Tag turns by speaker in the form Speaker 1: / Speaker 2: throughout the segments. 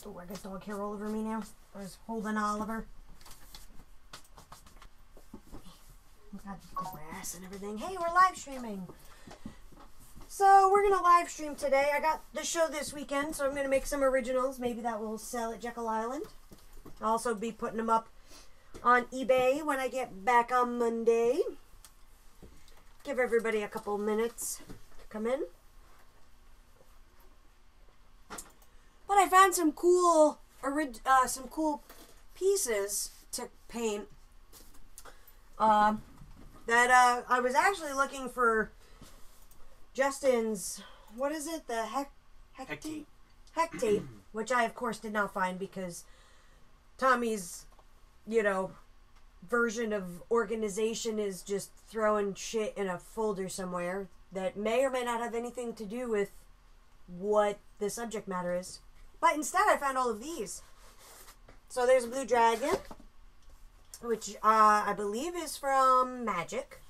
Speaker 1: Oh, I got dog hair all over me now. I was holding Oliver. Got grass and everything. Hey, we're live streaming. So we're going to live stream today. I got the show this weekend, so I'm going to make some originals. Maybe that will sell at Jekyll Island. I'll also be putting them up on eBay when I get back on Monday. Give everybody a couple minutes to come in. But I found some cool pieces to paint. That I was actually looking for Justin's, what is it? The heck tape, which I of course did not find because Tommy's, version of organization is just throwing shit in a folder somewhere that may or may not have anything to do with what the subject matter is. But instead I found all of these. So there's a blue dragon, which I believe is from Magic.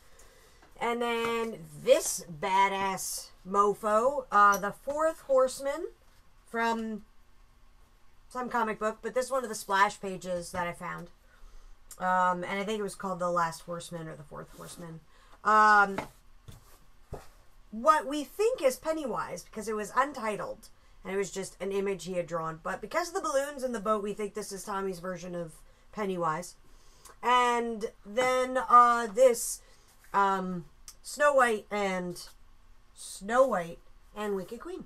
Speaker 1: And then this badass mofo, the Fourth Horseman from some comic book, but this is one of the splash pages that I found. And I think it was called The Last Horseman or The Fourth Horseman. What we think is Pennywise, because it was untitled, and it was just an image he had drawn. But because of the balloons in the boat, we think this is Tommy's version of Pennywise. And then this Snow White and Wicked Queen,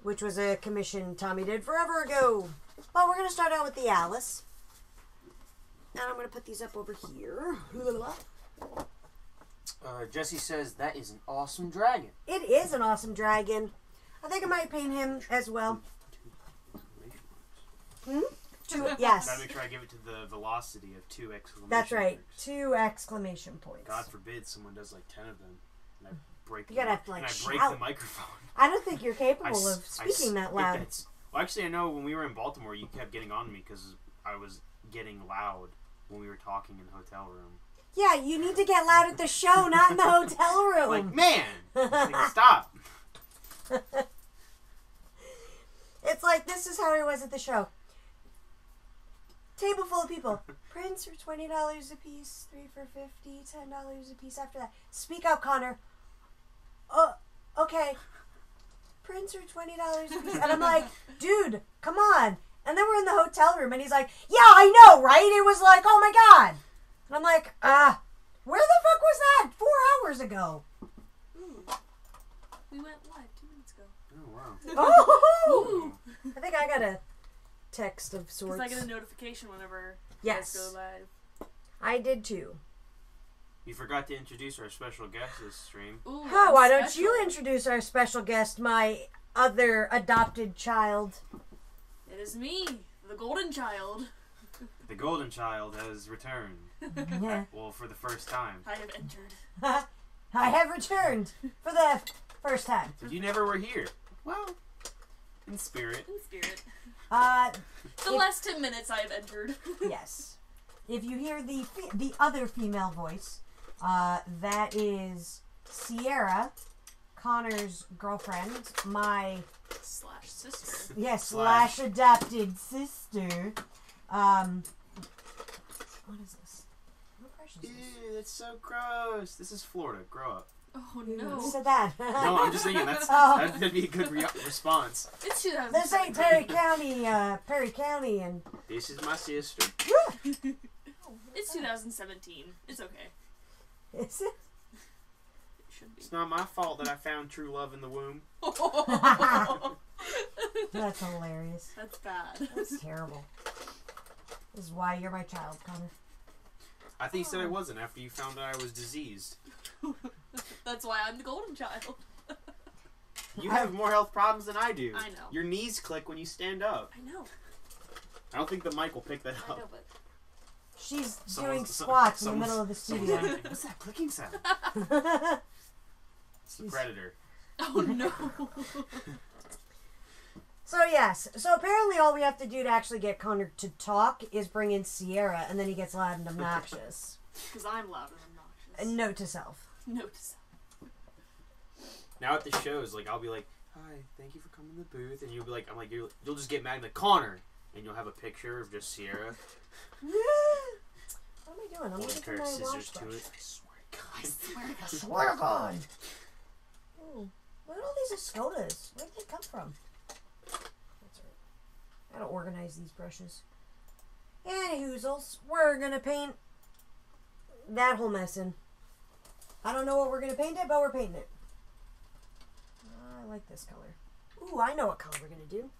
Speaker 1: which was a commission Tommy did forever ago. But we're going to start out with the Alice. And I'm going to put these up over here.
Speaker 2: Jesse says that is an awesome dragon.
Speaker 1: It is an awesome dragon. I think I might paint him as well. Yes.
Speaker 2: Gotta make sure I give it to the velocity of 2 exclamation
Speaker 1: That's right.
Speaker 2: marks.
Speaker 1: 2 exclamation points.
Speaker 2: God forbid someone does like 10 of them. And I break
Speaker 1: You gotta have to
Speaker 2: and I
Speaker 1: shout.
Speaker 2: break the microphone.
Speaker 1: I don't think you're capable of speaking that loud.
Speaker 2: Well, actually, I know when we were in Baltimore, you kept getting on to me because I was getting loud when we were talking in the hotel room.
Speaker 1: Yeah, you need to get loud at the show, not in the hotel room.
Speaker 2: Like, man! Like, stop!
Speaker 1: It's like, this is how it was at the show. Table full of people. Prints for $20 a piece, 3 for $50, $10 a piece after that. Speak up, Connor. Oh, okay. Prints are $20 a piece. And I'm like, dude, come on. And then we're in the hotel room, and he's like, yeah, I know, right? It was like, oh my God. And I'm like, where the fuck was that 4 hours ago?
Speaker 3: We went live 2 minutes ago.
Speaker 2: Oh, wow.
Speaker 1: Oh! I think I got a text of sorts.
Speaker 3: Because I get a notification whenever
Speaker 1: Yes.
Speaker 3: you guys go live.
Speaker 1: I did too.
Speaker 2: You forgot to introduce our special guest this stream.
Speaker 3: Ooh,
Speaker 1: Oh, why
Speaker 3: special.
Speaker 1: don't you introduce our special guest, my other adopted child?
Speaker 3: It is me, the golden child.
Speaker 2: The golden child has returned.
Speaker 1: Yeah.
Speaker 2: Well, for the first time.
Speaker 3: I have entered.
Speaker 1: I have returned for the first time.
Speaker 2: But you never were here. Well, in spirit.
Speaker 3: In spirit.
Speaker 1: If-
Speaker 3: The last 10 minutes I have entered.
Speaker 1: Yes. If you hear the other female voice, that is Sierra, Connor's girlfriend, my
Speaker 3: Slash sister.
Speaker 1: slash adopted sister. What is this? What brush is this?
Speaker 2: Ew, that's so gross. This is Florida. Grow up.
Speaker 3: Oh
Speaker 1: Who
Speaker 3: no.
Speaker 1: said that?
Speaker 2: No, I'm just thinking
Speaker 1: Oh.
Speaker 2: that'd be a good response.
Speaker 3: It's 2000.
Speaker 1: This ain't Perry County, and
Speaker 2: This is my sister.
Speaker 3: It's 2017. It's okay.
Speaker 1: is it?
Speaker 3: It should be.
Speaker 2: It's not my fault that I found true love in the womb.
Speaker 1: That's hilarious.
Speaker 3: That's bad.
Speaker 1: That's terrible. This is why you're my child, Connor.
Speaker 2: I think you said I wasn't after you found out I was diseased.
Speaker 3: That's why I'm the golden child.
Speaker 2: You have more health problems than I do.
Speaker 3: I know.
Speaker 2: Your knees click when you stand up.
Speaker 3: I know.
Speaker 2: I don't think the mic will pick that
Speaker 3: I
Speaker 2: up.
Speaker 3: know, but
Speaker 1: She's
Speaker 2: Someone's-
Speaker 1: doing squats in the
Speaker 2: someone's-
Speaker 1: middle of the
Speaker 2: someone's
Speaker 1: studio.
Speaker 2: like, what's that clicking sound? It's the
Speaker 1: She's-
Speaker 2: predator.
Speaker 3: oh no.
Speaker 1: So yes, so apparently all we have to do to actually get Connor to talk is bring in Sierra, and then he gets loud and obnoxious.
Speaker 3: Because I'm loud and obnoxious.
Speaker 1: A note to self.
Speaker 3: Note to self.
Speaker 2: Now at the shows, like I'll be like, hi, thank you for coming to the booth. And you'll be like, you'll just get mad and be like, Connor. And you'll have a picture of just Sierra.
Speaker 1: What am I doing? I'm
Speaker 2: Holding a
Speaker 1: looking for
Speaker 2: pair
Speaker 1: my
Speaker 2: of scissors
Speaker 1: wash
Speaker 2: to
Speaker 1: brush.
Speaker 2: it. I swear to God.
Speaker 3: I swear to God.
Speaker 1: Swear to God. Look at all these Escodas. Where did they come from? That's right. I gotta organize these brushes. Anywhoozles, we're gonna paint that whole mess in. I don't know what we're gonna paint it, but we're painting it. I like this color. Ooh, I know what color we're gonna do.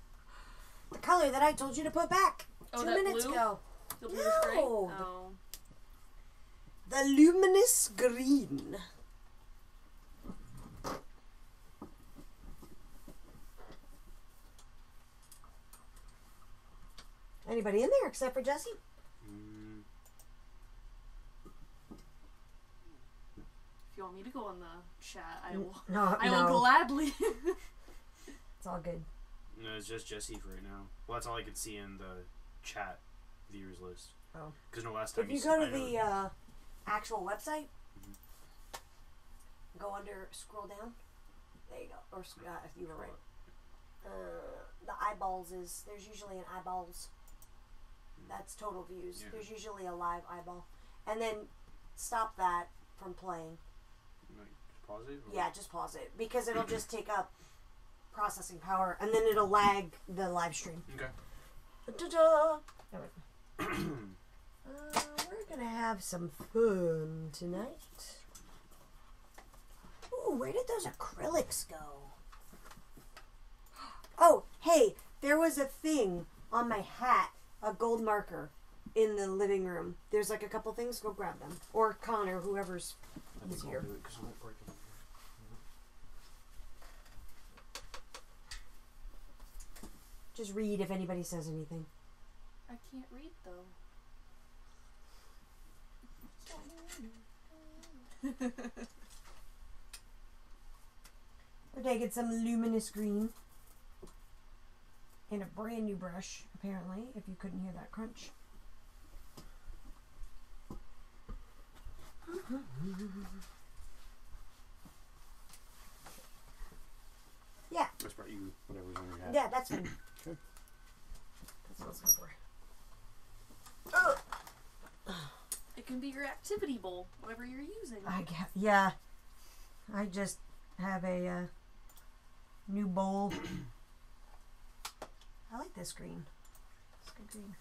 Speaker 1: The color that I told you to put back 2
Speaker 3: that
Speaker 1: minutes
Speaker 3: blue?
Speaker 1: ago.
Speaker 3: The bluish gray?
Speaker 1: No.
Speaker 3: Oh.
Speaker 1: The luminous green. Anybody in there except for Jesse?
Speaker 3: If you want me to go on the chat, I will.
Speaker 1: No,
Speaker 3: I will gladly.
Speaker 1: It's all good.
Speaker 2: No, it's just Jesse for right now. Well, that's all I could see in the chat viewers list.
Speaker 1: Oh.
Speaker 2: Because no, last time
Speaker 1: If you go to the actual website, go under, scroll down. There you go. Or you were right. The eyeballs there's usually an eyeballs. That's total views.
Speaker 2: Yeah.
Speaker 1: There's usually a live eyeball. And then stop that from playing.
Speaker 2: Like, just pause it? Or?
Speaker 1: Yeah, just pause it. Because it'll just take up processing power. And then it'll lag the live stream.
Speaker 2: Okay.
Speaker 1: Ta-da! We're going to have some fun tonight. Ooh, where did those acrylics go? Oh, hey, there was a thing on my hat, a gold marker, in the living room. There's like a couple things. Go grab them. Or Connor, whoever's easier. Just read if anybody says anything.
Speaker 3: I can't read though.
Speaker 1: We're taking some luminous green. And a brand new brush, apparently, if you couldn't hear that crunch. Yeah.
Speaker 2: That's about you, whatever's on your hat.
Speaker 1: Yeah, that's fine.
Speaker 2: Okay.
Speaker 1: That's what it's good for. Oh.
Speaker 3: It can be your activity bowl, whatever you're using.
Speaker 1: Yeah. I just have a new bowl. I like this green. It's good green.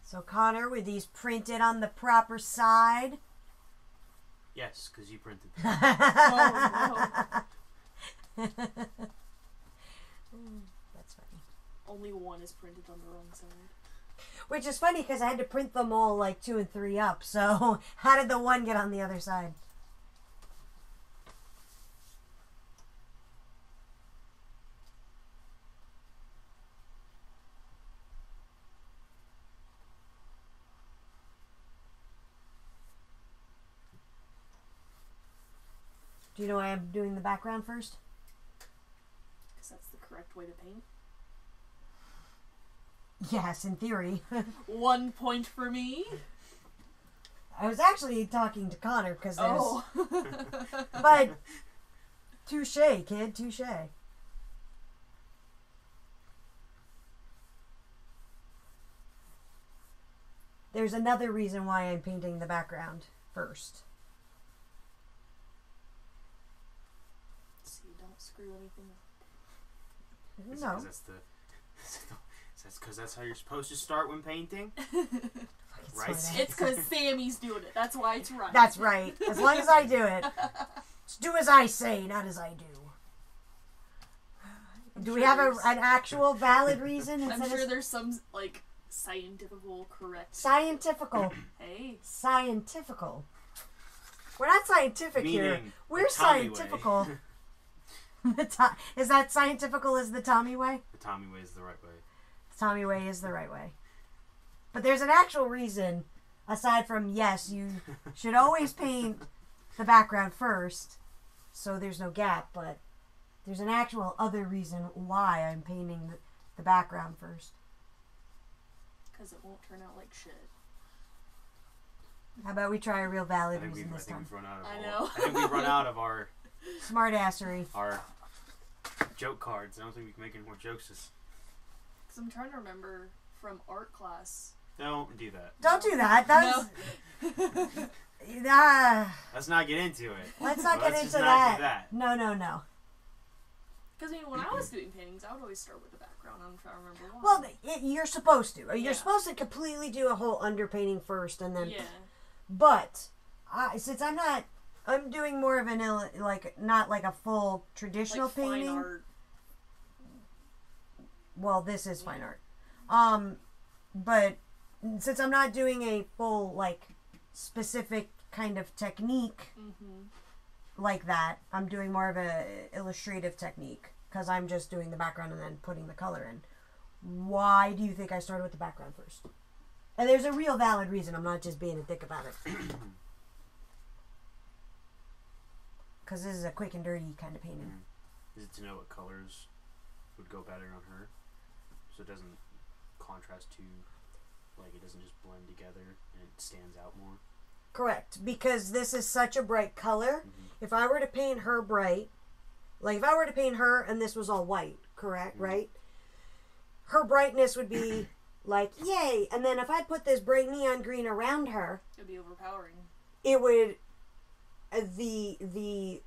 Speaker 1: So Connor, were these printed on the proper side?
Speaker 2: Yes, because you printed them.
Speaker 1: That's funny.
Speaker 3: Only one is printed on the wrong side.
Speaker 1: Which is funny because I had to print them all like 2 and 3 up. So how did the one get on the other side? Do you know why I'm doing the background first?
Speaker 3: Because that's the correct way to paint.
Speaker 1: Yes, in theory.
Speaker 3: 1 point for me.
Speaker 1: I was actually talking to Connor because there's...
Speaker 3: Oh.
Speaker 1: But, touche, kid, touche. There's another reason why I'm painting the background first.
Speaker 3: So you don't screw anything up.
Speaker 1: No.
Speaker 2: That's because that's how you're supposed to start when painting. Right?
Speaker 3: It's because Sammy's doing it. That's why it's right.
Speaker 1: That's right. As long as I do it. Just do as I say, not as I do. Do we have an actual valid reason?
Speaker 3: I'm
Speaker 1: instead
Speaker 3: sure
Speaker 1: of
Speaker 3: there's some, like, scientifical correct...
Speaker 1: scientifical.
Speaker 3: Hey.
Speaker 1: Scientifical. We're not scientific here.
Speaker 2: Meaning
Speaker 1: We're
Speaker 2: the Tommy way.
Speaker 1: scientifical. Is that scientifical as the Tommy way?
Speaker 2: The Tommy way is the right way.
Speaker 1: The Tommy way is the right way. But there's an actual reason, aside from, yes, you should always paint the background first, so there's no gap, but there's an actual other reason why I'm painting the background first.
Speaker 3: Because it won't turn out like shit.
Speaker 1: How about we try a real
Speaker 2: I
Speaker 1: valid
Speaker 2: think
Speaker 1: reason this time?
Speaker 2: we've run out of
Speaker 3: I
Speaker 2: all-
Speaker 3: know.
Speaker 2: I think we've run out of our
Speaker 1: Smartassery.
Speaker 2: joke cards. I don't think we can make any more jokes.
Speaker 3: Because I'm trying to remember from art class.
Speaker 2: Don't do that.
Speaker 1: Don't do that. That's...
Speaker 2: Let's not get into it.
Speaker 1: Let's not get
Speaker 2: Let's
Speaker 1: into
Speaker 2: just not do
Speaker 1: that.
Speaker 2: that.
Speaker 1: No.
Speaker 3: Because when I was doing paintings, I would always start with the background. I'm trying to remember why.
Speaker 1: Well, you're supposed to. You're
Speaker 3: Yeah.
Speaker 1: supposed to completely do a whole underpainting first, and then.
Speaker 3: Yeah.
Speaker 1: But since I'm doing more of an not like a full traditional
Speaker 3: Like
Speaker 1: painting.
Speaker 3: fine art.
Speaker 1: Well, this is fine art. But since I'm not doing a full like specific kind of technique like that, I'm doing more of a illustrative technique because I'm just doing the background and then putting the color in. Why do you think I started with the background first? And there's a real valid reason. I'm not just being a dick about it. Because this is a quick and dirty kind of painting.
Speaker 2: Is it to know what colors would go better on her, so it doesn't contrast to, like, it doesn't just blend together and it stands out more?
Speaker 1: Correct. Because this is such a bright color. If I were to paint her bright, like if I were to paint her and this was all white, correct, right? Her brightness would be like, yay. And then if I put this bright neon green around her,
Speaker 3: It'd be overpowering.
Speaker 1: it would, the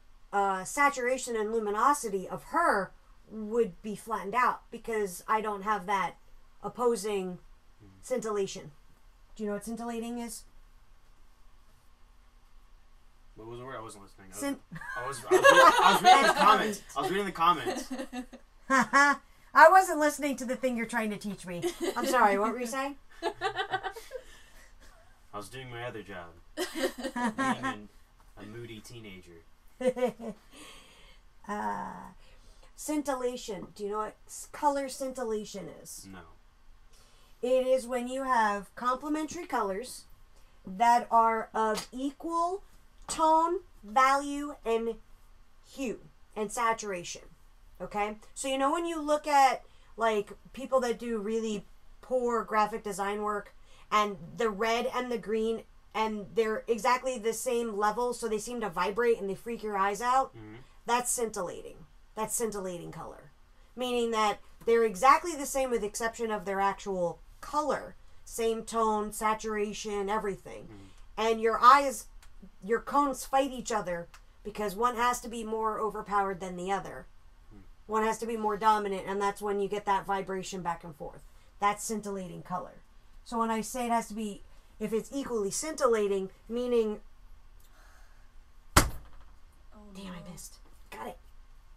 Speaker 1: saturation and luminosity of her would be flattened out because I don't have that opposing scintillation. Do you know what scintillating is?
Speaker 2: What was the word? I wasn't listening. I was reading the comments.
Speaker 1: I wasn't listening to the thing you're trying to teach me. I'm sorry, what were you saying?
Speaker 2: I was doing my other job. Being a moody teenager.
Speaker 1: Scintillation. Do you know what color scintillation is?
Speaker 2: No.
Speaker 1: It is when you have complementary colors that are of equal tone, value, and hue and saturation. Okay? So you know when you look at like people that do really poor graphic design work and the red and the green and they're exactly the same level so they seem to vibrate and they freak your eyes out, that's scintillating. That's scintillating color. Meaning that they're exactly the same with the exception of their actual color. Same tone, saturation, everything. And your eyes, your cones fight each other because one has to be more overpowered than the other. One has to be more dominant, and that's when you get that vibration back and forth. That's scintillating color. So when I say it has to be, if it's equally scintillating, meaning...
Speaker 3: Oh,
Speaker 1: Damn, I missed. Got it.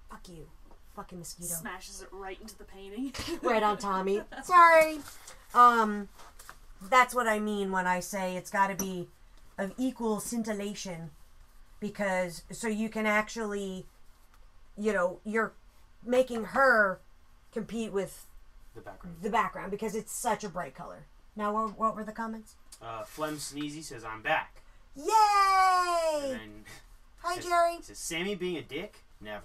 Speaker 1: Fuck you. Fucking mosquito.
Speaker 3: Smashes it right into the painting.
Speaker 1: Right on Tommy. Sorry. That's what I mean when I say it's got to be of equal scintillation, because so you can actually, you know, you're making her compete with
Speaker 2: The background.
Speaker 1: because it's such a bright color. Now, what were the comments?
Speaker 2: Flem Sneezy says, I'm back.
Speaker 1: Yay!
Speaker 2: And then
Speaker 1: Hi, Jerry.
Speaker 2: says, Sammy being a dick? Never.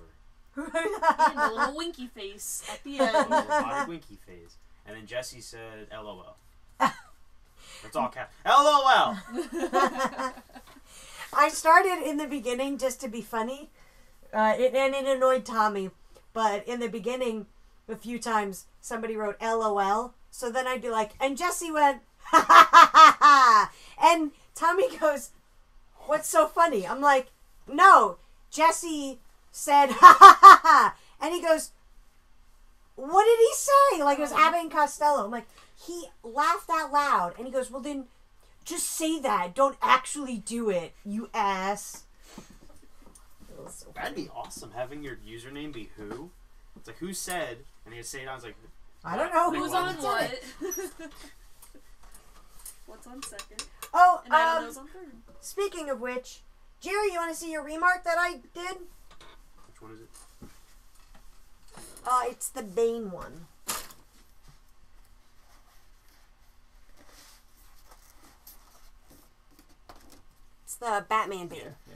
Speaker 3: And a little winky face at the end.
Speaker 2: Robotic winky phase. And then Jesse said, LOL. That's all cap. LOL!
Speaker 1: I started in the beginning just to be funny, and it annoyed Tommy. But in the beginning, a few times, somebody wrote LOL. So then I'd be like, and Jesse went, ha ha ha ha ha. And Tommy goes, what's so funny? I'm like, no, Jesse said, ha ha ha ha. And he goes, what did he say? Like it was Abbott and Costello. I'm like, he laughed out loud. And he goes, well then, just say that. Don't actually do it, you ass. It was so
Speaker 2: That'd be awesome, having your username be who. It's like, who said, and he'd say it, I was like,
Speaker 1: I don't know
Speaker 3: Who's
Speaker 1: who's
Speaker 3: on
Speaker 1: did
Speaker 3: what?
Speaker 1: it.
Speaker 3: What's on second?
Speaker 1: Oh,
Speaker 3: And I don't know's on third.
Speaker 1: speaking of which, Jerry, you want to see your remark that I did?
Speaker 2: which one is it?
Speaker 1: It's the Bane one. It's the Batman Bane.
Speaker 2: Yeah.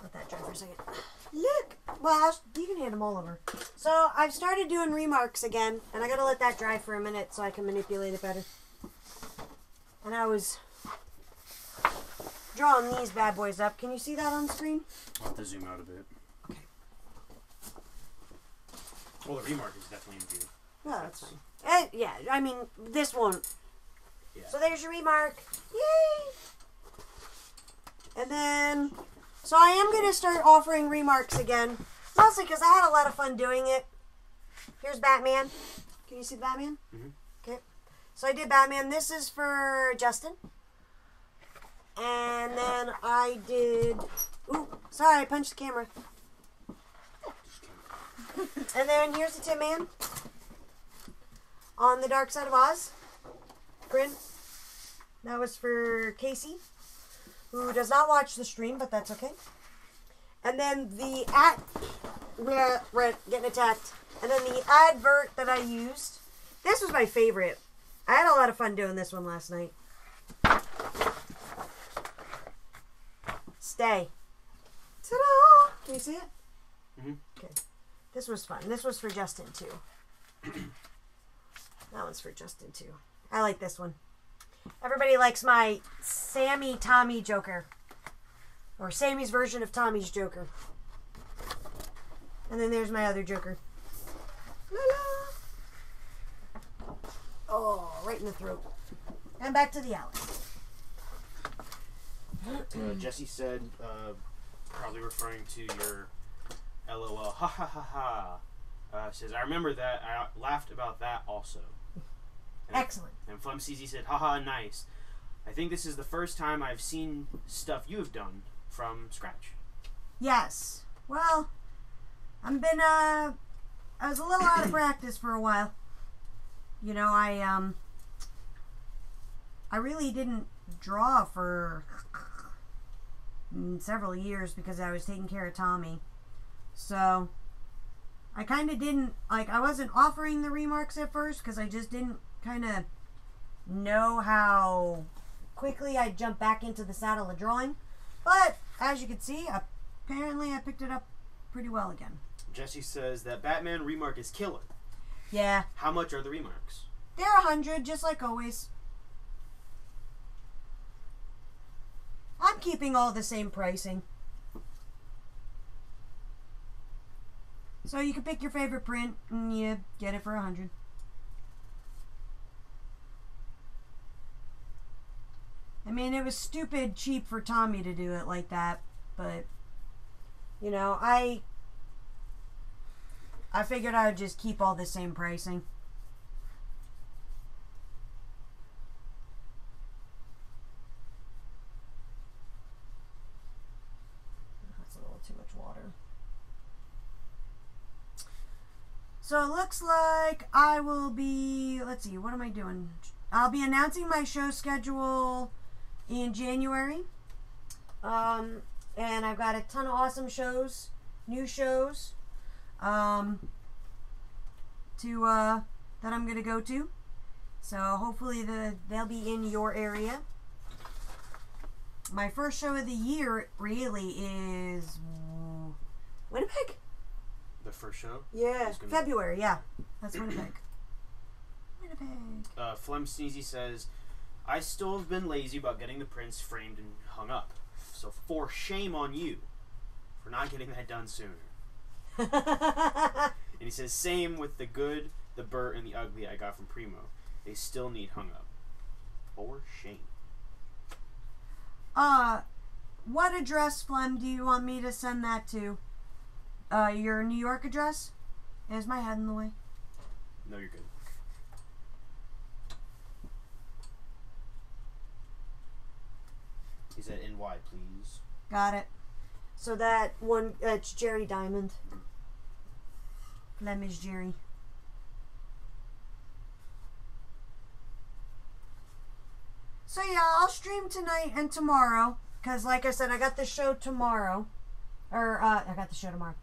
Speaker 1: Let that dry for a second. Look! Well, you can hand them all over. So, I've started doing remarks again, and I gotta let that dry for a minute so I can manipulate it better. And I was drawing these bad boys up. Can you see that on screen?
Speaker 2: I'll have to zoom out a bit.
Speaker 1: Okay.
Speaker 2: Well, the remark is definitely in view.
Speaker 1: No, that's fine. And, yeah, I mean, this won't.
Speaker 2: Yeah.
Speaker 1: So there's your remark. Yay! And then, so I am going to start offering remarks again. Mostly because I had a lot of fun doing it. Here's Batman. Can you see the Batman?
Speaker 2: Mm-hmm.
Speaker 1: Okay. So I did Batman. This is for Justin. And then I did... Ooh, sorry, I punched the camera. And then here's the Tin Man. On the Dark Side of Oz. Grin. That was for Casey, who does not watch the stream, but that's okay. And then the getting attacked. And then the advert that I used. This was my favorite. I had a lot of fun doing this one last night. Stay. Ta-da! Can you see it?
Speaker 2: Mm-hmm.
Speaker 1: Okay. This was fun. This was for Justin, too. That one's for Justin, too. I like this one. Everybody likes my Sammy Tommy Joker. Or Sammy's version of Tommy's Joker. And then there's my other Joker. La la! Oh, right in the throat. And back to the alley.
Speaker 2: Jesse said, probably referring to your LOL, ha ha ha ha. Says, I remember that. I laughed about that also. And,
Speaker 1: Excellent.
Speaker 2: And Flem CZ said, haha, nice. I think this is the first time I've seen stuff you have done from scratch.
Speaker 1: Yes. Well, I was a little out of practice for a while. You know, I really didn't draw for several years because I was taking care of Tommy. So, I kind of didn't, I wasn't offering the remarks at first because I just didn't kind of know how quickly I'd jump back into the saddle of drawing. But, as you can see, apparently I picked it up pretty well again.
Speaker 2: Jesse says that Batman remark is killer.
Speaker 1: Yeah.
Speaker 2: How much are the remarks?
Speaker 1: They're 100, just like always. I'm keeping all the same pricing. So you can pick your favorite print and you get it for 100. I mean, it was stupid cheap for Tommy to do it like that, but you know, I figured I would just keep all the same pricing. That's a little too much water. So it looks like I will be, let's see, what am I doing? I'll be announcing my show schedule in January. And I've got a ton of awesome shows, new shows, that I'm going to go to. So hopefully they'll be in your area. My first show of the year really is Winnipeg?
Speaker 2: The first show?
Speaker 1: Yeah, February, yeah. That's Winnipeg. Winnipeg.
Speaker 2: Flem Sneezy says, I still have been lazy about getting the prints framed and hung up. So for shame on you for not getting that done sooner. And he says, same with the good, the Burt, and the ugly I got from Primo. They still need hung up. For shame.
Speaker 1: What address, Flem, do you want me to send that to? Your New York address? Is my head in the way?
Speaker 2: No, you're good. He said NY, please.
Speaker 1: Got it. So that one, it's Jerry Diamond. Flemish Jerry. So yeah, I'll stream tonight and tomorrow. Because like I said, I got the show tomorrow. I got the show tomorrow.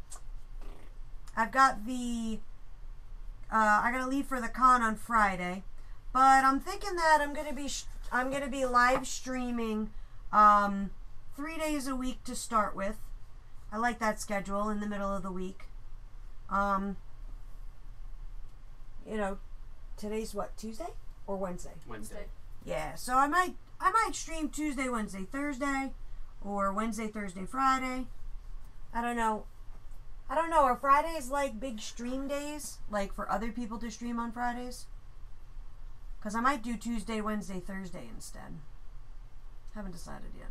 Speaker 1: I've got the... I gotta leave for the con on Friday. But I'm thinking that I'm gonna be live streaming 3 days a week to start with. I like that schedule in the middle of the week. You know, today's what, Tuesday or Wednesday?
Speaker 2: Wednesday.
Speaker 1: Yeah, so I might stream Tuesday, Wednesday, Thursday, or Wednesday, Thursday, Friday. I don't know. Are Fridays like big stream days? Like for other people to stream on Fridays? Because I might do Tuesday, Wednesday, Thursday instead. Haven't decided yet.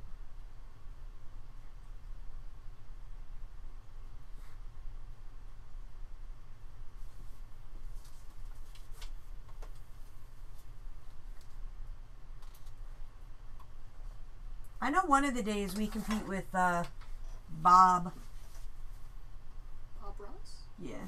Speaker 1: I know one of the days we compete with Bob.
Speaker 3: Bob Ross?
Speaker 1: Yeah.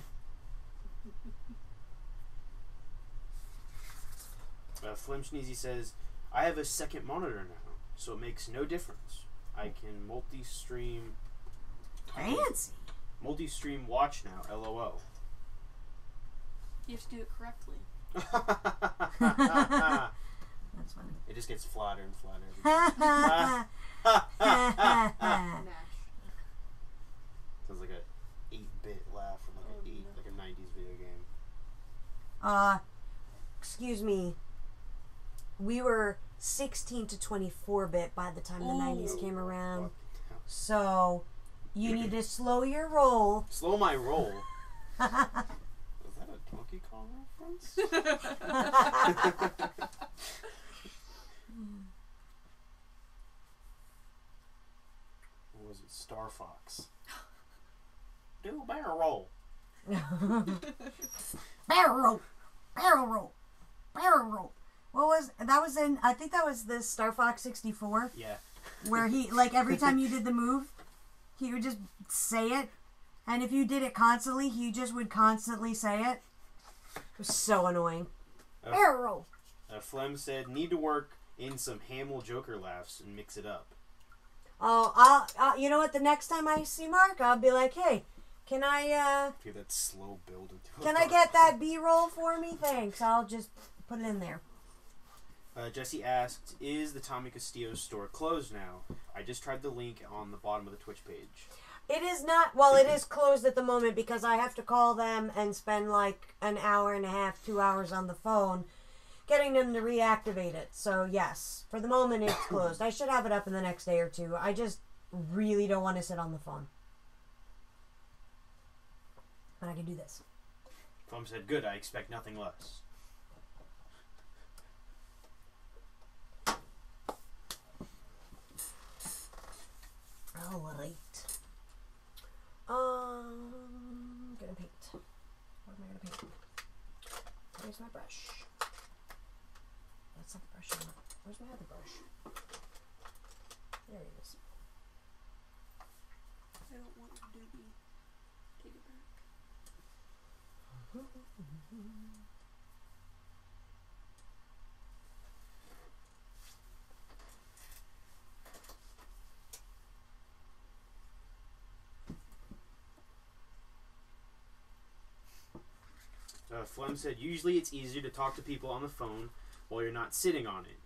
Speaker 2: Flim Schneezy says, I have a second monitor now, so it makes no difference. I can multi-stream...
Speaker 1: Fancy.
Speaker 2: Multi-stream watch now, LOL.
Speaker 3: You have to do it correctly.
Speaker 1: That's funny.
Speaker 2: It just gets flatter and flatter.
Speaker 3: Mash.
Speaker 2: Sounds like a 8-bit laugh from like a 90s video game.
Speaker 1: Excuse me. We were 16 to 24-bit by the time the 90s came around. So, you need to slow your roll.
Speaker 2: Slow my roll? Was that a Donkey Kong reference? What was it? Star Fox. Do a barrel roll.
Speaker 1: Barrel roll. Barrel roll. Barrel roll. What was that? Was in, I think that was the Star Fox 64.
Speaker 2: Yeah.
Speaker 1: Where he, like, every time you did the move, he would just say it. And if you did it constantly, he just would constantly say it. It was so annoying. Barrel roll.
Speaker 2: Flem said, need to work in some Hamill Joker laughs and mix it up.
Speaker 1: Oh, I'll you know what? The next time I see Mark, I'll be like, hey, can I,
Speaker 2: Get that slow build into
Speaker 1: can I get that B-roll for me? Thanks. I'll just put it in there.
Speaker 2: Jesse asked, is the Sammy Castillo store closed now? I just tried the link on the bottom of the Twitch page.
Speaker 1: It is not, well, it is closed at the moment because I have to call them and spend like an hour and a half, 2 hours on the phone getting them to reactivate it. So, yes, for the moment it's closed. I should have it up in the next day or two. I just really don't want to sit on the phone. But I can do this.
Speaker 2: Flem said, good, I expect nothing less.
Speaker 1: Alright. Gonna paint. What am I gonna paint? Where's my brush? That's not the brush anymore. Where's my other brush? There it is.
Speaker 3: I don't want to do the... Take it back.
Speaker 2: Flem said, usually it's easier to talk to people on the phone while you're not sitting on it.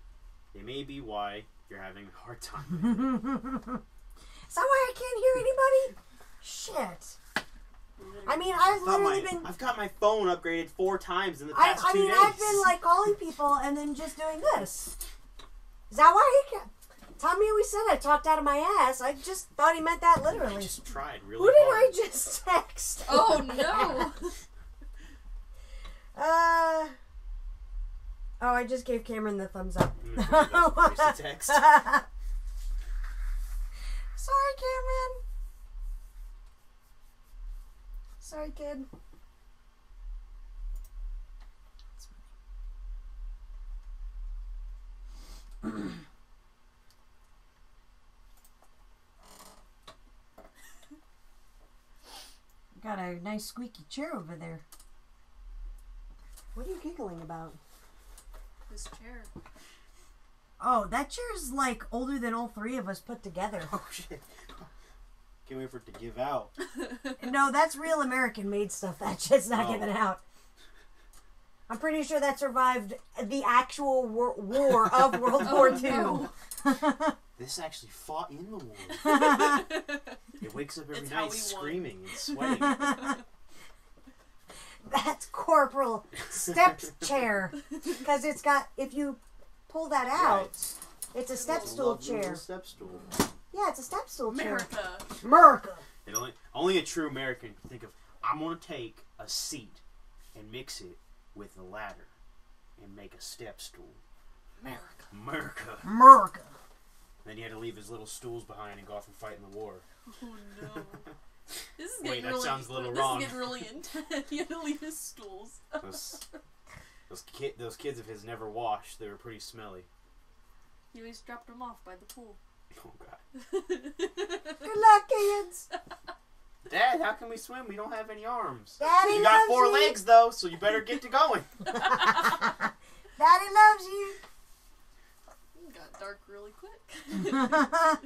Speaker 2: It may be why you're having a hard time.
Speaker 1: Is that why I can't hear anybody? Shit. I mean, I've literally been...
Speaker 2: I've got my phone upgraded 4 times in the past 2 days.
Speaker 1: I've been, like, calling people and then just doing this. Is that why he can't... Tommy always said I talked out of my ass. I just thought he meant that literally.
Speaker 2: I just tried really
Speaker 1: hard. Who did
Speaker 2: hard.
Speaker 1: I just text?
Speaker 3: Oh, no.
Speaker 1: Oh, I just gave Cameron the thumbs up.
Speaker 2: Text.
Speaker 1: Sorry, Cameron. Sorry, kid. Got a nice squeaky chair over there. What are you giggling about?
Speaker 3: This chair.
Speaker 1: Oh, that chair is like older than all 3 of us put together.
Speaker 2: Oh shit. Can't wait for it to give out.
Speaker 1: No, that's real American made stuff. That shit's not giving out. I'm pretty sure that survived the actual war of World War II.
Speaker 3: No.
Speaker 2: This actually fought in the war. It wakes up every
Speaker 3: It's how
Speaker 2: night
Speaker 3: we
Speaker 2: screaming and sweating.
Speaker 1: That's Corporal Steps chair. Because it's got, if you pull that
Speaker 2: Yeah,
Speaker 1: out. It's a step stool
Speaker 2: lovely little
Speaker 1: chair.
Speaker 2: Step stool.
Speaker 1: Yeah, it's a step stool chair.
Speaker 3: America.
Speaker 1: America.
Speaker 2: And only a true American can think of, I'm going to take a seat and mix it with a ladder and make a step stool. America.
Speaker 1: America.
Speaker 2: Then he had to leave his little stools behind and go off and fight in the war.
Speaker 3: Oh no. This is
Speaker 2: Wait,
Speaker 3: getting
Speaker 2: that
Speaker 3: really,
Speaker 2: sounds a little
Speaker 3: this
Speaker 2: wrong.
Speaker 3: is getting really intense. You had to leave his stools.
Speaker 2: Those kids of his never washed. They were pretty smelly.
Speaker 3: He always dropped them off by the pool.
Speaker 2: Oh, God.
Speaker 1: Good luck, kids.
Speaker 2: Dad, how can we swim? We don't have any arms.
Speaker 1: Daddy
Speaker 2: You got
Speaker 1: loves
Speaker 2: 4
Speaker 1: you.
Speaker 2: legs, though, so you better get to going.
Speaker 1: Daddy loves you.
Speaker 3: It got dark really quick.
Speaker 1: I'm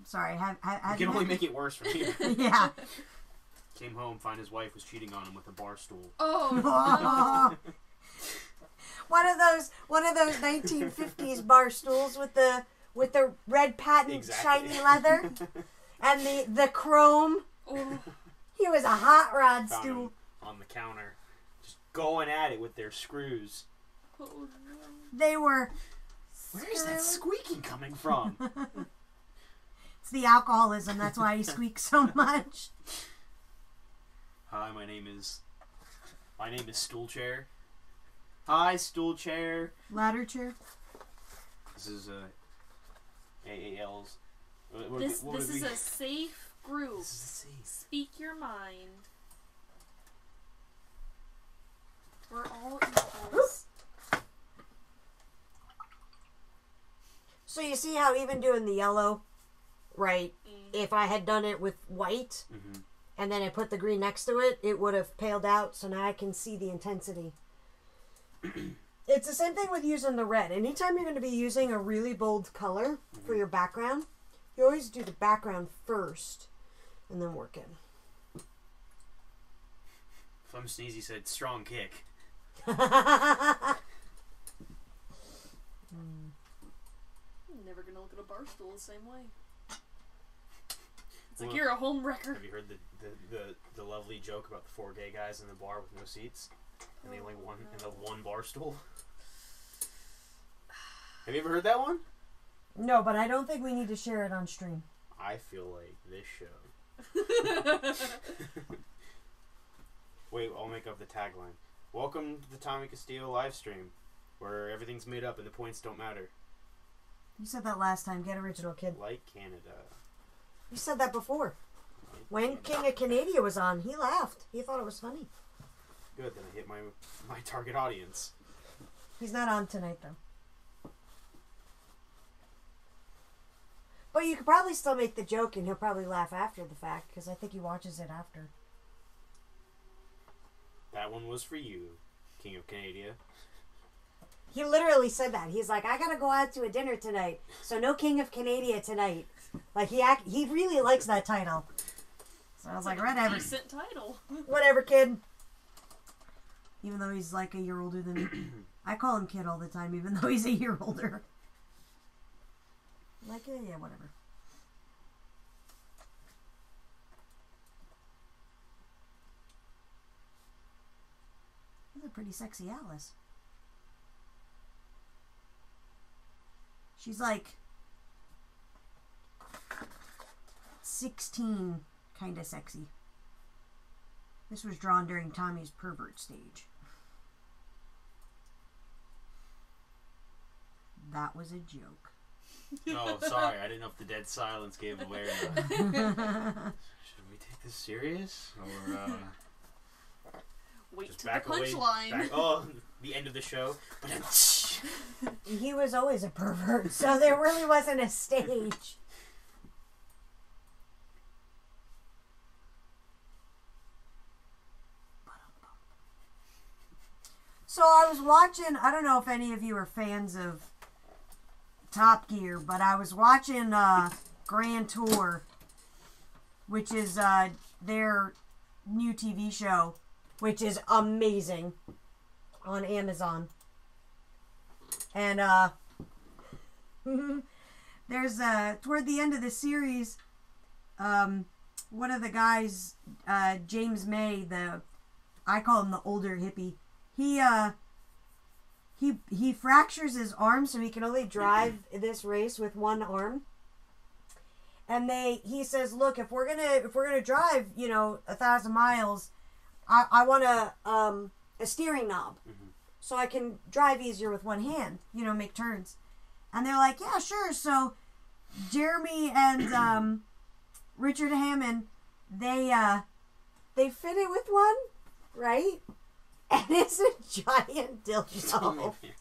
Speaker 1: sorry.
Speaker 2: You can only make it worse from here.
Speaker 1: Yeah.
Speaker 2: Came home, find his wife was cheating on him with a bar stool.
Speaker 3: Oh, no.
Speaker 1: One of those 1950s bar stools with the red patent
Speaker 2: Exactly.
Speaker 1: shiny leather and the chrome.
Speaker 3: Oh.
Speaker 1: He was a hot rod
Speaker 2: Found
Speaker 1: stool.
Speaker 2: him on the counter, just going at it with their screws.
Speaker 3: Oh, no.
Speaker 1: They were.
Speaker 2: Where is that squeaking coming from?
Speaker 1: It's the alcoholism. That's why he squeaks so much.
Speaker 2: Hi, my name is Stool Chair. Hi, Stool Chair.
Speaker 1: Ladder chair.
Speaker 2: This is AAL's.
Speaker 3: This is a safe group.
Speaker 2: This is safe.
Speaker 3: Speak your mind. We're all equals.
Speaker 1: So you see how even doing the yellow, right? If I had done it with white
Speaker 2: Mm-hmm.
Speaker 1: and then I put the green next to it, it would have paled out. So now I can see the intensity. It's the same thing with using the red. Anytime you're going to be using a really bold color for your background, you always do the background first and then work in.
Speaker 2: Flum Sneezy said, strong kick.
Speaker 3: I'm never gonna look at a bar stool the same way. It's like
Speaker 2: Well,
Speaker 3: you're a home wrecker.
Speaker 2: Have you heard the lovely joke about the 4 gay guys in the bar with no seats? And the one bar stool? Have you ever heard that one?
Speaker 1: No, but I don't think we need to share it on stream.
Speaker 2: I feel like this show. Wait, I'll make up the tagline. Welcome to the Sammy Castillo live stream, where everything's made up and the points don't matter.
Speaker 1: You said that last time. Get original, kid.
Speaker 2: Like Canada.
Speaker 1: You said that before.
Speaker 2: Like
Speaker 1: When
Speaker 2: Canada.
Speaker 1: King of Canada was on, he laughed. He thought it was funny.
Speaker 2: Good, then I hit my target audience.
Speaker 1: He's not on tonight, though. But you could probably still make the joke, and he'll probably laugh after the fact, because I think he watches it after.
Speaker 2: That one was for you, King of Canada.
Speaker 1: He literally said that. He's like, I gotta go out to a dinner tonight, so no King of Canada tonight. Like, he really likes that title. So I was like, whatever.
Speaker 3: Decent title.
Speaker 1: Whatever, kid. Even though he's like a year older than me. I call him kid all the time, even though he's a year older. Like, yeah, whatever. That's a pretty sexy Alice. She's like 16, kind of sexy. This was drawn during Tommy's pervert stage. That was a joke.
Speaker 2: Oh, sorry, I didn't know if the dead silence gave away or not. Should we take this serious? Or,
Speaker 3: Wait
Speaker 2: just
Speaker 3: to the
Speaker 2: back away?
Speaker 3: punchline.
Speaker 2: Oh, the end of the show.
Speaker 1: He was always a pervert, so there really wasn't a stage. So I was watching, I don't know if any of you are fans of Top Gear, but I was watching Grand Tour, which is their new TV show, which is amazing, on Amazon. And there's toward the end of the series, one of the guys, James May, I call him the older hippie. He he fractures his arm, so he can only drive this race with one arm. And he says, look, if we're gonna drive, 1,000 miles, I want a steering knob, so I can drive easier with one hand, make turns. And they're like, yeah, sure. So Jeremy and Richard Hammond, they fit it with one, right? And it's a giant dildo. And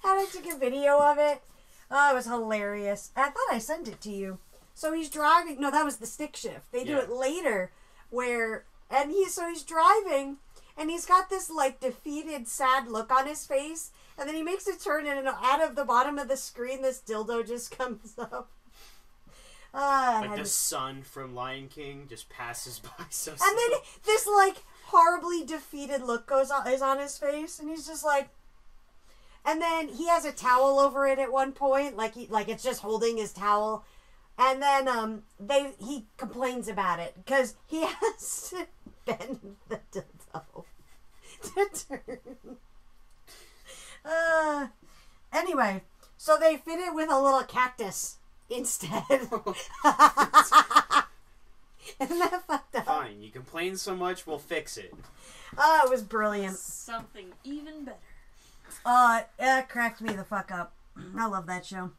Speaker 1: I took a video of it. Oh, it was hilarious. I thought I sent it to you. So he's driving. No, that was the stick shift. They do it later, he's driving, and he's got this like defeated, sad look on his face, and then he makes a turn, and out of the bottom of the screen, this dildo just comes up.
Speaker 2: Like the sun from Lion King just passes by so slow.
Speaker 1: And then this like horribly defeated look is on his face, and he's just like, and then he has a towel over it at one point, like it's just holding his towel, and then he complains about it because he has to bend the dildo to turn. Anyway, so they fit it with a little cactus instead. Isn't that fucked up?
Speaker 2: Fine, you complain so much, we'll fix it.
Speaker 1: Oh, it was brilliant.
Speaker 3: Something even better.
Speaker 1: It cracked me the fuck up. I love that show.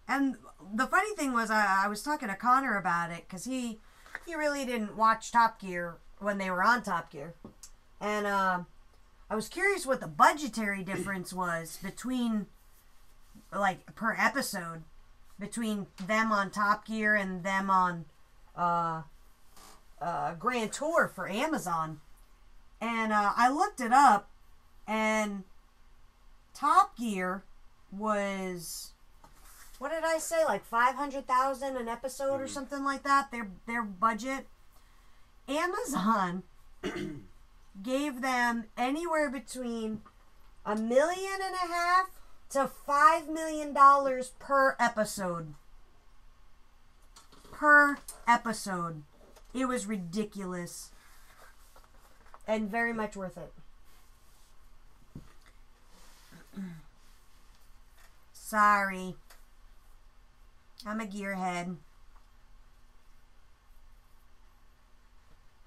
Speaker 1: And the funny thing was, I was talking to Connor about it, because he really didn't watch Top Gear when they were on Top Gear. And I was curious what the budgetary difference was between, like, per episode, between them on Top Gear and them on Grand Tour for Amazon. And I looked it up, and Top Gear was, what did I say, like $500,000 an episode or something like that, their budget. Amazon gave them anywhere between $1.5 million to $5 million per episode. Per episode. It was ridiculous. And very much worth it. Sorry. I'm a gearhead.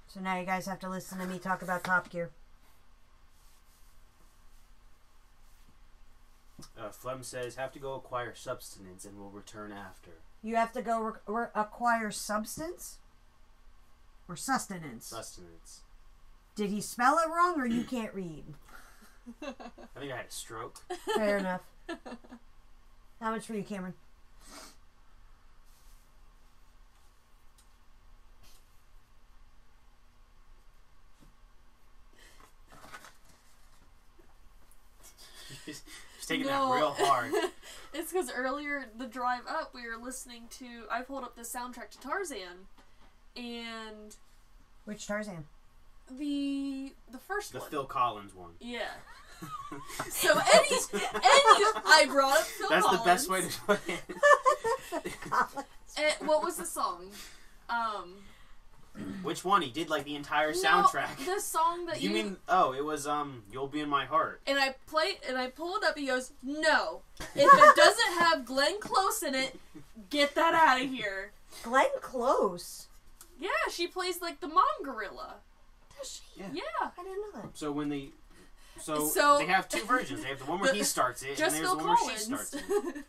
Speaker 1: So now you guys have to listen to me talk about Top Gear.
Speaker 2: Flem says, have to go acquire substance and we'll return after.
Speaker 1: You have to go acquire substance? Or sustenance?
Speaker 2: Sustenance.
Speaker 1: Did he spell it wrong or you can't read?
Speaker 2: I think I had a stroke.
Speaker 1: Fair enough. How much for you, Cameron?
Speaker 2: He's taking that real hard.
Speaker 3: It's because earlier, the drive up, we were listening to, I pulled up the soundtrack to Tarzan, and...
Speaker 1: Which Tarzan?
Speaker 3: The first one.
Speaker 2: The Phil Collins one.
Speaker 3: Yeah. So I brought up Phil Collins.
Speaker 2: That's the best way to put it.
Speaker 3: And what was the song?
Speaker 2: Which one? He did like the entire soundtrack.
Speaker 3: The song that
Speaker 2: you mean? Oh, it was "You'll Be in My Heart."
Speaker 3: And I pull it up. He goes, "No, if it doesn't have Glenn Close in it, get that out of here."
Speaker 1: Glenn Close.
Speaker 3: Yeah, she plays like the mom gorilla.
Speaker 1: Does she?
Speaker 3: Yeah.
Speaker 1: I didn't know that.
Speaker 2: So when they, so they have two versions. They have the one where he starts it, and there's
Speaker 3: Phil
Speaker 2: the one
Speaker 3: Collins.
Speaker 2: where she starts it.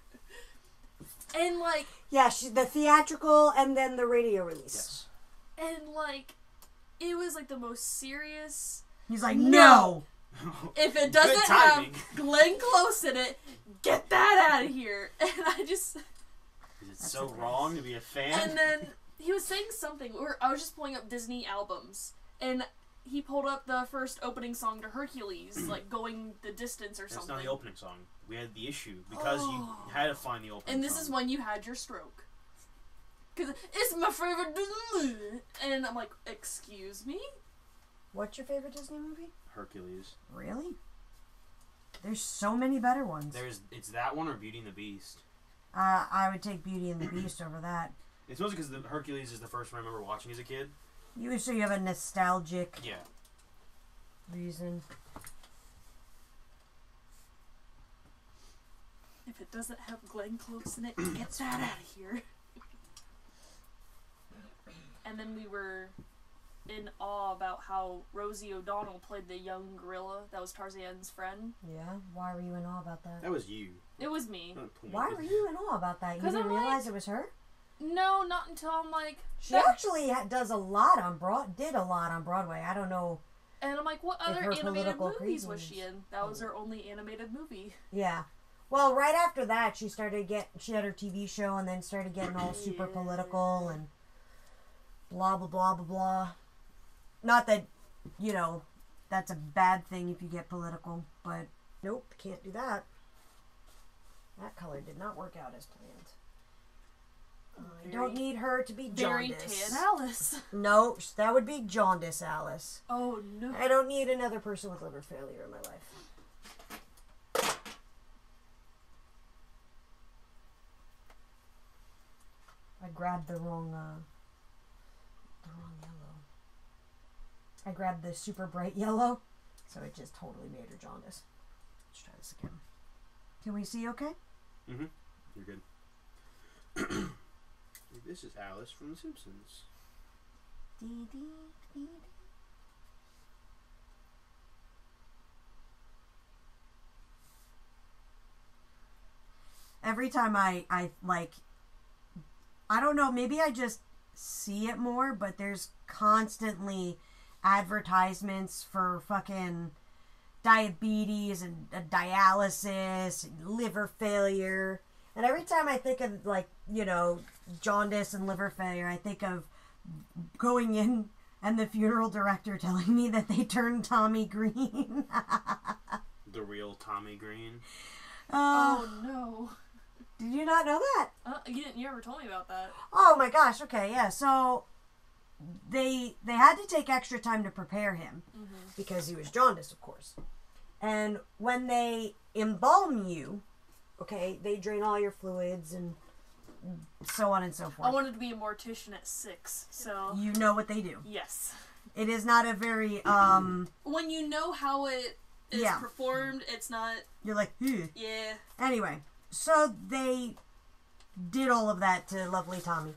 Speaker 3: And like,
Speaker 1: yeah, the theatrical and then the radio release.
Speaker 2: Yes.
Speaker 3: And like, it was like the most serious.
Speaker 1: He's like, no.
Speaker 3: If it doesn't have Glenn Close in it, get that out of here. And I just.
Speaker 2: Is it so wrong to be a fan?
Speaker 3: And then he was saying something. I was just pulling up Disney albums, and he pulled up the first opening song to Hercules, like Going the Distance or something.
Speaker 2: That's not the opening song. We had the issue because you had to find the opening song.
Speaker 3: And this is when you had your stroke. Because it's my favorite Disney. And I'm like, excuse me?
Speaker 1: What's your favorite Disney movie?
Speaker 2: Hercules.
Speaker 1: Really? There's so many better ones.
Speaker 2: It's that one or Beauty and the Beast.
Speaker 1: I would take Beauty and the Beast over that.
Speaker 2: It's mostly because the Hercules is the first one I remember watching as a kid.
Speaker 1: So you have a nostalgic
Speaker 2: reason.
Speaker 3: If it doesn't have Glenn Close in it, get that out of here. And then we were in awe about how Rosie O'Donnell played the young gorilla that was Tarzan's friend.
Speaker 1: Yeah? Why were you in awe about that?
Speaker 2: That was you.
Speaker 3: It was me.
Speaker 1: Why were you in awe about that? You
Speaker 3: 'Cause
Speaker 1: didn't
Speaker 3: I'm
Speaker 1: realize
Speaker 3: like-
Speaker 1: it was her?
Speaker 3: No, not until I'm like...
Speaker 1: She actually does a lot on did a lot on Broadway. I don't know.
Speaker 3: And I'm like, what
Speaker 1: If
Speaker 3: other
Speaker 1: her
Speaker 3: animated
Speaker 1: political
Speaker 3: movies was
Speaker 1: craziness.
Speaker 3: she in? That was her only animated movie.
Speaker 1: Yeah. Well, right after that, she had her TV show and then started getting all super political and blah, blah, blah, blah, blah. Not that, that's a bad thing if you get political, but nope, can't do that. That color did not work out as planned. I don't need her to be
Speaker 3: Very
Speaker 1: jaundice.
Speaker 3: tan Alice.
Speaker 1: No, that would be jaundice, Alice.
Speaker 3: Oh, no.
Speaker 1: I don't need another person with liver failure in my life. I grabbed the wrong yellow. I grabbed the super bright yellow, so it just totally made her jaundice. Let's try this again. Can we see okay?
Speaker 2: Mm-hmm. You're good. This is Alice from The Simpsons.
Speaker 1: Every time I don't know, maybe I just see it more, but there's constantly advertisements for fucking diabetes and dialysis, and liver failure. And every time I think of, jaundice and liver failure, I think of going in and the funeral director telling me that they turned Tommy green.
Speaker 2: The real Tommy Green.
Speaker 3: Oh, no.
Speaker 1: Did you not know that?
Speaker 3: You never told me about that.
Speaker 1: Oh my gosh, okay, yeah. So they had to take extra time to prepare him because he was jaundiced, of course. And when they embalm you, okay, they drain all your fluids and so on and so forth.
Speaker 3: I wanted to be a mortician at 6, so...
Speaker 1: You know what they do.
Speaker 3: Yes.
Speaker 1: It is not a very,
Speaker 3: When you know how it is performed, it's not...
Speaker 1: You're like,
Speaker 3: Yeah.
Speaker 1: Anyway, so they did all of that to lovely Tommy.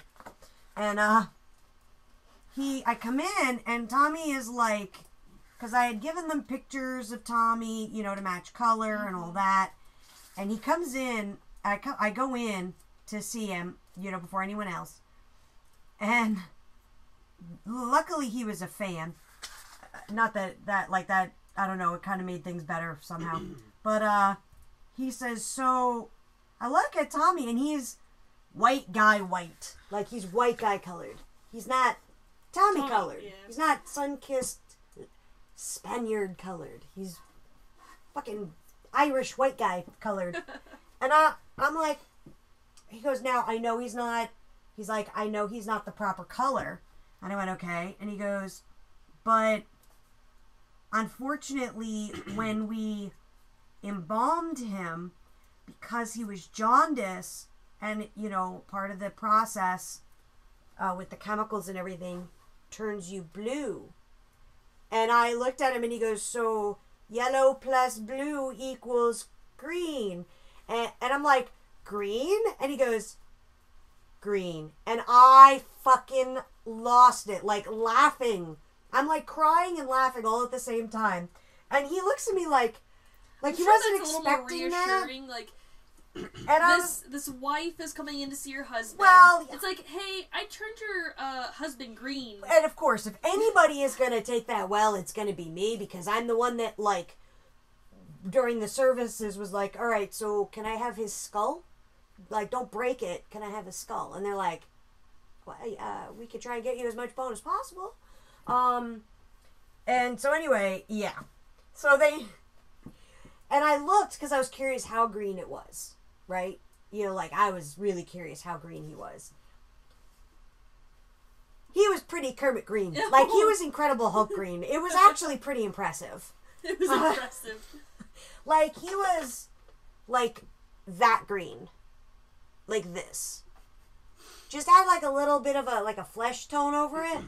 Speaker 1: And, I come in, and Tommy is like... Because I had given them pictures of Tommy, to match color and all that. And he comes in, I go in to see him, before anyone else. And luckily he was a fan. Not that, I don't know, it kind of made things better somehow. But, he says, so, I look at Tommy and he's white guy white. Like, he's white guy colored. He's not Tommy colored.
Speaker 3: Yeah.
Speaker 1: He's not sun-kissed Spaniard colored. He's fucking Irish white guy colored. And I'm like, he goes, now, I know he's not, he's like, I know he's not the proper color. And I went, okay. And he goes, but unfortunately, when we embalmed him, because he was jaundiced, and, part of the process with the chemicals and everything turns you blue. And I looked at him and he goes, so yellow plus blue equals green. And I'm like, green? And he goes, green. And I fucking lost it, like laughing. I'm like crying and laughing all at the same time. And he looks at me like he wasn't expecting that.
Speaker 3: Like,
Speaker 1: And
Speaker 3: this wife is coming in to see her husband.
Speaker 1: Well,
Speaker 3: it's like, hey, I turned your husband green.
Speaker 1: And of course, if anybody is going to take that well, it's going to be me, because I'm the one that, during the services was like, all right, so can I have his skull? Like, don't break it. Can I have his skull? And they're like, well, we could try and get you as much bone as possible. And so anyway, yeah. So and I looked because I was curious how green it was, right? I was really curious how green he was. He was pretty Kermit green. He was Incredible Hulk green. It was actually pretty impressive.
Speaker 3: It was impressive.
Speaker 1: He was, that green. Like this. Just had, a little bit of a flesh tone over it.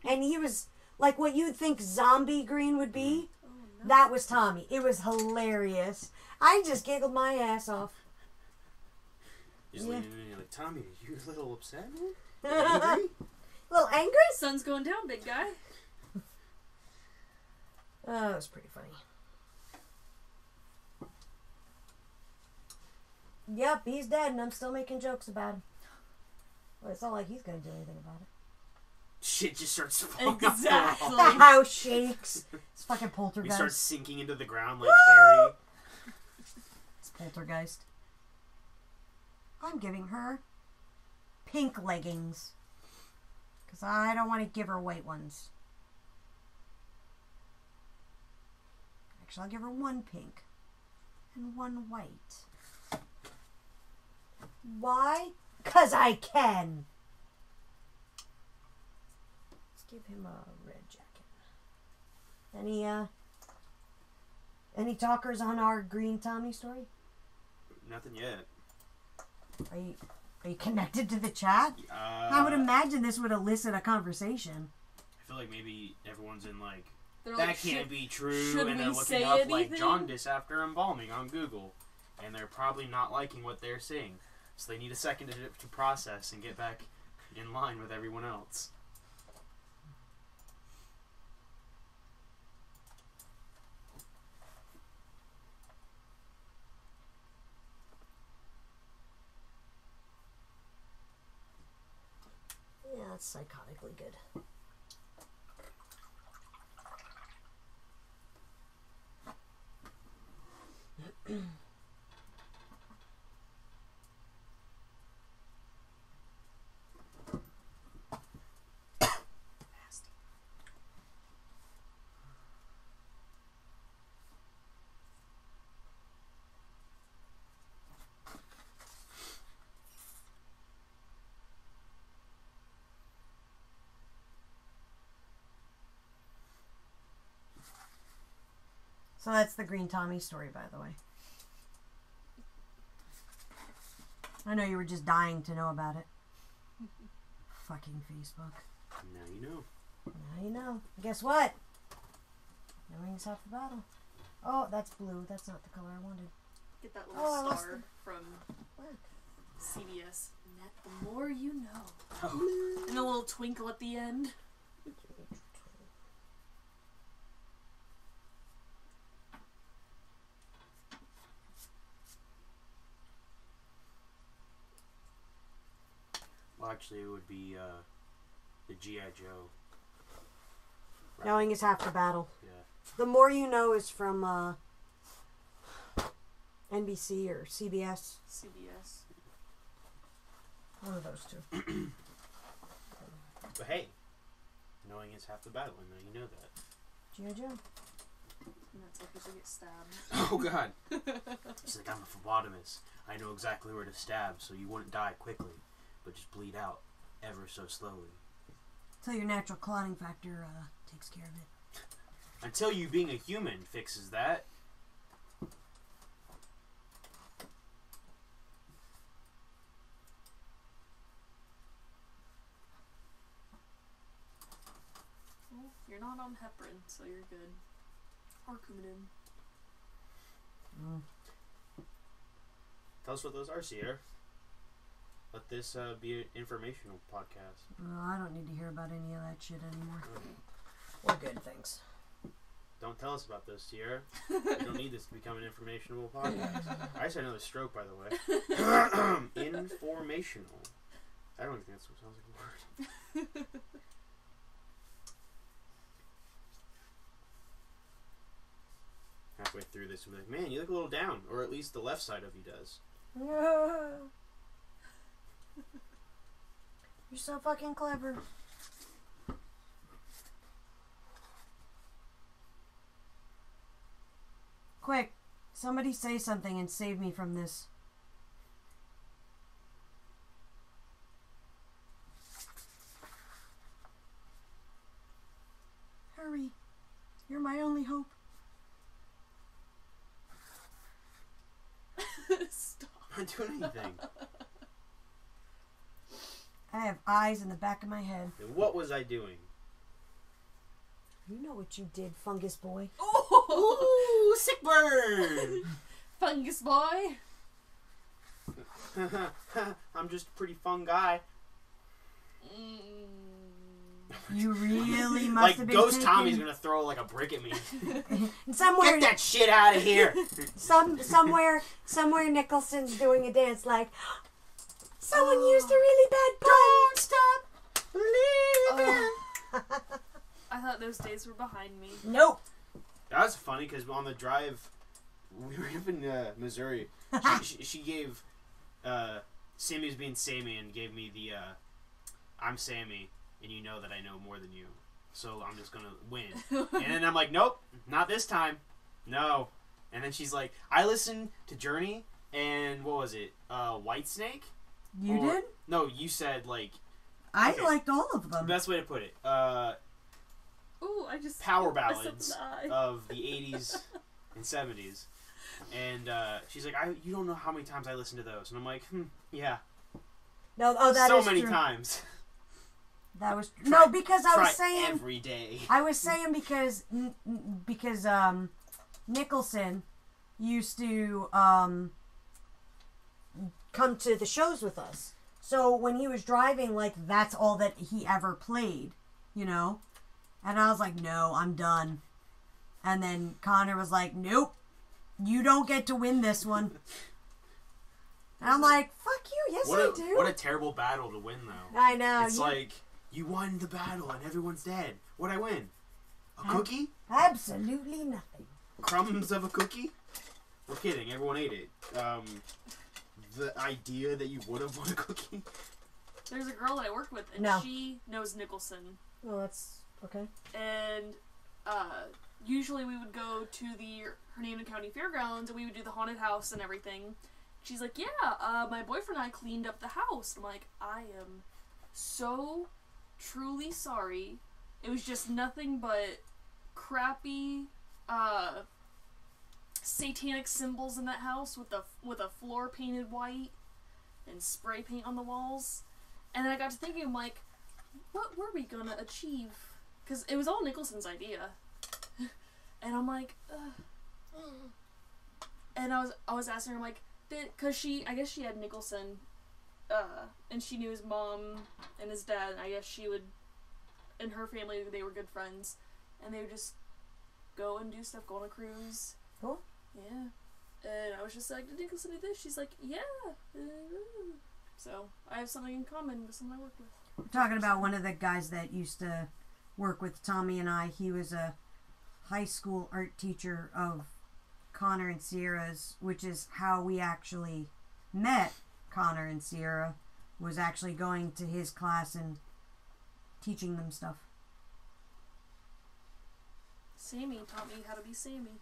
Speaker 1: And he was, what you'd think zombie green would be. Oh, no. That was Tommy. It was hilarious. I just giggled my ass off.
Speaker 2: Just leaning in and you're like, Tommy, are you a little upset?
Speaker 1: A
Speaker 2: Angry?
Speaker 1: little angry?
Speaker 3: Sun's going down, big guy.
Speaker 1: Oh, it was pretty funny. Yep, he's dead, and I'm still making jokes about him. Well, it's not like he's gonna do anything about it.
Speaker 2: Shit just starts falling
Speaker 3: Exactly.
Speaker 2: off the
Speaker 1: The
Speaker 2: wall.
Speaker 1: house shakes. It's fucking
Speaker 2: We
Speaker 1: poltergeist.
Speaker 2: start sinking into the ground like Harry.
Speaker 1: It's poltergeist. I'm giving her pink leggings. Because I don't want to give her white ones. Actually, I'll give her one pink and one white. Why? Because I can. Let's give him a red jacket. Any talkers on our Green Tommy story?
Speaker 2: Nothing yet.
Speaker 1: Are you connected to the chat? I would imagine this would elicit a conversation.
Speaker 2: I feel like maybe everyone's in like,
Speaker 3: They're
Speaker 2: that
Speaker 3: like,
Speaker 2: can't be true,
Speaker 3: should
Speaker 2: and they're
Speaker 3: we
Speaker 2: looking
Speaker 3: say
Speaker 2: up
Speaker 3: anything?
Speaker 2: like jaundice after embalming on Google, and they're probably not liking what they're seeing, so they need a second to process and get back in line with everyone else.
Speaker 1: Yeah, that's psychotically good. So that's the Green Tommy story, by the way. I know you were just dying to know about it. Fucking Facebook.
Speaker 2: Now you know.
Speaker 1: Now you know. Guess what? Knowing's half the battle. Oh, that's blue. That's not the color I wanted.
Speaker 3: Get that little
Speaker 1: Oh, I lost
Speaker 3: star from
Speaker 1: What?
Speaker 3: CBS. Net, the more you know.
Speaker 2: Oh.
Speaker 3: And a little twinkle at the end.
Speaker 2: Well, actually, it would be the G.I. Joe. Right.
Speaker 1: Knowing is half the battle.
Speaker 2: Yeah.
Speaker 1: The More You Know is from NBC or CBS.
Speaker 3: CBS.
Speaker 1: One of those two.
Speaker 2: But hey, knowing is half the battle, and now you know that.
Speaker 1: G.I. Joe.
Speaker 3: And that's like as you get stabbed.
Speaker 2: Oh God. She's like, I'm a phlebotomist. I know exactly where to stab, so you wouldn't die quickly, but just bleed out ever so slowly.
Speaker 1: So your natural clotting factor takes care of it.
Speaker 2: Until you being a human fixes that.
Speaker 3: Well, you're not on heparin, so you're good. Or Coumadin.
Speaker 2: Tell us what those are, Sierra. Let this be an informational podcast.
Speaker 1: I don't need to hear about any of that shit anymore. We're good, thanks.
Speaker 2: Don't tell us about those, Sierra. We don't need this to become an informational podcast. I just had another stroke, by the way. Informational. I don't think that's what sounds like a word. Halfway through this, I'm like, man, you look a little down. Or at least the left side of you does.
Speaker 1: You're so fucking clever. Quick, somebody say something and save me from this. Hurry. You're my only hope.
Speaker 3: Stop.
Speaker 2: I'm not doing anything.
Speaker 1: I have eyes in the back of my head.
Speaker 2: And what was I doing?
Speaker 1: You know what you did, fungus boy.
Speaker 3: Oh!
Speaker 2: Ooh, sick burn!
Speaker 3: Fungus boy!
Speaker 2: I'm just a pretty fun guy.
Speaker 1: You really must
Speaker 2: Like
Speaker 1: have been
Speaker 2: Ghost
Speaker 1: taken...
Speaker 2: Tommy's gonna throw like a brick at me.
Speaker 1: Somewhere,
Speaker 2: Get that shit out of here!
Speaker 1: somewhere Nicholson's doing a dance like, someone used a really bad pun.
Speaker 2: Don't stop believing.
Speaker 3: I thought those days were behind me.
Speaker 1: Nope.
Speaker 2: That was funny because on the drive, we were up in Missouri. She gave Sammy was being Sammy and gave me the I'm Sammy and you know that I know more than you, so I'm just gonna win. And then I'm like, nope, not this time, no. And then she's like, I listened to Journey and what was it, Whitesnake?
Speaker 1: You did?
Speaker 2: No, you said like.
Speaker 1: I
Speaker 2: Okay.
Speaker 1: liked all of them.
Speaker 2: Best way to put it,
Speaker 3: Ooh, I just
Speaker 2: power
Speaker 3: myself
Speaker 2: ballads
Speaker 3: in the eye.
Speaker 2: of the 80s and 70s. And she's like, you don't know how many times I listened to those. And I'm like, yeah.
Speaker 1: No, oh, that
Speaker 2: so
Speaker 1: is
Speaker 2: many
Speaker 1: true.
Speaker 2: times.
Speaker 1: That was
Speaker 2: Try-
Speaker 1: no, because I
Speaker 2: Try
Speaker 1: was saying
Speaker 2: every day.
Speaker 1: I was saying because Nicholson used to come to the shows with us. So when he was driving, like, that's all that he ever played, you know? And I was like, no, I'm done. And then Connor was like, nope, you don't get to win this one. And I'm like, fuck you, yes I do.
Speaker 2: What a terrible battle to win, though.
Speaker 1: I know.
Speaker 2: It's like, you won the battle and everyone's dead. What'd I win? A cookie?
Speaker 1: Absolutely nothing.
Speaker 2: Crumbs of a cookie? We're kidding, everyone ate it. The idea that you would have won a cookie?
Speaker 3: There's a girl that I work with, and
Speaker 1: No.
Speaker 3: she knows Nicholson.
Speaker 1: Well, that's okay.
Speaker 3: And usually we would go to the Hernando County Fairgrounds, and we would do the haunted house and everything. She's like, yeah, my boyfriend and I cleaned up the house. I'm like, I am so truly sorry. It was just nothing but crappy satanic symbols in that house with a floor painted white and spray paint on the walls. And then I got to thinking, I'm like, what were we gonna achieve? Because it was all Nicholson's idea. And I'm like, and I was asking her, I'm like, because I guess she had Nicholson, and she knew his mom and his dad, and I guess she would, and her family, they were good friends, and they would just go and do stuff, go on a cruise.
Speaker 1: Cool.
Speaker 3: Yeah. And I was just like, did Nicholson do this? She's like, yeah. So, I have something in common with someone I work with.
Speaker 1: We're talking about one of the guys that used to work with Tommy and I. He was a high school art teacher of Connor and Sierra's, which is how we actually met Connor and Sierra, was actually going to his class and teaching them stuff.
Speaker 3: Sammy taught me how to be Sammy.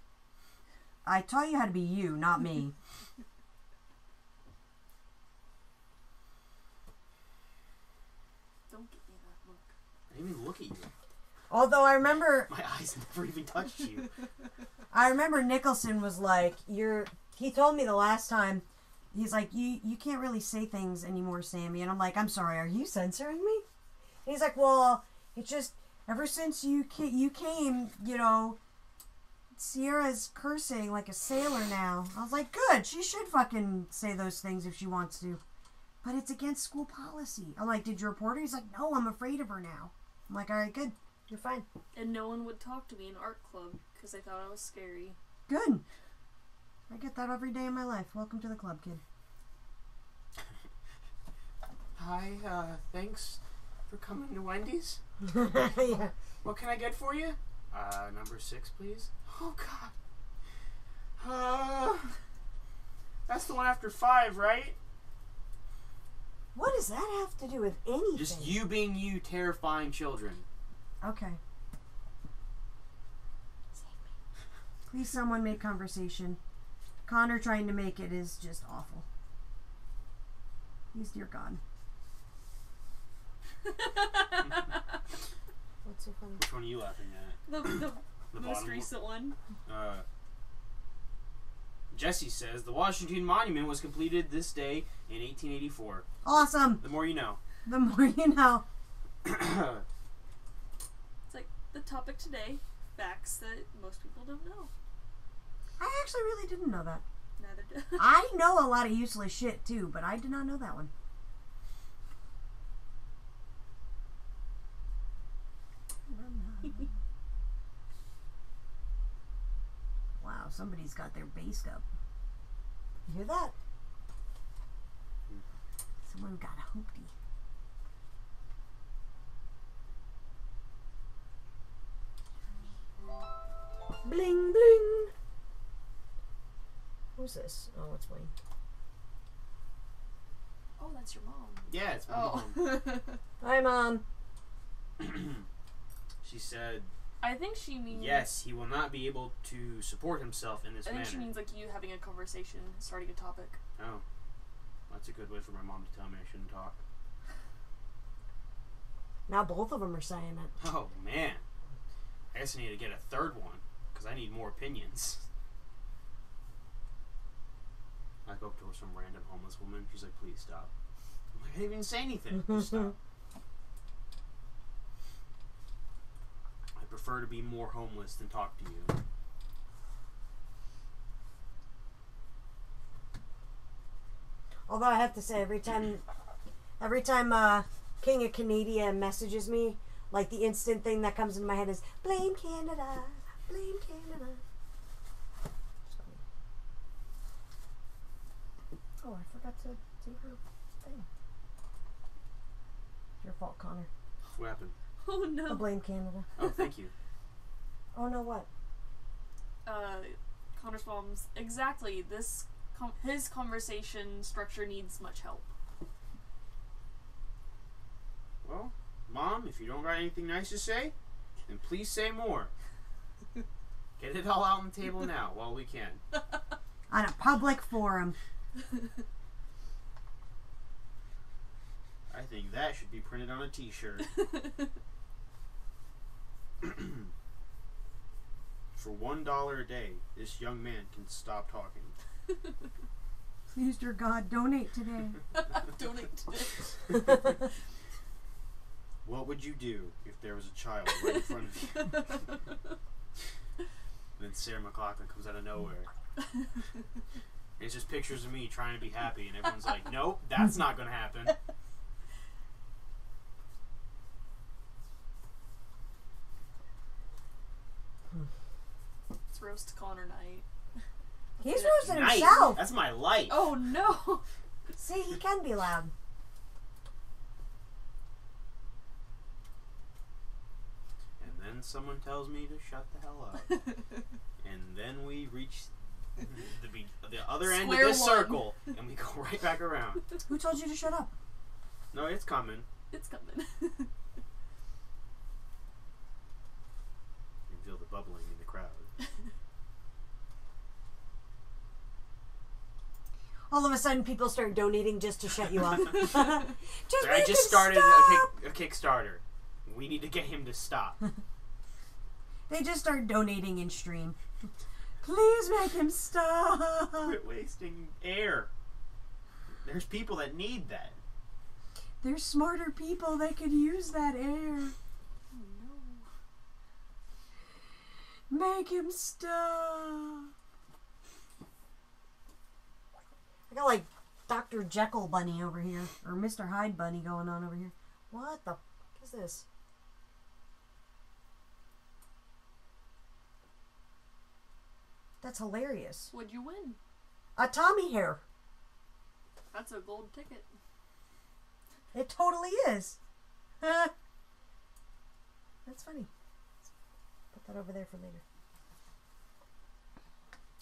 Speaker 1: I taught you how to be you, not me.
Speaker 3: Don't give me that look.
Speaker 2: I didn't even look at you.
Speaker 1: Although I remember
Speaker 2: My eyes never even touched you.
Speaker 1: Nicholson was like, he told me the last time, he's like, you can't really say things anymore, Sammy. And I'm like, I'm sorry, are you censoring me? And he's like, well, it's just, ever since you came, you know, Sierra's cursing like a sailor now. I was like, good, she should fucking say those things if she wants to. But it's against school policy. I'm like, did you report her? He's like, no, I'm afraid of her now. I'm like, alright, good. You're fine.
Speaker 3: And no one would talk to me in art club because they thought I was scary.
Speaker 1: Good. I get that every day in my life. Welcome to the club, kid.
Speaker 2: Hi, thanks for coming to Wendy's.
Speaker 1: Yeah.
Speaker 2: What can I get for you? Number 6, please. Oh, God. That's the one after 5, right?
Speaker 1: What does that have to do with anything?
Speaker 2: Just you being you, terrifying children.
Speaker 1: Okay. Please, someone make conversation. Connor trying to make it is just awful. Please, dear God. What's so funny?
Speaker 2: Which one are you laughing at?
Speaker 3: The
Speaker 2: The
Speaker 3: most
Speaker 2: bottom
Speaker 3: recent one.
Speaker 2: Jesse says the Washington Monument was completed this day in 1884.
Speaker 1: Awesome.
Speaker 2: The more you know.
Speaker 1: The more you know.
Speaker 3: It's like the topic today, facts that most people don't know.
Speaker 1: I actually really didn't know that.
Speaker 3: Neither did
Speaker 1: I know a lot of useless shit too, but I did not know that one. Wow, somebody's got their bass up. You hear that? Someone got a hoopty. Bling bling. Who's this? Oh, it's Wayne.
Speaker 3: Oh, that's your mom.
Speaker 2: Yeah, it's my
Speaker 3: Oh.
Speaker 2: mom.
Speaker 1: Hi, Mom.
Speaker 2: She said,
Speaker 3: I think she means...
Speaker 2: yes, he will not be able to support himself in this
Speaker 3: I
Speaker 2: manner.
Speaker 3: think she means like you having a conversation, starting a topic.
Speaker 2: Oh. That's a good way for my mom to tell me I shouldn't talk.
Speaker 1: Now both of them are saying it.
Speaker 2: Oh, man. I guess I need to get a third one, because I need more opinions. I go up to some random homeless woman. She's like, please stop. I'm like, I didn't even say anything. Just stop. I prefer to be more homeless than talk to you.
Speaker 1: Although I have to say, every time King of Canada messages me, like the instant thing that comes into my head is blame Canada, blame Canada. Oh, I forgot to do her thing. It's your fault, Connor.
Speaker 2: What happened?
Speaker 3: Oh no.
Speaker 1: I blame Canada.
Speaker 2: Oh, thank you.
Speaker 1: Oh no, what?
Speaker 3: Connor's mom's exactly this. His conversation structure needs much help.
Speaker 2: Well, Mom, if you don't got anything nice to say, then please say more. Get it all out on the table now while we can.
Speaker 1: On a public forum.
Speaker 2: I think that should be printed on a t-shirt. For $1 a day, this young man can stop talking.
Speaker 1: Please, dear God, donate today.
Speaker 3: Donate today.
Speaker 2: What would you do if there was a child right in front of you? And then Sarah McLachlan comes out of nowhere. It's just pictures of me trying to be happy, and everyone's like, nope, that's not going to happen.
Speaker 3: It's roast Connor night.
Speaker 1: He's roasting
Speaker 2: Nice.
Speaker 1: himself.
Speaker 2: That's my life.
Speaker 3: Oh no!
Speaker 1: See, he can be loud.
Speaker 2: And then someone tells me to shut the hell up. And then we reach the other end of
Speaker 3: Square
Speaker 2: this
Speaker 3: one.
Speaker 2: circle, and we go right back around.
Speaker 1: Who told you to shut up?
Speaker 2: No, it's coming.
Speaker 3: It's coming.
Speaker 2: You can feel the bubbling in the crowd.
Speaker 1: All of a sudden, people start donating just to shut you up. Just
Speaker 2: I
Speaker 1: make
Speaker 2: just
Speaker 1: him
Speaker 2: started
Speaker 1: stop.
Speaker 2: a Kickstarter. We need to get him to stop.
Speaker 1: They just start donating in stream. Please make him stop.
Speaker 2: Quit wasting air. There's people that need that.
Speaker 1: There's smarter people. They could use that air.
Speaker 3: Oh no.
Speaker 1: Make him stop. I got like Dr. Jekyll Bunny over here. Or Mr. Hyde Bunny going on over here. What the f*** is this? That's hilarious.
Speaker 3: What'd you win?
Speaker 1: A Tommy hair.
Speaker 3: That's a gold ticket.
Speaker 1: It totally is. That's funny. Put that over there for later.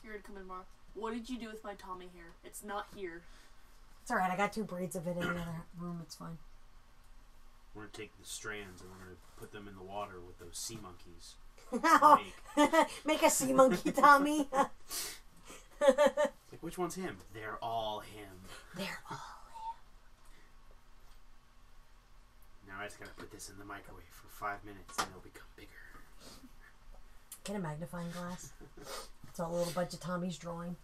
Speaker 3: You're gonna come in tomorrow. What did you do with my Tommy hair? It's not here.
Speaker 1: It's alright, I got 2 braids of it in the other room. It's fine.
Speaker 2: We're going to take the strands and we're going to put them in the water with those sea monkeys.
Speaker 1: Make a sea monkey, Tommy.
Speaker 2: Like, which one's him? They're all him.
Speaker 1: They're all.
Speaker 2: Now I just got to put this in the microwave for 5 minutes and they'll become bigger.
Speaker 1: Get a magnifying glass. It's a little bunch of Tommy's drawing.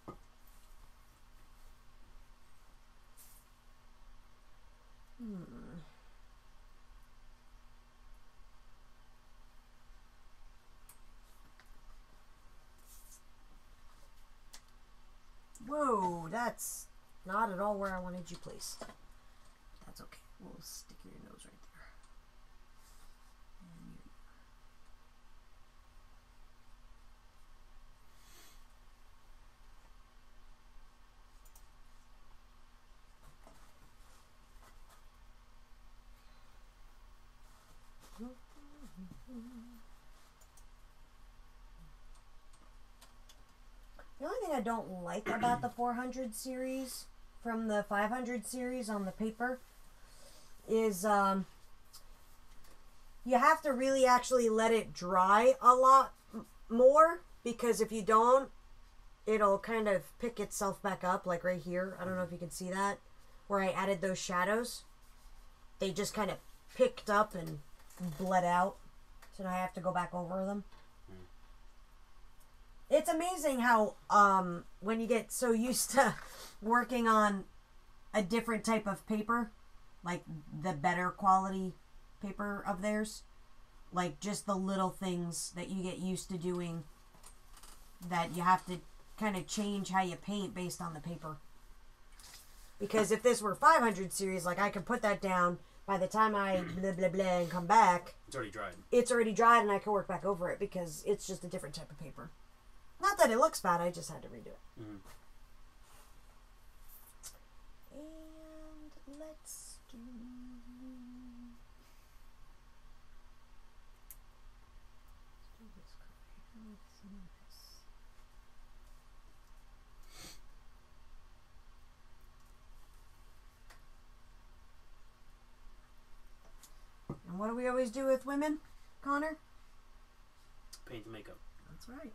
Speaker 1: Whoa. that's not at all where I wanted you placed. That's okay. We'll stick your nose right there. And your... The only thing I don't like about the 400 series from the 500 series on the paper is you have to really actually let it dry a lot more, because if you don't, it'll kind of pick itself back up, like right here. I don't know if you can see that, where I added those shadows. They just kind of picked up and bled out, so now I have to go back over them. It's amazing how when you get so used to working on a different type of paper, like the better quality paper of theirs, like just the little things that you get used to doing, that you have to kind of change how you paint based on the paper. Because if this were 500 series, like I could put that down, by the time I blah blah blah and come back,
Speaker 2: It's already dried.
Speaker 1: It's already dried and I can work back over it because it's just a different type of paper. Not that it looks bad, I just had to redo it.
Speaker 2: Mm-hmm.
Speaker 1: And let's do... And what do we always do with women, Connor?
Speaker 2: Paint the makeup.
Speaker 1: That's right.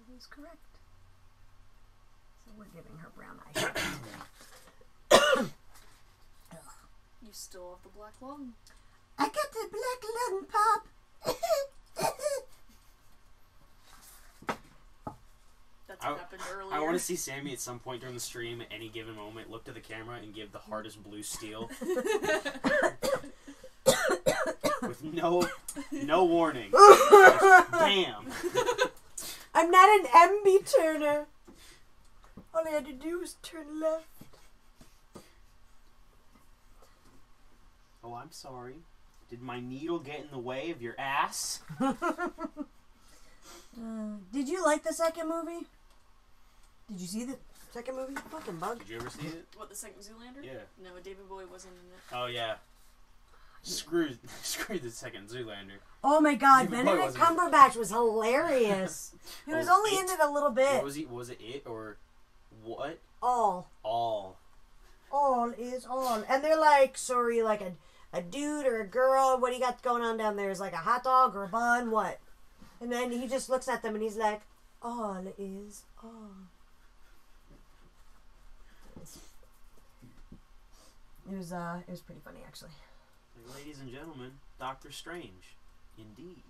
Speaker 1: That is correct. So we're giving her brown eyeshadow.
Speaker 3: You still have the black lung.
Speaker 1: I got the black lung pop.
Speaker 3: That's what happened earlier.
Speaker 2: I want to see Sammy at some point during the stream at any given moment look to the camera and give the hardest blue steel. With no warning. Damn.
Speaker 1: I'm not an MB turner. All I had to do was turn left.
Speaker 2: Oh, I'm sorry. Did my needle get in the way of your ass?
Speaker 1: Did you like the second movie? Did you see the second movie? Fucking bug.
Speaker 2: Did you ever see it?
Speaker 3: What, the second Zoolander?
Speaker 2: Yeah.
Speaker 3: No, David Bowie wasn't in it.
Speaker 2: Oh, yeah. Screw the second Zoolander.
Speaker 1: Oh my god,
Speaker 2: David Bowie
Speaker 1: Benedict
Speaker 2: wasn't in it.
Speaker 1: Cumberbatch was hilarious. He was only in it a little bit.
Speaker 2: What was he? Was it it or what?
Speaker 1: All.
Speaker 2: All.
Speaker 1: All is all. And they're like, so are you like a dude or a girl? What do you got going on down there? Is like a hot dog or a bun? What? And then he just looks at them and he's like, all is all. It was pretty funny actually.
Speaker 2: Like, ladies and gentlemen, Doctor Strange. Indeed.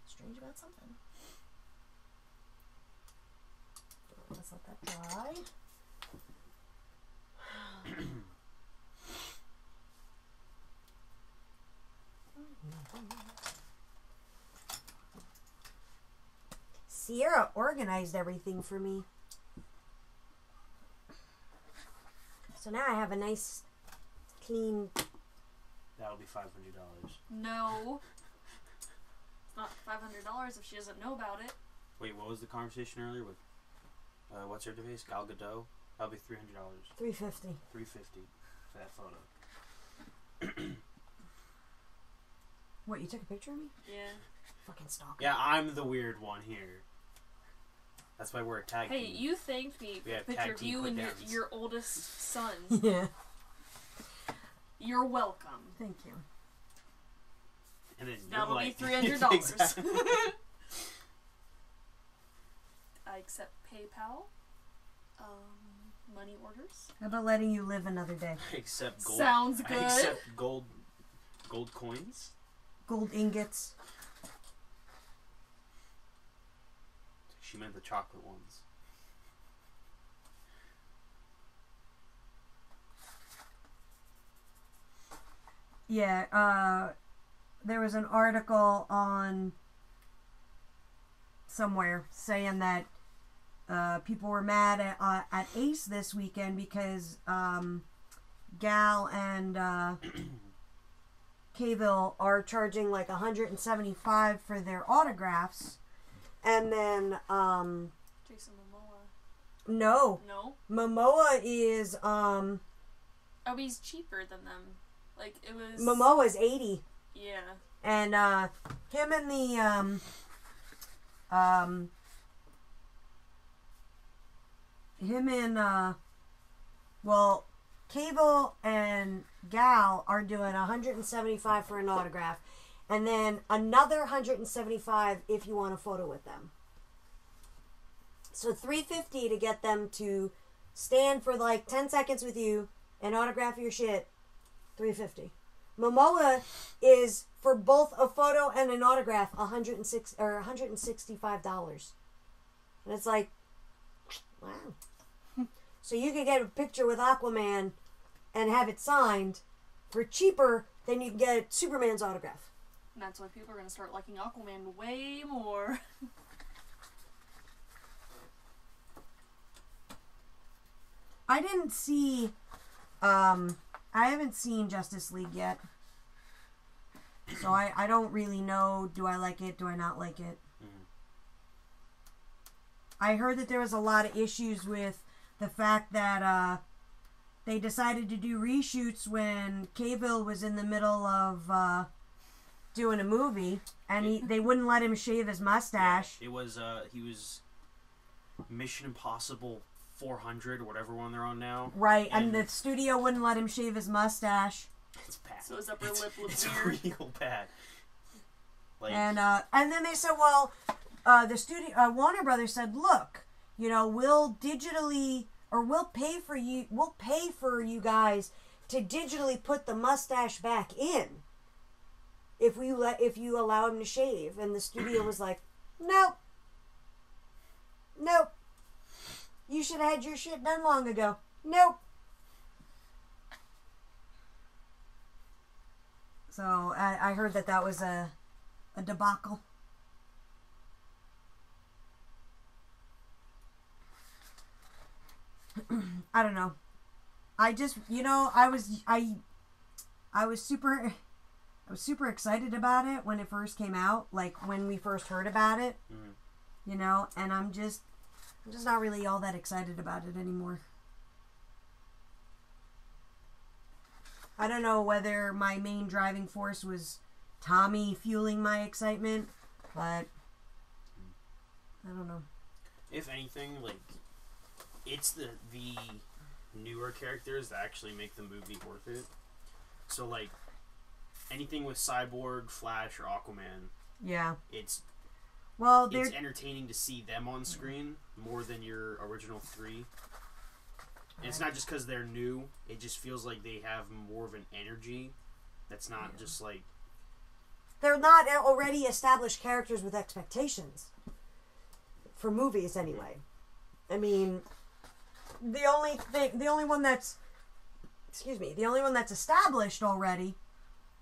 Speaker 1: Strange about something. Let's let that dry. Sierra organized everything for me. So now I have a nice, clean...
Speaker 2: That'll be $500.
Speaker 3: No. It's not $500 if she doesn't know about it.
Speaker 2: Wait, what was the conversation earlier with, what's her device? Gal Gadot? That'll be $300.
Speaker 1: $350.
Speaker 2: $350 for that photo.
Speaker 1: What, you took a picture of me?
Speaker 3: Yeah.
Speaker 1: Fucking stalker.
Speaker 2: Yeah, I'm the weird one here. That's why we're a tag
Speaker 3: Hey,
Speaker 2: team.
Speaker 3: you thanked me for
Speaker 2: Yeah,
Speaker 3: a picture
Speaker 2: tag
Speaker 3: of
Speaker 2: team
Speaker 3: you and
Speaker 2: put-downs.
Speaker 3: your oldest son.
Speaker 1: Yeah.
Speaker 3: You're welcome.
Speaker 1: Thank you.
Speaker 2: And then
Speaker 3: That'll
Speaker 2: you're
Speaker 3: be
Speaker 2: like,
Speaker 3: $300.
Speaker 2: Exactly.
Speaker 3: I accept PayPal. Money orders.
Speaker 1: How about letting you live another day?
Speaker 2: Except gold.
Speaker 3: Sounds
Speaker 2: I
Speaker 3: good.
Speaker 2: accept gold coins.
Speaker 1: Gold ingots.
Speaker 2: She meant the chocolate ones.
Speaker 1: Yeah, there was an article on somewhere saying that people were mad at Ace this weekend because Gal and Cavill are charging like $175 for their autographs, and then
Speaker 3: Jason Momoa.
Speaker 1: no, Momoa is
Speaker 3: Oh, he's cheaper than them. Like it was.
Speaker 1: Momoa's $80.
Speaker 3: Yeah.
Speaker 1: And him and the Cable and Gal are doing $175 for an autograph, and then another $175 if you want a photo with them. So $350 to get them to stand for like 10 seconds with you and autograph your shit. $350. Momoa is for both a photo and an autograph $165. And it's like, wow. So you could get a picture with Aquaman and have it signed for cheaper than you can get Superman's autograph.
Speaker 3: And that's why people are going to start liking Aquaman way more.
Speaker 1: I didn't see, I haven't seen Justice League yet. So I don't really know, do I like it, do I not like it? Mm-hmm. I heard that there was a lot of issues with the fact that they decided to do reshoots when Cavill was in the middle of doing a movie, and they wouldn't let him shave his mustache.
Speaker 2: Yeah, it was, he was Mission Impossible 400 or whatever one they're on now.
Speaker 1: Right, and the studio wouldn't let him shave his mustache.
Speaker 2: It's bad.
Speaker 3: So his upper lip looks
Speaker 2: it's
Speaker 3: weird.
Speaker 2: real bad. Like,
Speaker 1: and then they said, well, the studio Warner Brothers said, look, you know, we'll digitally, or we'll pay for you guys to digitally put the mustache back in if you allow him to shave. And the studio was like, nope. You should have had your shit done long ago. Nope. So I heard that was a debacle. I don't know. I just, you know, I was super excited about it when it first came out, like when we first heard about it. Mm-hmm. You know, and I'm just not really all that excited about it anymore. I don't know whether my main driving force was Tommy fueling my excitement, but I don't know.
Speaker 2: If anything, like, it's the newer characters that actually make the movie worth it. So, like, anything with Cyborg, Flash, or Aquaman,
Speaker 1: yeah,
Speaker 2: it's
Speaker 1: Well,
Speaker 2: it's entertaining to see them on screen more than your original three. And it's not just because they're new. It just feels like they have more of an energy that's not just like...
Speaker 1: They're not already established characters with expectations. For movies, anyway. I mean, the only one that's established already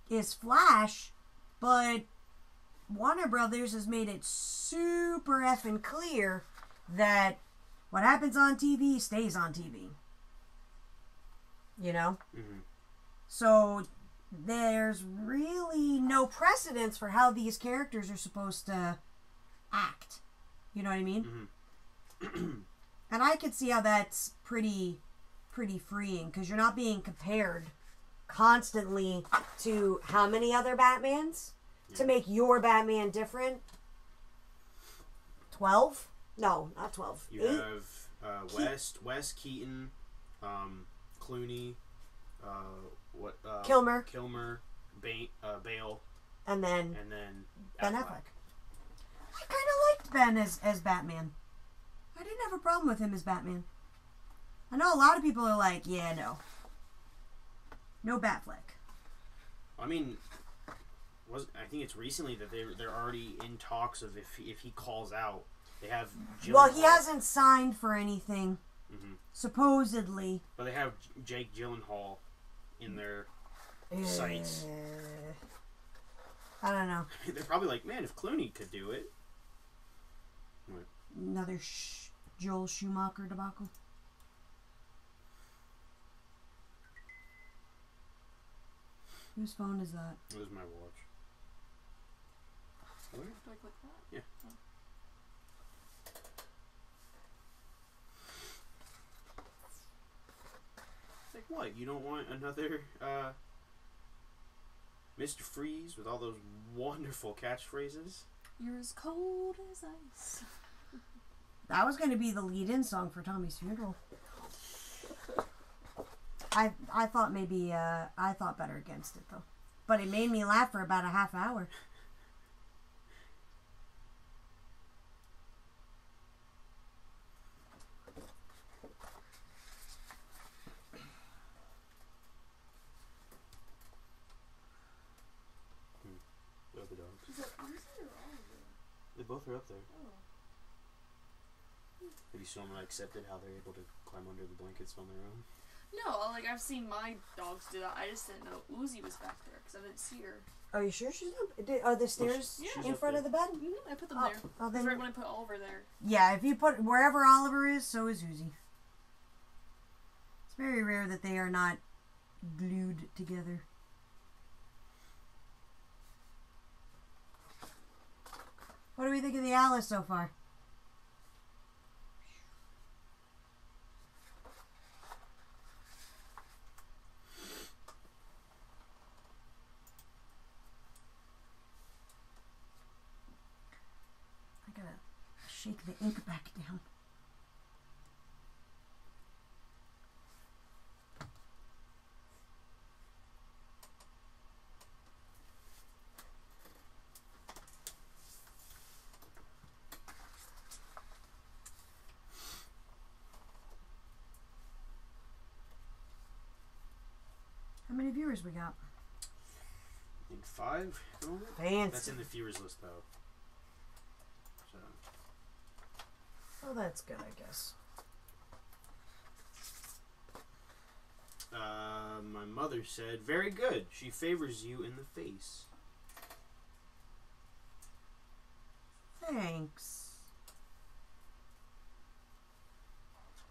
Speaker 1: is Flash, but Warner Brothers has made it super effing clear that what happens on TV stays on TV. You know? Mm-hmm. So there's really no precedence for how these characters are supposed to act. You know what I mean? Mm-hmm. And I could see how that's pretty freeing, because you're not being compared constantly to how many other Batmans to make your Batman different. 12? No, not 12.
Speaker 2: You
Speaker 1: 8?
Speaker 2: have West Keaton, Clooney,
Speaker 1: Kilmer,
Speaker 2: Bale,
Speaker 1: and then Ben Affleck. I kind of liked Ben as Batman. I didn't have a problem with him as Batman. I know a lot of people are like, yeah, no Batfleck.
Speaker 2: I mean, I think it's recently that they're already in talks of if he calls out, they have Gyllenhaal.
Speaker 1: Well, he hasn't signed for anything, supposedly.
Speaker 2: But they have Jake Gyllenhaal in their sights.
Speaker 1: I don't know.
Speaker 2: They're probably like, man, if Clooney could do it.
Speaker 1: another Joel Schumacher debacle. Whose phone is that?
Speaker 2: It was my watch. What?
Speaker 3: Do I click that?
Speaker 2: Yeah.
Speaker 3: Oh.
Speaker 2: Like what? You don't want another Mr. Freeze with all those wonderful catchphrases?
Speaker 3: You're as cold as ice.
Speaker 1: That was going to be the lead-in song for Tommy's funeral. I thought maybe I thought better against it though, but it made me laugh for about a half hour.
Speaker 2: The other dogs.
Speaker 3: Is that Uzi or Oliver?
Speaker 2: They both are up there.
Speaker 3: Oh.
Speaker 2: Have you shown them accepted how they're able to climb under the blankets on their own?
Speaker 3: No, like I've seen my dogs do that. I just didn't know Uzi was back there because I didn't see her.
Speaker 1: Are you sure she's up? Are the stairs
Speaker 2: she's
Speaker 1: in
Speaker 2: up
Speaker 1: front
Speaker 2: there.
Speaker 1: of the bed?
Speaker 3: Mm-hmm. I put them
Speaker 1: Oh,
Speaker 3: there.
Speaker 1: oh,
Speaker 3: It's
Speaker 1: then,
Speaker 3: right when I put Oliver there.
Speaker 1: yeah, if you put wherever Oliver is, so is Uzi. It's very rare that they are not glued together. What do we think of the Alice so far? I gotta shake the ink back down. How many viewers we got?
Speaker 2: I think 5 at the moment.
Speaker 1: Fancy.
Speaker 2: That's in the viewers list though. So
Speaker 1: Oh, that's good, I guess.
Speaker 2: my mother said, "Very good. She favors you in the face."
Speaker 1: Thanks.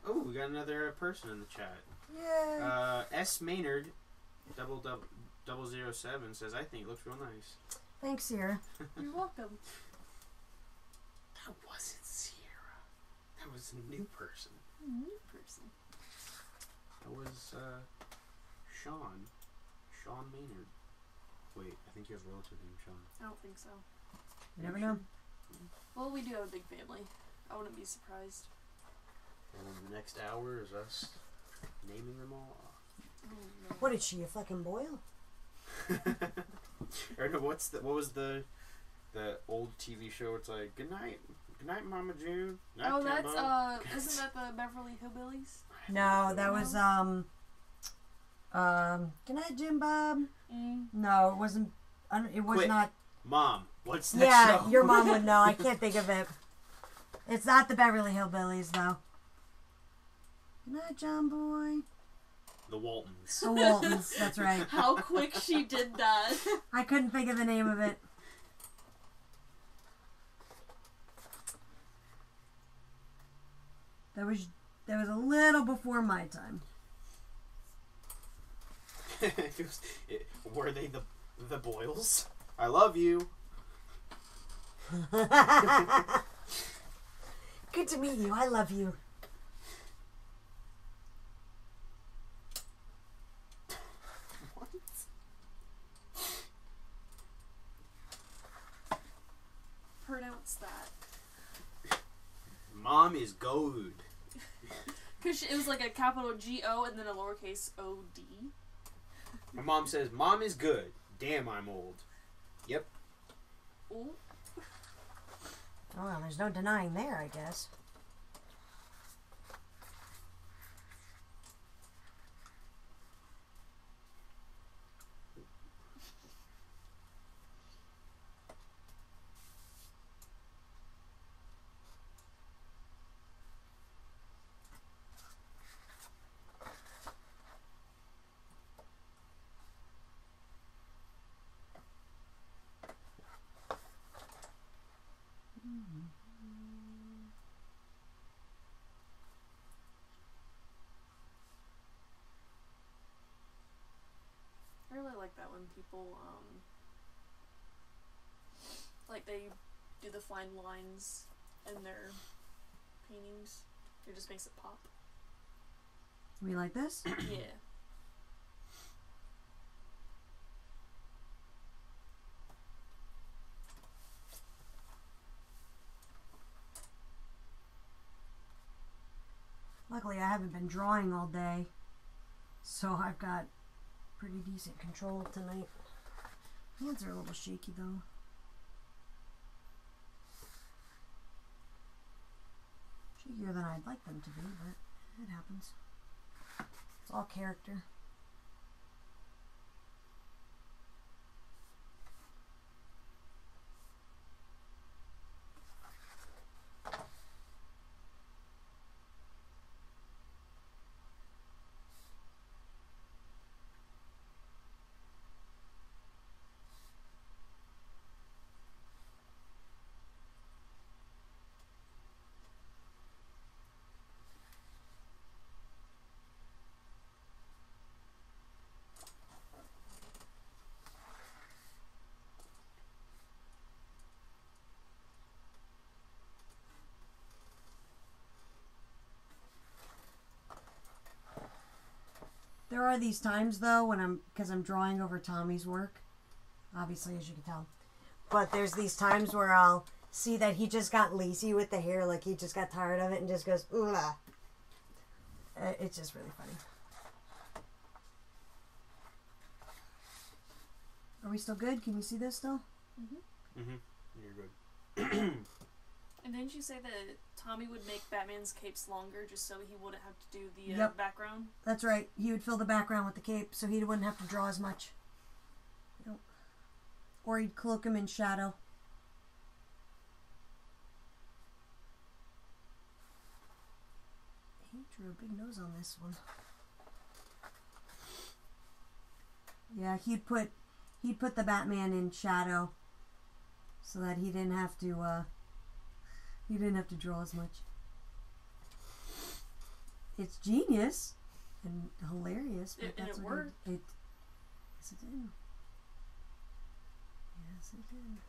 Speaker 2: Oh, we got another person in the chat.
Speaker 1: Yay.
Speaker 2: S Maynard, 007 says, "I think it looks real nice."
Speaker 1: Thanks, Sierra.
Speaker 3: You're welcome.
Speaker 2: That wasn't Sierra. That was a new person.
Speaker 3: New person.
Speaker 2: That was Sean. Sean Maynard. Wait, I think you have a relative named Sean.
Speaker 3: I don't think so.
Speaker 1: You never know.
Speaker 3: Well, we do have a big family. I wouldn't be surprised.
Speaker 2: And then the next hour is us naming them all off.
Speaker 3: Oh, no.
Speaker 1: What is she, a fucking boil?
Speaker 2: Or no, what was the old TV show? It's like, good night, Mama June. Night,
Speaker 3: Oh,
Speaker 2: Timbo."
Speaker 3: that's isn't that the Beverly Hillbillies?
Speaker 1: No, that was Good night, Jim Bob.
Speaker 3: Mm.
Speaker 1: No, it wasn't. It was
Speaker 2: Quit.
Speaker 1: not.
Speaker 2: Mom, what's that
Speaker 1: Yeah,
Speaker 2: show?
Speaker 1: your mom would know. I can't think of it. It's not the Beverly Hillbillies, though. Good night, John Boy.
Speaker 2: The Waltons.
Speaker 1: The Waltons. That's right.
Speaker 3: How quick she did that.
Speaker 1: I couldn't think of the name of it. That was a little before my time.
Speaker 2: Were they the Boyles? I love you.
Speaker 1: Good to meet you. I love you.
Speaker 2: What?
Speaker 3: Pronounce that.
Speaker 2: Mom is gold.
Speaker 3: Because it was like a capital G-O and then a lowercase O-D.
Speaker 2: My mom says, "Mom is good. Damn, I'm old." Yep.
Speaker 3: Ooh.
Speaker 1: Oh, well, there's no denying there, I guess.
Speaker 3: like that when people, like they do the fine lines in their paintings. It just makes it pop.
Speaker 1: You mean like this?
Speaker 3: Yeah.
Speaker 1: Luckily, I haven't been drawing all day, so I've got pretty decent control tonight. Hands are a little shaky, though. Shakier than I'd like them to be, but it happens. It's all character. There are these times, though, when because I'm drawing over Tommy's work, obviously, as you can tell. But there's these times where I'll see that he just got lazy with the hair, like he just got tired of it and just goes, ooh la. It's just really funny. Are we still good? Can you see this still?
Speaker 3: Mm-hmm.
Speaker 2: Mm-hmm. You're good.
Speaker 3: And didn't you say that Tommy would make Batman's capes longer just so he wouldn't have to do the background?
Speaker 1: That's right. He would fill the background with the cape so he wouldn't have to draw as much. Yep. Or he'd cloak him in shadow. He drew a big nose on this one. Yeah, he'd put the Batman in shadow so that he didn't have to draw as much. It's genius and hilarious, but
Speaker 3: and
Speaker 1: that's
Speaker 3: it
Speaker 1: what
Speaker 3: worked.
Speaker 1: Yes, it did. Yes, it did.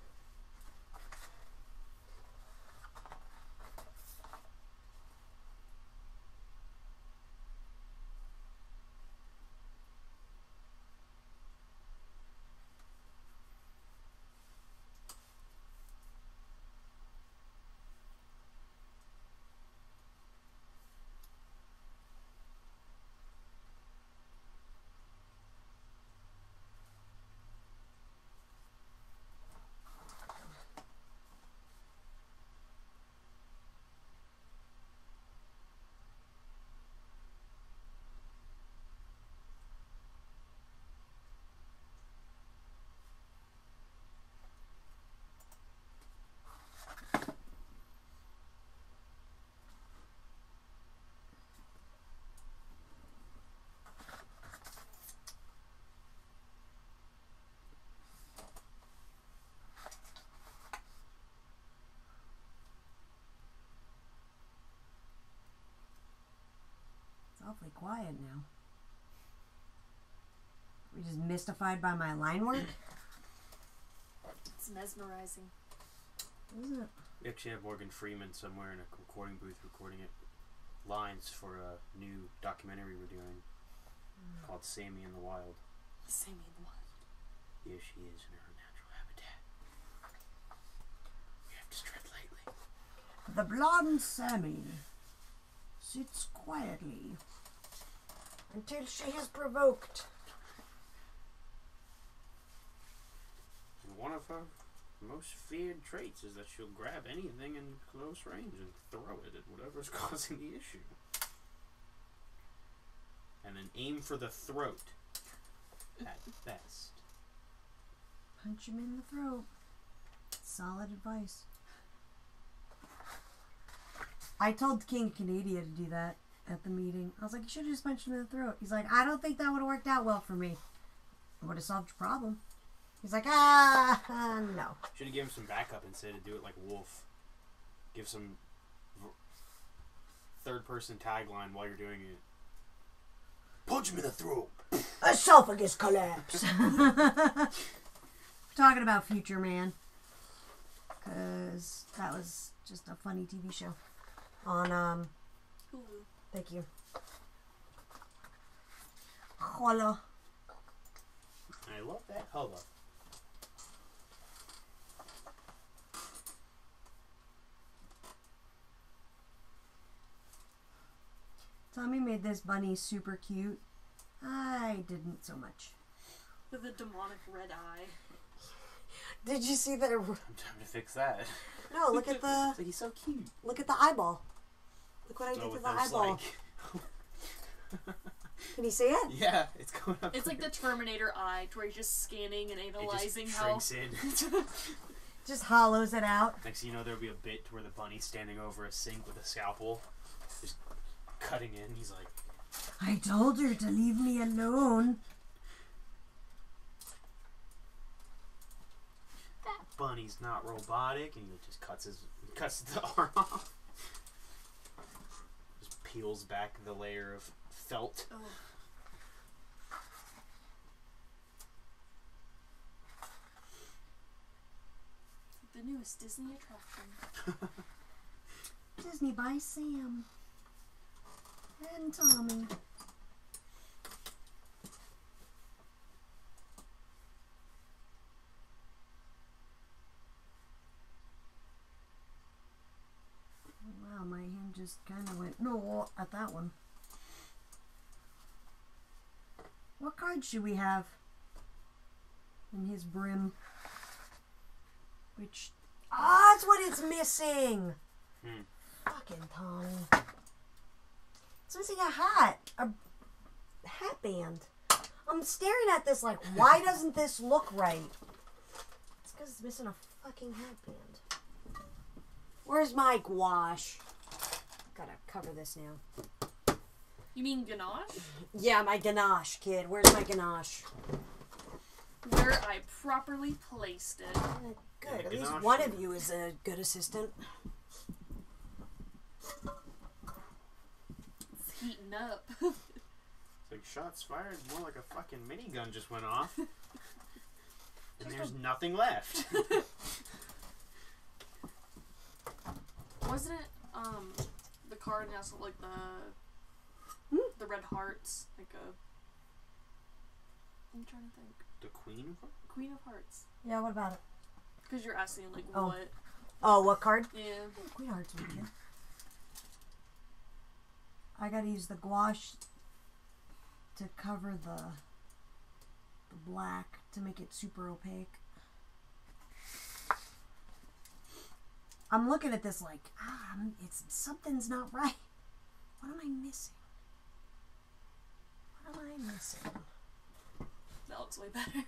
Speaker 1: Awfully quiet now. We're just mystified by my line work.
Speaker 3: It's mesmerizing.
Speaker 1: Isn't it?
Speaker 2: We actually have Morgan Freeman somewhere in a recording booth recording it. Lines for a new documentary we're doing called Sammy in the Wild.
Speaker 3: Sammy in the Wild.
Speaker 2: Here she is in her natural habitat. We have to tread lightly.
Speaker 1: The blonde Sammy sits quietly until she is provoked.
Speaker 2: And one of her most feared traits is that she'll grab anything in close range and throw it at whatever's causing the issue. And then aim for the throat at best.
Speaker 1: Punch him in the throat. Solid advice. I told King Canada to do that at the meeting. I was like, you should have just punched him in the throat. He's like, I don't think that would have worked out well for me. It would have solved your problem. He's like, no.
Speaker 2: Should have given him some backup instead of do it like Wolf. Give some third person tagline while you're doing it. Punch him in the throat.
Speaker 1: Esophagus collapse. We're talking about Future Man. Because that was just a funny TV show. On,
Speaker 3: Hulu.
Speaker 1: Thank you. Holla.
Speaker 2: I love that. Holla.
Speaker 1: Tommy made this bunny super cute. I didn't so much.
Speaker 3: With a demonic red eye.
Speaker 1: Did you see that?
Speaker 2: I'm trying to fix that.
Speaker 1: No, look at the.
Speaker 2: It's like he's so cute.
Speaker 1: Look at the eyeball. Look what I did to the eyeball.
Speaker 2: Like...
Speaker 1: Can you see it?
Speaker 2: Yeah, it's going up.
Speaker 3: It's like the Terminator eye, where he's just scanning and analyzing
Speaker 2: it just
Speaker 3: how.
Speaker 2: shrinks in.
Speaker 1: Just hollows it out.
Speaker 2: Next thing you know, there'll be a bit where the bunny's standing over a sink with a scalpel, just cutting in. He's like,
Speaker 1: I told her to leave me alone.
Speaker 2: that bunny's not robotic, and he just cuts the arm off. Just peels back the layer of felt.
Speaker 3: Oh. The newest Disney attraction.
Speaker 1: Disney by Sam. And Tommy. Wow, my hand just kind of went no at that one. What card should we have in his brim? Which... Ah, that's what it's missing! Fucking Tommy. It's missing a hat. A hat band. I'm staring at this like, why doesn't this look right? It's because it's missing a fucking hat band. Where's my gouache? Gotta cover this now.
Speaker 3: You mean ganache?
Speaker 1: Yeah, my ganache, kid. Where's my ganache?
Speaker 3: Where I properly placed it.
Speaker 1: Good. At least one of you is a good assistant.
Speaker 3: It's heating up.
Speaker 2: It's like shots fired, more like a fucking minigun just went off. And there's nothing left.
Speaker 3: Wasn't it, the card has like the red hearts, like a... I'm trying to think.
Speaker 2: The Queen of Hearts?
Speaker 3: Queen of Hearts.
Speaker 1: Yeah, what about it?
Speaker 3: Because you're asking, like,
Speaker 1: Oh.
Speaker 3: what?
Speaker 1: Oh, what card?
Speaker 3: Yeah.
Speaker 1: Queen Hearts would be good. I gotta use the gouache to cover the black to make it super opaque. I'm looking at this like, something's not right. What am I missing? What am I missing?
Speaker 3: That looks way better.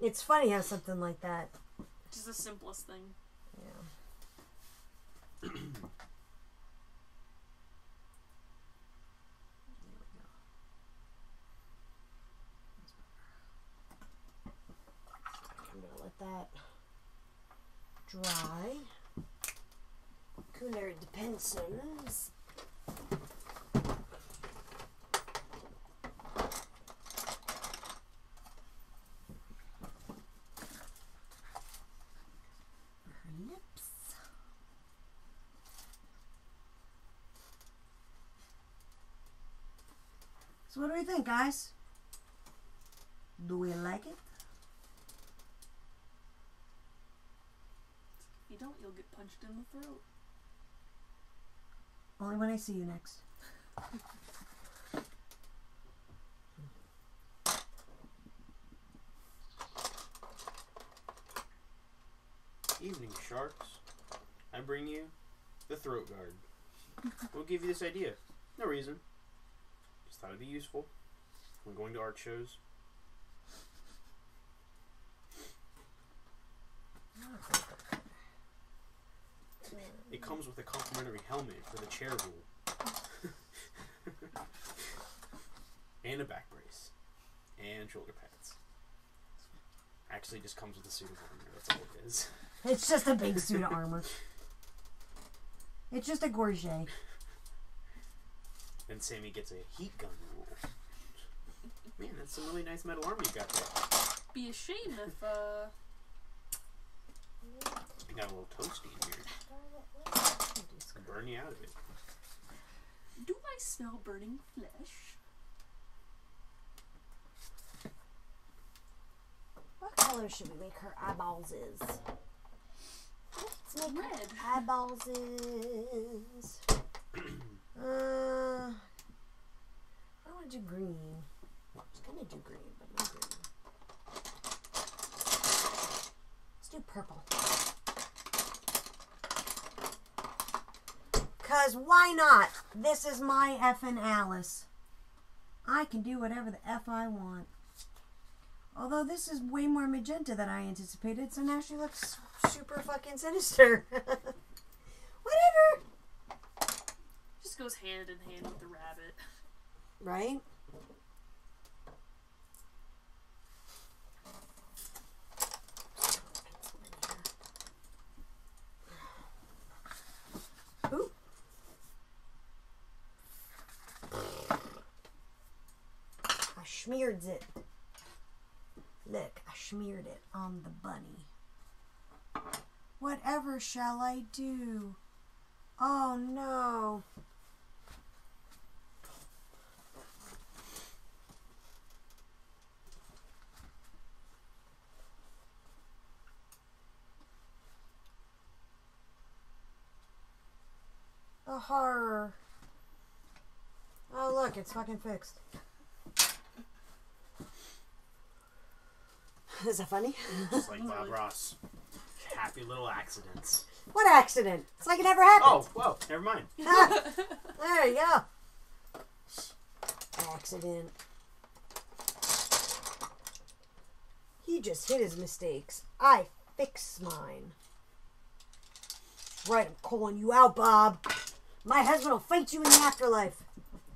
Speaker 1: It's funny how something like that.
Speaker 3: Just the simplest thing.
Speaker 1: Yeah. There we go. I'm gonna let that dry. Cooler depends. So what do we think, guys? Do we like it?
Speaker 3: If you don't, you'll get punched in the throat.
Speaker 1: Only when I see you next.
Speaker 2: Evening, sharks. I bring you the throat guard. We'll give you this idea. No reason. Just thought it'd be useful when going to art shows. It comes with a complimentary helmet for the chair rule. And a back brace. And shoulder pads. Actually, it just comes with a suit of armor. That's all it is.
Speaker 1: It's just a big suit of armor. It's just a gorget.
Speaker 2: And Sammy gets a heat gun rule. Man, that's some really nice metal armor you got there.
Speaker 3: Be a shame if
Speaker 2: I got a little toasty in here. Burn you out of it.
Speaker 3: Do I smell burning flesh?
Speaker 1: What color should we make her eyeballs is? Let's make
Speaker 3: Red.
Speaker 1: her eyeballs is. I want to do green. I was gonna do green, but no green. Let's do purple. Cause why not? This is my effing Alice. I can do whatever the F I want. Although this is way more magenta than I anticipated, so now she looks super fucking sinister. Whatever.
Speaker 3: Just goes hand in hand with the rabbit.
Speaker 1: Right? Ooh. I smeared it. Look, I smeared it on the bunny. Whatever shall I do? Oh no. The horror. Oh look, it's fucking fixed. Is that funny?
Speaker 2: Just like Bob Ross. Happy little accidents.
Speaker 1: What accident? It's like it never happened.
Speaker 2: Oh, whoa, never mind.
Speaker 1: There you go. Accident. He just hid his mistakes. I fix mine. Right, I'm calling you out, Bob. My husband will fight you in the afterlife.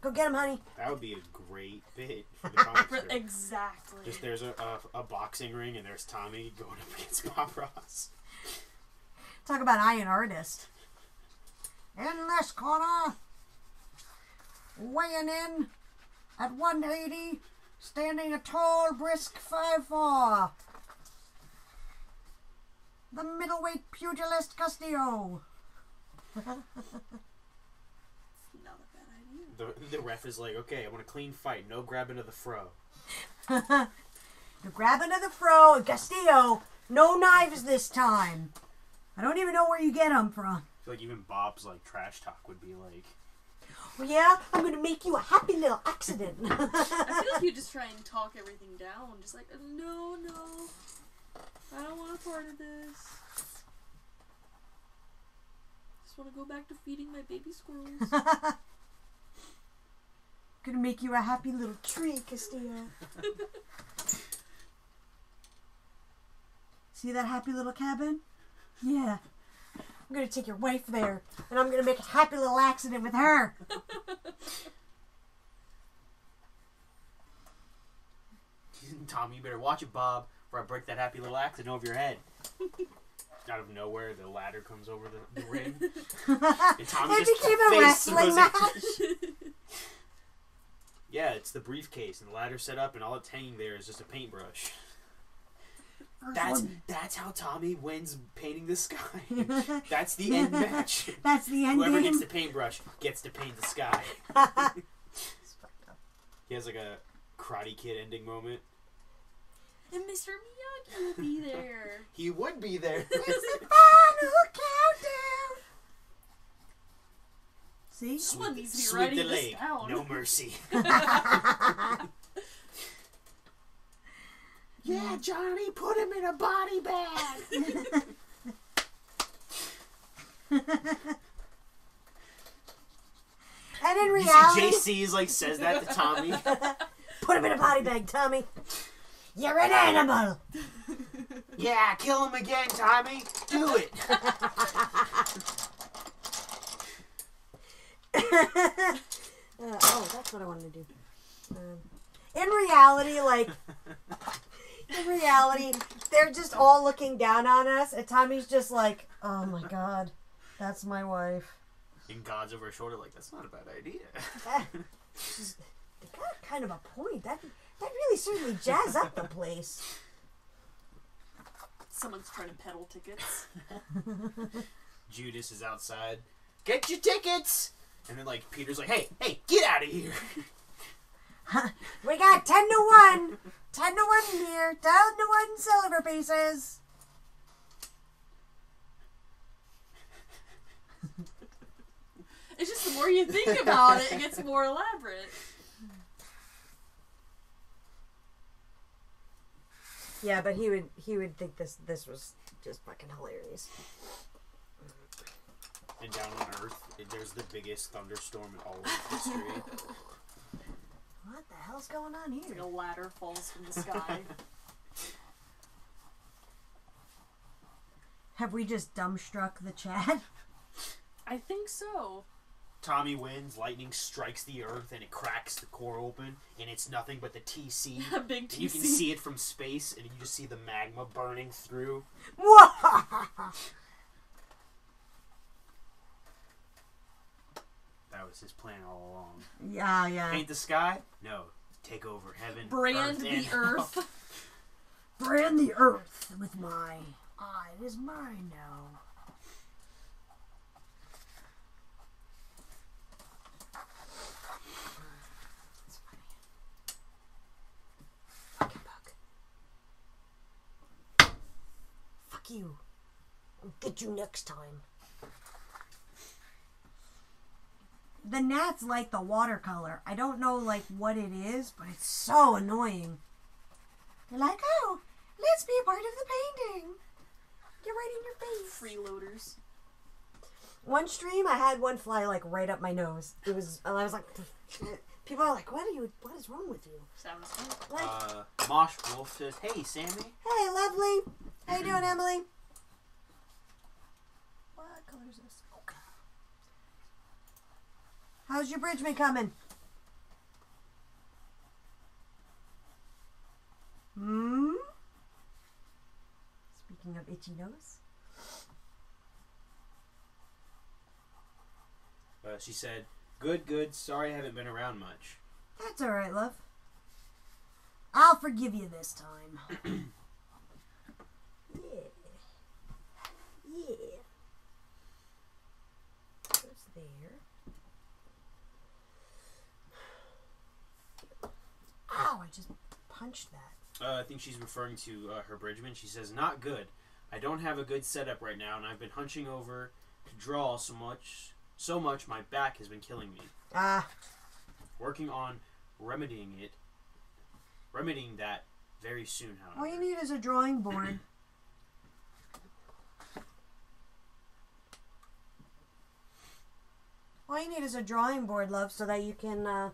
Speaker 1: Go get him, honey.
Speaker 2: That would be a great bit for the comic strip.
Speaker 3: Exactly.
Speaker 2: Just there's a boxing ring and there's Tommy going up against Bob Ross.
Speaker 1: Talk about I an artist. In this corner, weighing in at 180, standing a tall, brisk 5'4", the middleweight pugilist Castillo.
Speaker 3: Not a bad idea.
Speaker 2: The ref is like, okay, I want a clean fight, no grabbing of the fro.
Speaker 1: You're grabbing to the fro, and Castillo, no knives this time. I don't even know where you get them from.
Speaker 2: I feel like even Bob's like trash talk would be like,
Speaker 1: Well, yeah, I'm gonna make you a happy little accident.
Speaker 3: I feel like you just try and talk everything down. Just like, no, I don't want a part of this. Just want to go back to feeding my baby squirrels.
Speaker 1: Gonna make you a happy little tree, Castillo. See that happy little cabin? Yeah. I'm gonna take your wife there, and I'm gonna make a happy little accident with her.
Speaker 2: Tommy, you better watch it, Bob, or I break that happy little accident over your head. Out of nowhere, the ladder comes over the ring. And Tommy
Speaker 1: It
Speaker 2: just
Speaker 1: became a
Speaker 2: face
Speaker 1: wrestling
Speaker 2: throws it.
Speaker 1: match.
Speaker 2: Yeah, it's the briefcase, and the ladder's set up, and all it's hanging there is just a paintbrush. That's how Tommy wins painting the sky. That's the end match.
Speaker 1: That's the end
Speaker 2: Whoever
Speaker 1: game.
Speaker 2: gets the paintbrush gets to paint the sky. He has like a Karate Kid ending moment.
Speaker 3: And Mr. Miyagi will be there.
Speaker 2: He would be there.
Speaker 1: It's the final countdown. See?
Speaker 3: Someone needs to be
Speaker 2: Sweep
Speaker 3: writing
Speaker 2: the
Speaker 3: this
Speaker 2: leg.
Speaker 3: down.
Speaker 2: No mercy. Yeah, Johnny, put him in a body bag.
Speaker 1: And in
Speaker 2: You
Speaker 1: reality,
Speaker 2: see JC like says that to Tommy.
Speaker 1: put him in a body bag, Tommy. You're an animal.
Speaker 2: Yeah, kill him again, Tommy. Do it.
Speaker 1: Oh, that's what I wanted to do. In reality, they're just all looking down on us, and Tommy's just like, oh my god, that's my wife.
Speaker 2: And God's over her shoulder like, that's not a bad idea.
Speaker 1: They got kind of a point. That really certainly jazz up the place.
Speaker 3: Someone's trying to peddle tickets.
Speaker 2: Judas is outside. Get your tickets! And then, like, Peter's like, hey, get out of here.
Speaker 1: We got 10 to 1. 10 to 1 here. 10 to 1 silver pieces.
Speaker 3: It's just the more you think about it, it gets more elaborate.
Speaker 1: Yeah, but he would think this was just fucking hilarious.
Speaker 2: And down on Earth, there's the biggest thunderstorm in all of history.
Speaker 1: What the hell's going on here?
Speaker 3: Like a ladder falls from the sky.
Speaker 1: Have we just dumbstruck the chat?
Speaker 3: I think so.
Speaker 2: Tommy wins, lightning strikes the Earth, and it cracks the core open, and it's nothing but the TC.
Speaker 3: A big TC.
Speaker 2: And you can see it from space, and you just see the magma burning through. That was his plan all along.
Speaker 1: Yeah.
Speaker 2: Paint the sky? No. Take over heaven.
Speaker 3: Brand the Earth.
Speaker 1: Brand the Earth with my eye. It is mine now. That's funny. Fucking bug. Fuck you. I'll get you next time. The gnats like the watercolor. I don't know, like, what it is, but it's so annoying. They're like, oh, let's be a part of the painting. Get right in your face.
Speaker 3: Freeloaders.
Speaker 1: One stream, I had one fly, like, right up my nose. It was, and I was like, people are like, what is wrong with you?
Speaker 3: Sounds
Speaker 1: Like,
Speaker 2: Mosh Wolf says, hey, Sammy.
Speaker 1: hey, lovely. How you doing, Emily? What color is this? Okay. How's your bridgman coming? Speaking of itchy nose.
Speaker 2: She said, good. Sorry I haven't been around much.
Speaker 1: That's alright, love. I'll forgive you this time. Yeah. Goes there. Ow, I just punched that.
Speaker 2: I think she's referring to her bridgman. She says, not good. I don't have a good setup right now, and I've been hunching over to draw so much my back has been killing me. Working on remedying that very soon, however.
Speaker 1: All you need is a drawing board. All you need is a drawing board, love, so that you can,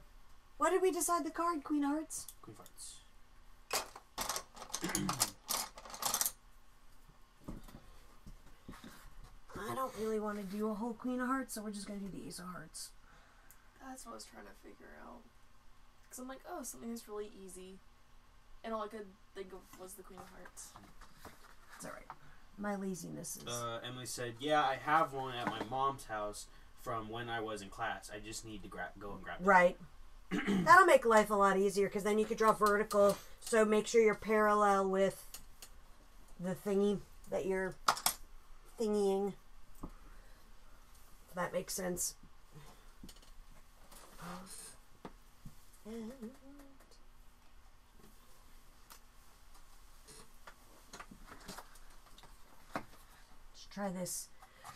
Speaker 1: what did we decide the card? Queen of Hearts?
Speaker 2: Queen of Hearts.
Speaker 1: I don't really want to do a whole Queen of Hearts, so we're just going to do the Ace of Hearts.
Speaker 3: That's what I was trying to figure out. Because I'm like, oh, something that's really easy. And all I could think of was the Queen of Hearts.
Speaker 1: It's alright. My laziness is...
Speaker 2: Emily said, yeah, I have one at my mom's house from when I was in class. I just need to go and grab it.
Speaker 1: Right. That'll make life a lot easier, because then you could draw vertical, so make sure you're parallel with the thingy that you're thingying. If that makes sense. And let's try this.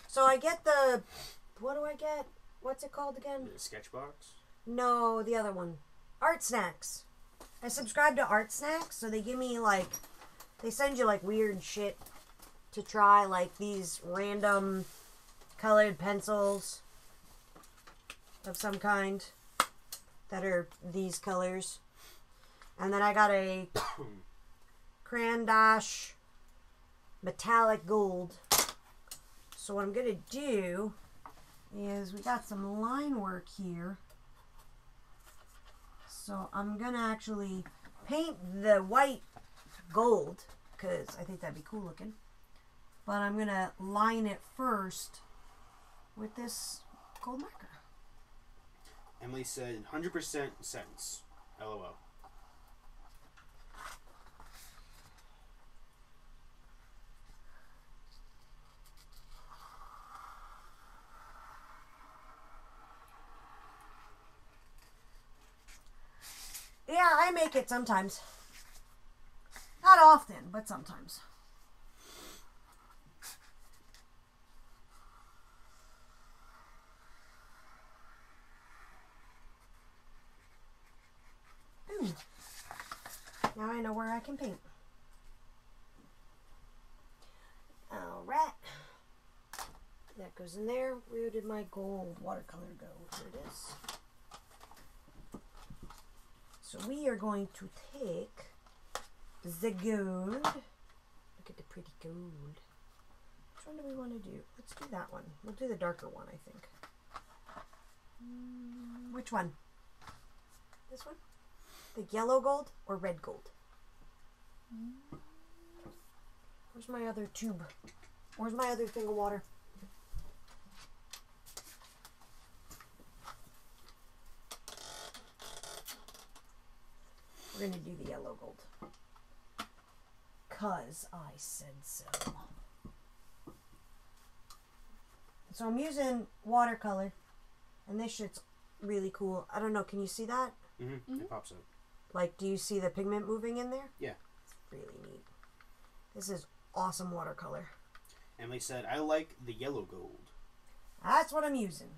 Speaker 1: So I get the... What do I get? What's it called again?
Speaker 2: The sketch box?
Speaker 1: No, the other one. Art Snacks. I subscribe to Art Snacks, so they give me, like... They send you, like, weird shit to try, like these random colored pencils of some kind that are these colors. And then I got a Crayon Dash metallic gold. So what I'm going to do is we got some line work here. So I'm going to actually paint the white gold because I think that'd be cool looking. But I'm going to line it first with this cold marker.
Speaker 2: Emily said 100% sentence. LOL.
Speaker 1: Yeah, I make it sometimes. Not often, but sometimes. Ooh. Now I know where I can paint. Alright. That goes in there. Where did my gold watercolor go? Here it is. So we are going to take the gold. Look at the pretty gold. Which one do we want to do? Let's do that one. We'll do the darker one, I think. Which one? This one? The yellow gold or red gold? Where's my other tube? Where's my other thing of water? We're going to do the yellow gold. 'Cause I said so. So I'm using watercolor. And this shit's really cool. I don't know, can you see that?
Speaker 2: Mm-hmm. It pops up.
Speaker 1: Like, do you see the pigment moving in there?
Speaker 2: Yeah.
Speaker 1: It's really neat. This is awesome watercolor.
Speaker 2: Emily said, I like the yellow gold.
Speaker 1: That's what I'm using.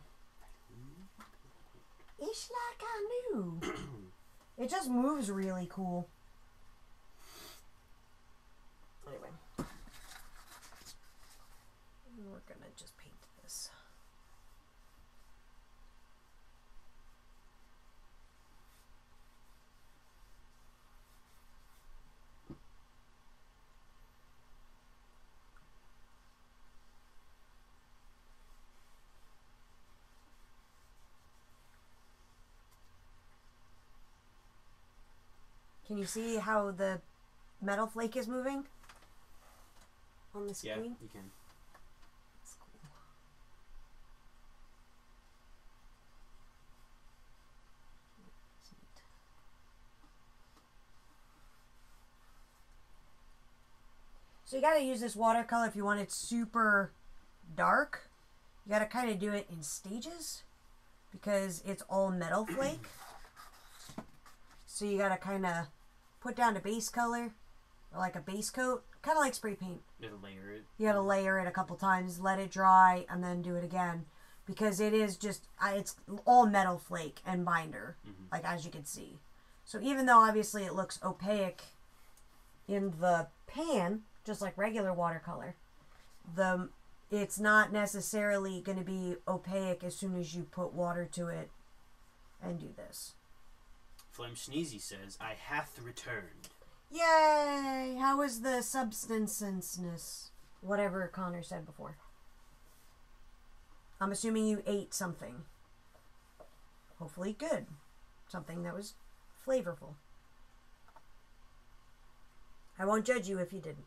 Speaker 1: It's like I knew. It just moves really cool. Anyway. We're gonna just paint this. Can you see how the metal flake is moving on the screen?
Speaker 2: Yeah, you can.
Speaker 1: That's cool. That's neat. So you gotta use this watercolor if you want it super dark. You gotta kind of do it in stages because it's all metal flake. So you gotta kind of put down a base color, or like a base coat, kind of like spray paint.
Speaker 2: You gotta layer it.
Speaker 1: You gotta layer it a couple times, let it dry, and then do it again. Because it is just, it's all metal flake and binder, like as you can see. So even though obviously it looks opaque in the pan, just like regular watercolor, it's not necessarily going to be opaque as soon as you put water to it and do this.
Speaker 2: Flame Sneezy says, I hath returned.
Speaker 1: Yay! How is the substanceness? Whatever Connor said before. I'm assuming you ate something. Hopefully good. Something that was flavorful. I won't judge you if you didn't.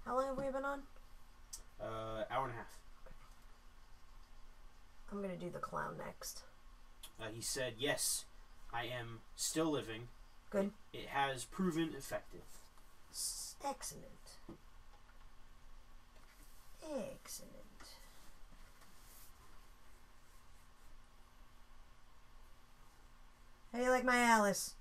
Speaker 1: How long have we been on?
Speaker 2: Hour and a half.
Speaker 1: I'm going to do the clown next.
Speaker 2: He said, yes, I am still living.
Speaker 1: Good.
Speaker 2: It has proven effective.
Speaker 1: Excellent. Excellent. How do you like my Alice?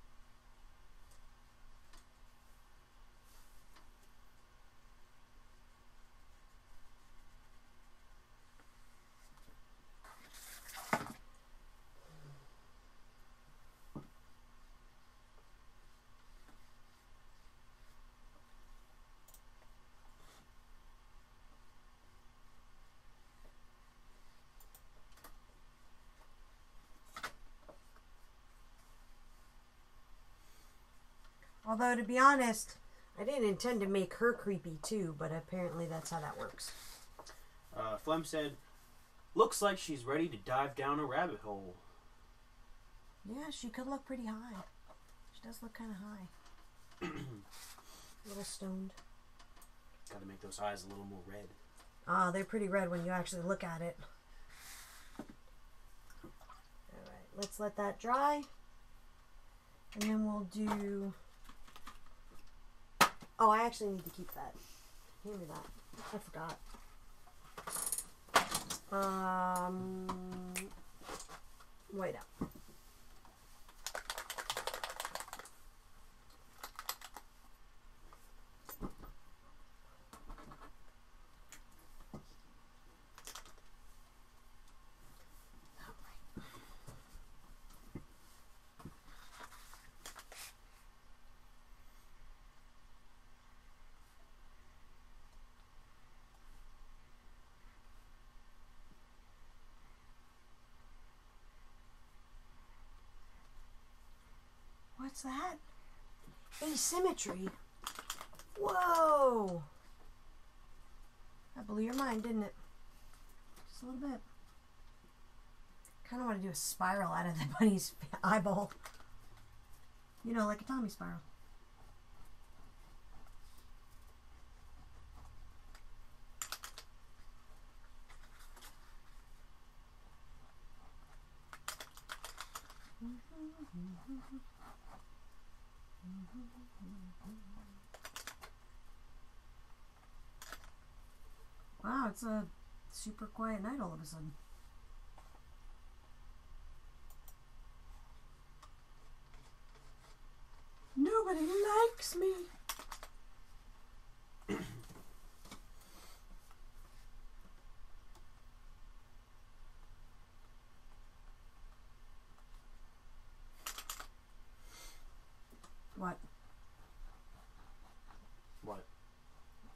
Speaker 1: Although, to be honest, I didn't intend to make her creepy too, but apparently that's how that works.
Speaker 2: Flem said, "Looks like she's ready to dive down a rabbit hole."
Speaker 1: Yeah, she could look pretty high. She does look kind of high. A little stoned.
Speaker 2: Gotta make those eyes a little more red.
Speaker 1: Ah, they're pretty red when you actually look at it. Alright, let's let that dry. And then we'll do... Oh, I actually need to keep that. Hand me that. I forgot. Wait up. What's that? Asymmetry. Whoa! That blew your mind, didn't it? Just a little bit. Kind of want to do a spiral out of the bunny's eyeball. You know, like a Tommy spiral. Wow, it's a super quiet night all of a sudden. Nobody likes me. What?
Speaker 2: What?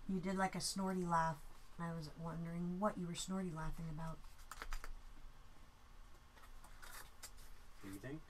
Speaker 1: You did like a snorty laugh. I was wondering what you were snorty laughing about.
Speaker 2: Do you think?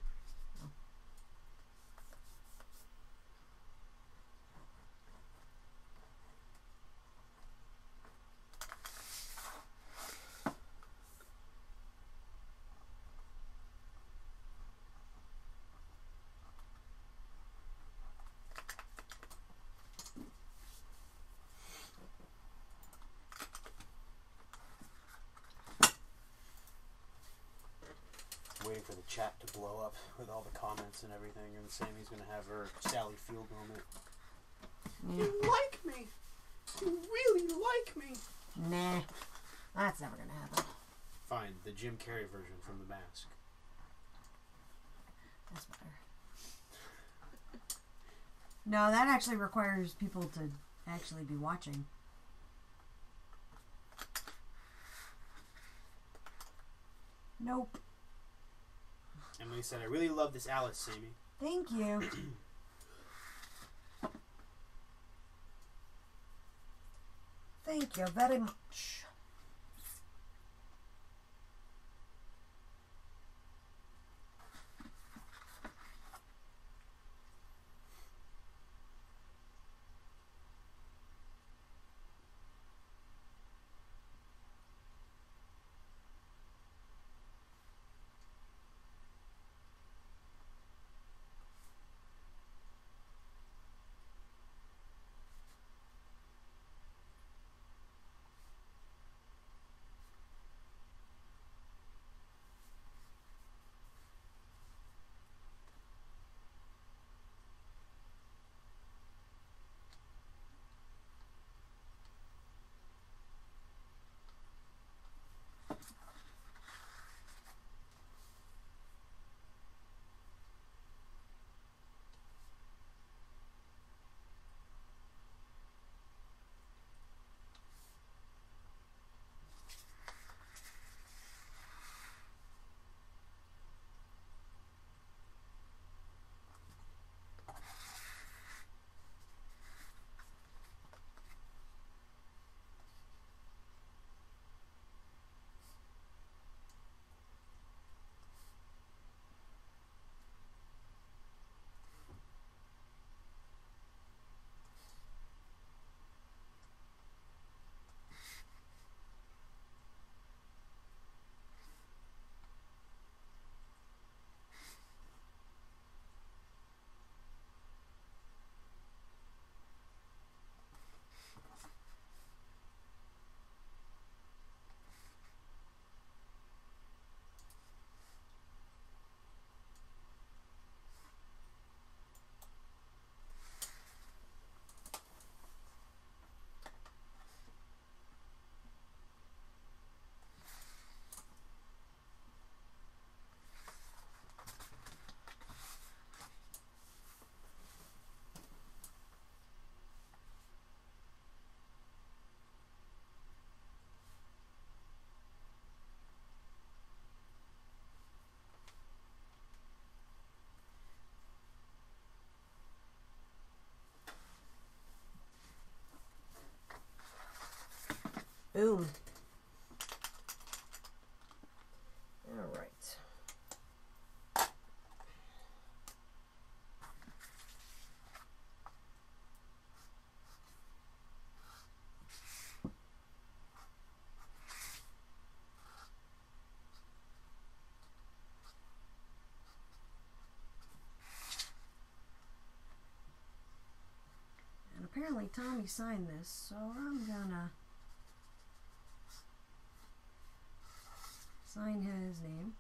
Speaker 2: Waiting for the chat to blow up with all the comments and everything, and Sammy's gonna have her Sally Field moment.
Speaker 1: Yeah.
Speaker 2: You like me? You really like me?
Speaker 1: Nah, that's never gonna happen.
Speaker 2: Fine, the Jim Carrey version from The Mask.
Speaker 1: That's better. No, that actually requires people to actually be watching. Nope.
Speaker 2: Emily said, "I really love this Alice, Sammy."
Speaker 1: Thank you. Thank you very much. Alright. And apparently Tommy signed this, so I'm gonna sign his name.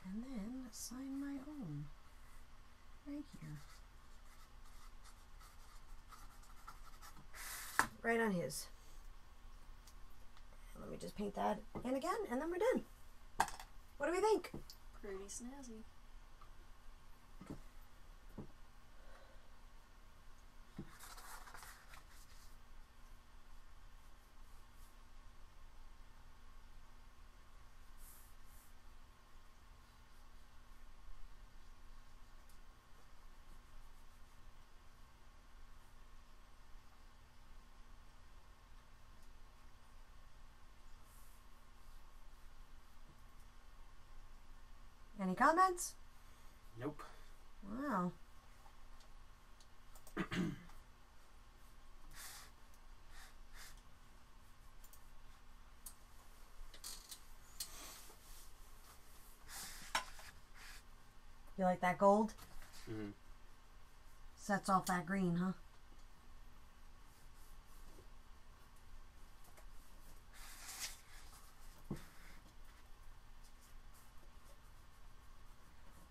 Speaker 1: And then sign my own. Right here. Right on his. Let me just paint that in again, and then we're done. What do we think?
Speaker 3: Pretty snazzy.
Speaker 1: Any comments?
Speaker 2: Nope.
Speaker 1: Wow. You like that gold?
Speaker 2: Mm-hmm.
Speaker 1: Sets off that green, huh?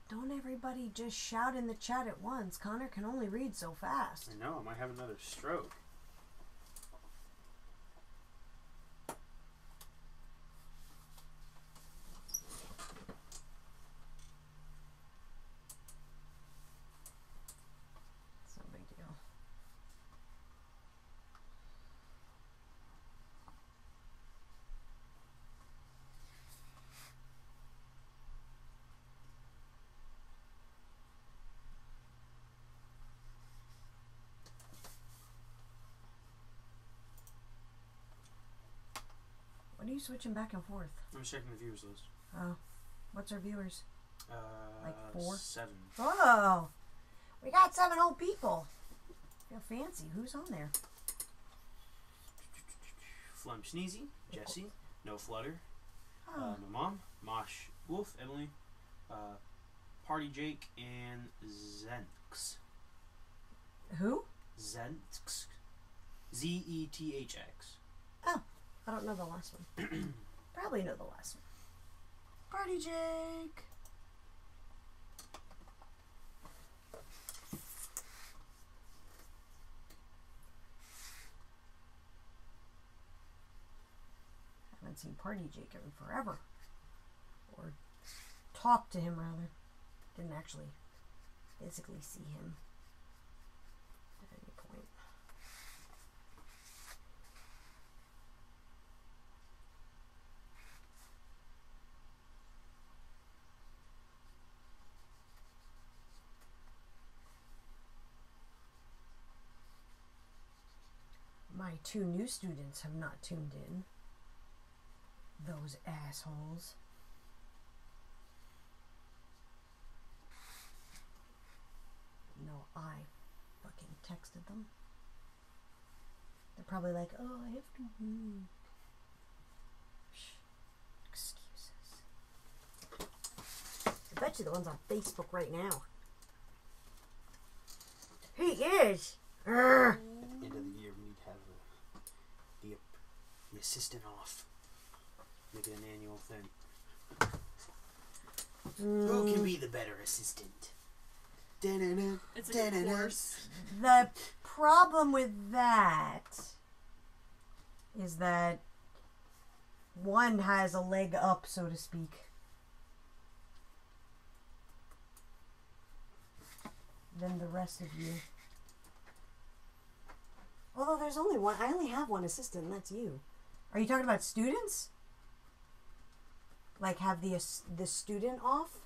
Speaker 1: Don't everybody just shout in the chat at once. Connor can only read so fast.
Speaker 2: I know, I might have another stroke.
Speaker 1: It's no big deal. What are you switching back and forth?
Speaker 2: I'm checking the viewers list.
Speaker 1: Oh, what's our viewers? Like 4?
Speaker 2: 7.
Speaker 1: Oh, we got 7 whole people. Feel fancy. Who's on there?
Speaker 2: Flum Sneezy, Jesse, No Flutter,
Speaker 1: Oh,
Speaker 2: my mom, Mosh Wolf, Emily, Party Jake, and Zenx.
Speaker 1: who?
Speaker 2: Zenx. Zethx.
Speaker 1: Oh, I don't know the last one. Probably know the last one. Party Jake. Haven't seen Party Jake in forever. Or talked to him, rather. Didn't actually physically see him at any point. My 2 new students have not tuned in. Those assholes. No, I fucking texted them. They're probably like, oh, I have to move. Shh. Excuses. I bet you the one's on Facebook right now. He is! Urgh.
Speaker 2: End of the year, we need to have the assistant off. Make it an annual thing. Who can be the better assistant?
Speaker 3: It's like a course.
Speaker 1: The problem with that is that one has a leg up, so to speak. Than the rest of you. Although there's only one. I only have one assistant, and that's you. Are you talking about students? Like have the student off?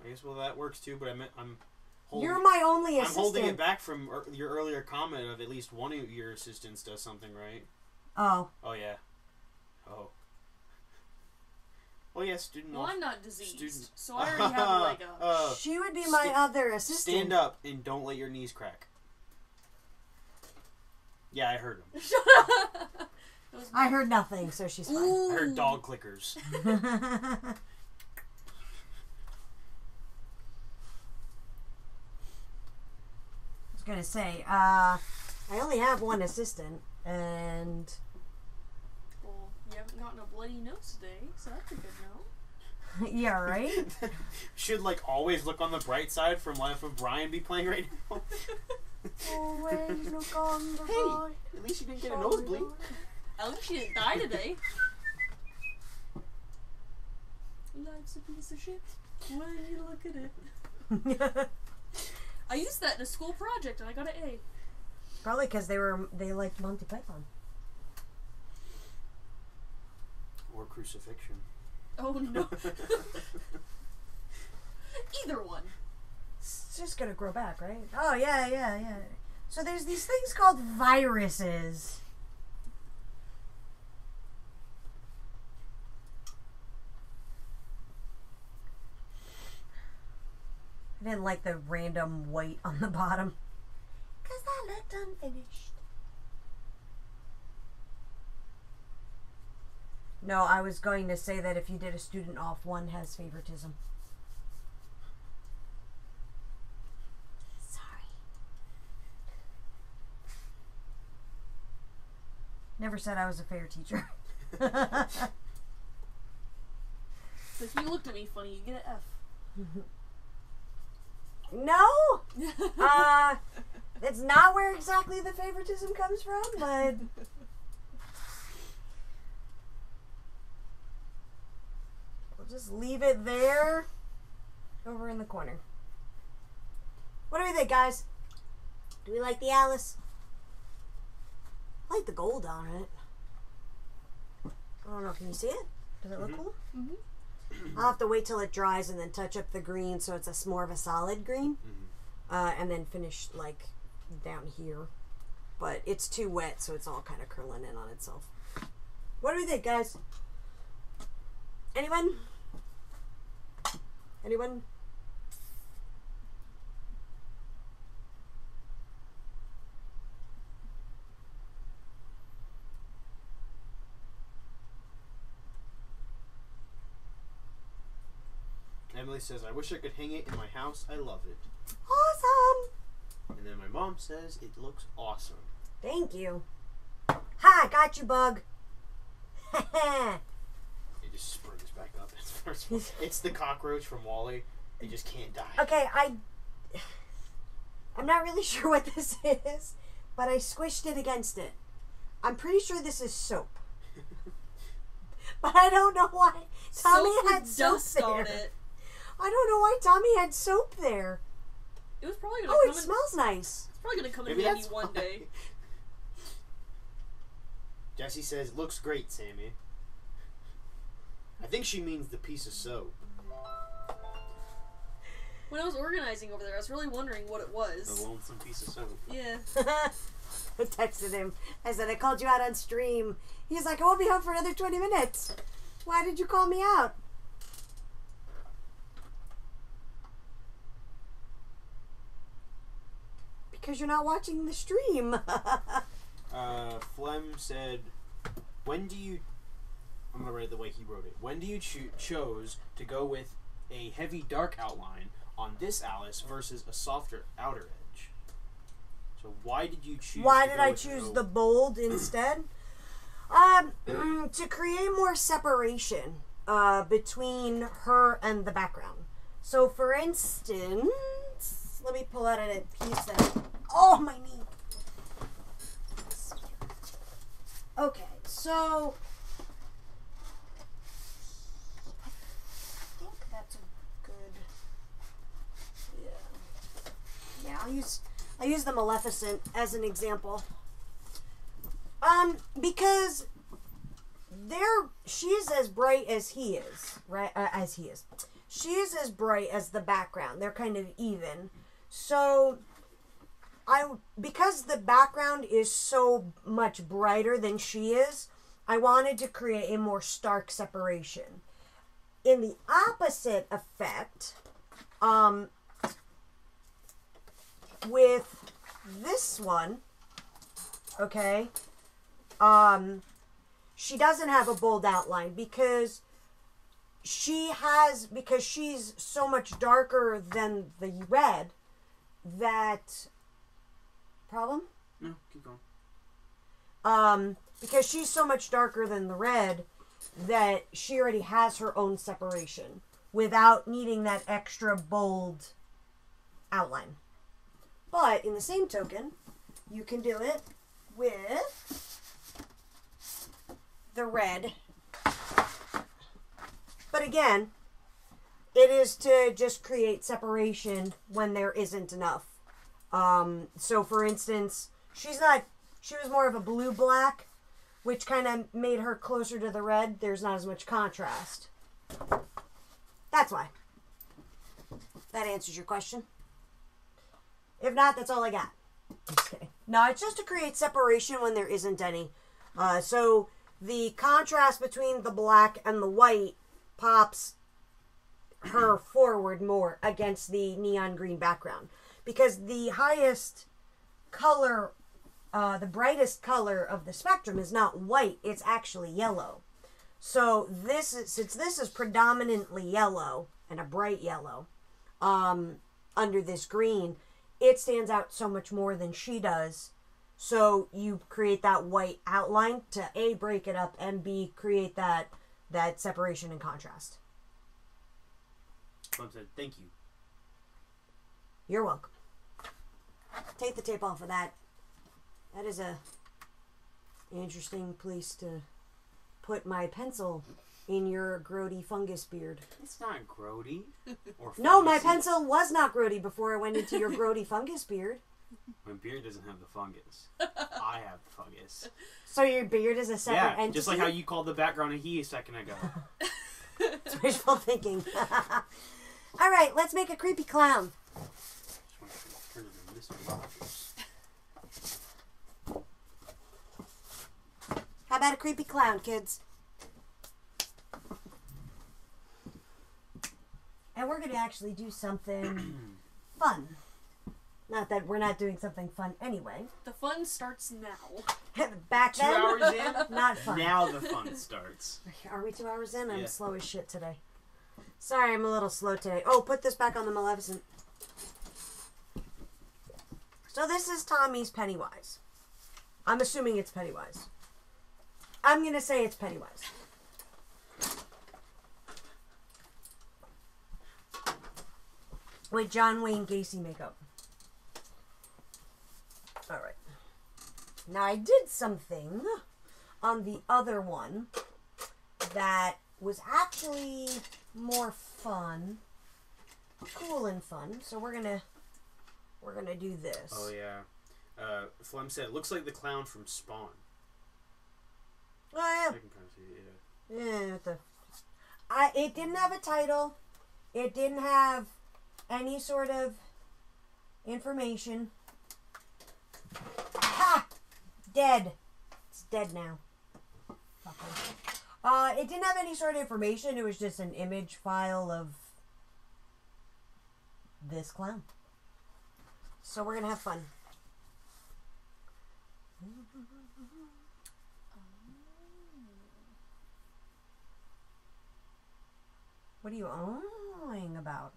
Speaker 2: I guess, well, that works too, but I'm holding,
Speaker 1: You're my only
Speaker 2: I'm
Speaker 1: assistant.
Speaker 2: holding it back from your earlier comment of at least one of your assistants does something right.
Speaker 1: Oh.
Speaker 2: Oh, yeah. Oh. Oh, yeah, student
Speaker 3: Well,
Speaker 2: off.
Speaker 3: I'm not diseased,
Speaker 2: Student-
Speaker 3: so I already have like a.
Speaker 1: She would be my other assistant.
Speaker 2: Stand up and don't let your knees crack. Yeah, I heard them.
Speaker 3: Shut up.
Speaker 1: I heard nothing, so she's fine.
Speaker 3: Ooh.
Speaker 2: I heard dog clickers.
Speaker 1: I was gonna say, I only have one assistant, and
Speaker 3: Well, you haven't gotten a bloody nose today, so that's a good note.
Speaker 1: yeah, right.
Speaker 2: Should like always look on the bright side from Life of Brian be playing right now.
Speaker 1: Always look on the
Speaker 2: Hey,
Speaker 1: right.
Speaker 2: at least you didn't get a nosebleed.
Speaker 3: At least she didn't die today. Life's a piece of shit when you look at it. I used that in a school project and I got an A.
Speaker 1: Probably because they liked Monty Python.
Speaker 2: Or crucifixion.
Speaker 3: Oh no. Either one.
Speaker 1: It's just gonna grow back, right? Oh yeah. So there's these things called viruses. I didn't like the random white on the bottom. Because that looked unfinished. No, I was going to say that if you did a student off, one has favoritism. Sorry. Never said I was a fair teacher.
Speaker 3: If you looked at me funny, you get an F.
Speaker 1: No! That's not where exactly the favoritism comes from, but... We'll just leave it there. Over in the corner. What do we think, guys? Do we like the Alice? I like the gold on it. I don't know, can you see it? Does it look cool?
Speaker 3: Mm-hmm.
Speaker 1: I'll have to wait till it dries and then touch up the green so it's more of a solid green. And then finish like down here. But it's too wet, so it's all kind of curling in on itself. What do we think, guys? Anyone? Anyone?
Speaker 2: Emily says, I wish I could hang it in my house. I love it.
Speaker 1: Awesome!
Speaker 2: And then my mom says, it looks awesome.
Speaker 1: Thank you. Ha! Got you, bug.
Speaker 2: It just springs back up. It's the cockroach from Wall-E. They just can't die.
Speaker 1: Okay, I'm not really sure what this is, but I squished it against it. I'm pretty sure this is soap. But I don't know why Tommy had soap there.
Speaker 3: on it.
Speaker 1: I don't know why Tommy had soap there.
Speaker 3: It was probably gonna
Speaker 1: Oh,
Speaker 3: come
Speaker 1: it
Speaker 3: in,
Speaker 1: smells nice.
Speaker 3: it's probably gonna come
Speaker 2: Maybe
Speaker 3: in handy
Speaker 2: that's
Speaker 3: one
Speaker 2: why.
Speaker 3: day.
Speaker 2: Jesse says, looks great, Sammy. I think she means the piece of soap.
Speaker 3: When I was organizing over there, I was really wondering what it
Speaker 2: The
Speaker 3: was.
Speaker 2: lonesome piece of soap.
Speaker 3: Yeah.
Speaker 1: I texted him. I said, I called you out on stream. He's like, I won't be home for another 20 minutes. Why did you call me out? Because you're not watching the stream.
Speaker 2: Flem said, when do you... I'm going to write it the way he wrote it. When do you chose to go with a heavy dark outline on this Alice versus a softer outer edge? So why did you choose
Speaker 1: Why
Speaker 2: to
Speaker 1: did
Speaker 2: go
Speaker 1: I
Speaker 2: with
Speaker 1: choose
Speaker 2: no-
Speaker 1: the bold instead? To create more separation between her and the background. So, for instance, let me pull out a piece that... Oh, my knee! Okay, so... I think that's a good... Yeah, I'll use the Maleficent as an example. Because she's as bright as he is, right? As he is. She is as bright as the background. They're kind of even. So, because the background is so much brighter than she is, I wanted to create a more stark separation. In the opposite effect, with this one, okay, she doesn't have a bold outline because she's so much darker than the red that... Problem?
Speaker 2: No, keep going.
Speaker 1: Because she's so much darker than the red that she already has her own separation without needing that extra bold outline. But in the same token, you can do it with the red. But again, it is to just create separation when there isn't enough. So for instance, she was more of a blue-black, which kind of made her closer to the red. There's not as much contrast. That's why. That answers your question. If not, that's all I got. Just kidding. No, it's just to create separation when there isn't any. So the contrast between the black and the white pops her forward more against the neon green background. Because the highest color, the brightest color of the spectrum is not white, it's actually yellow. So since this is predominantly yellow, and a bright yellow, under this green, it stands out so much more than she does. So you create that white outline to A, break it up, and B, create that separation and contrast.
Speaker 2: Plum said, thank you.
Speaker 1: You're welcome. Take the tape off of that. That is a interesting place to put my pencil in your grody fungus beard.
Speaker 2: It's not grody. Or
Speaker 1: no, my pencil was not grody before I went into your grody fungus beard.
Speaker 2: My beard doesn't have the fungus. I have the fungus.
Speaker 1: So your beard is a separate entity?
Speaker 2: Just like how you called the background a he a second ago.
Speaker 1: It's wishful thinking. All right, let's make a creepy clown. How about a creepy clown, kids? And we're going to actually do something fun. Not that we're not doing something fun anyway.
Speaker 3: The fun starts now.
Speaker 1: Back
Speaker 2: 2
Speaker 1: then?
Speaker 2: hours in?
Speaker 1: Not fun.
Speaker 2: Now the fun starts.
Speaker 1: Are we 2 hours in? I'm
Speaker 2: Yeah.
Speaker 1: slow as shit today. Sorry, I'm a little slow today. Oh, put this back on the Maleficent. So this is Tommy's Pennywise. I'm assuming it's Pennywise. I'm going to say it's Pennywise. With John Wayne Gacy makeup. Alright. Now I did something on the other one that was actually more fun. Cool and fun. So we're gonna do this.
Speaker 2: Oh yeah. Flem said, it looks like the clown from Spawn.
Speaker 1: Oh yeah.
Speaker 2: I can kind of see it, yeah.
Speaker 1: Yeah. It didn't have a title. It didn't have any sort of information. Ha! Dead. It's dead now. Fucker. It didn't have any sort of information. It was just an image file of this clown. So we're gonna have fun. What are you owing about?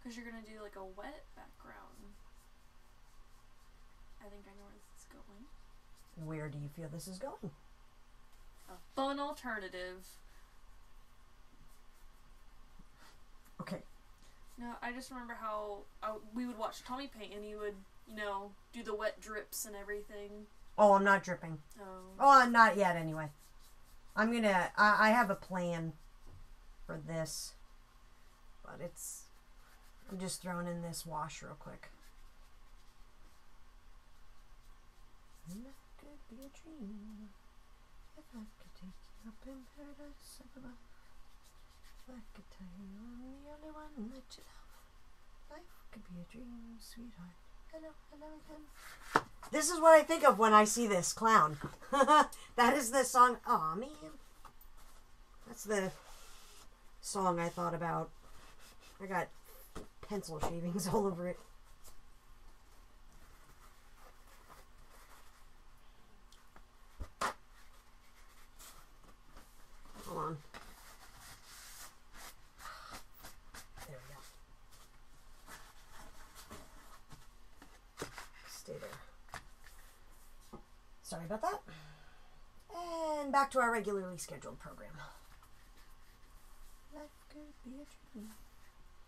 Speaker 3: Because you're going to do like a wet background. I think I know where this is going.
Speaker 1: Where do you feel this is going?
Speaker 3: A fun alternative.
Speaker 1: Okay.
Speaker 3: No, I just remember how we would watch Tommy paint and he would, do the wet drips and everything.
Speaker 1: Oh, I'm not dripping.
Speaker 3: Oh.
Speaker 1: Oh, not yet anyway. I have a plan for this. But I'm just throwing in this wash real quick. That could be a dream. If I could take you up in paradise above. If I could tell you I'm the only one that you love. Life could be a dream, sweetheart. This is what I think of when I see this clown. That is the song. Aw, man. That's the song I thought about. I got pencil shavings all over it. Hold on. There we go. Stay there. Sorry about that. And back to our regularly scheduled program. Life could be a dream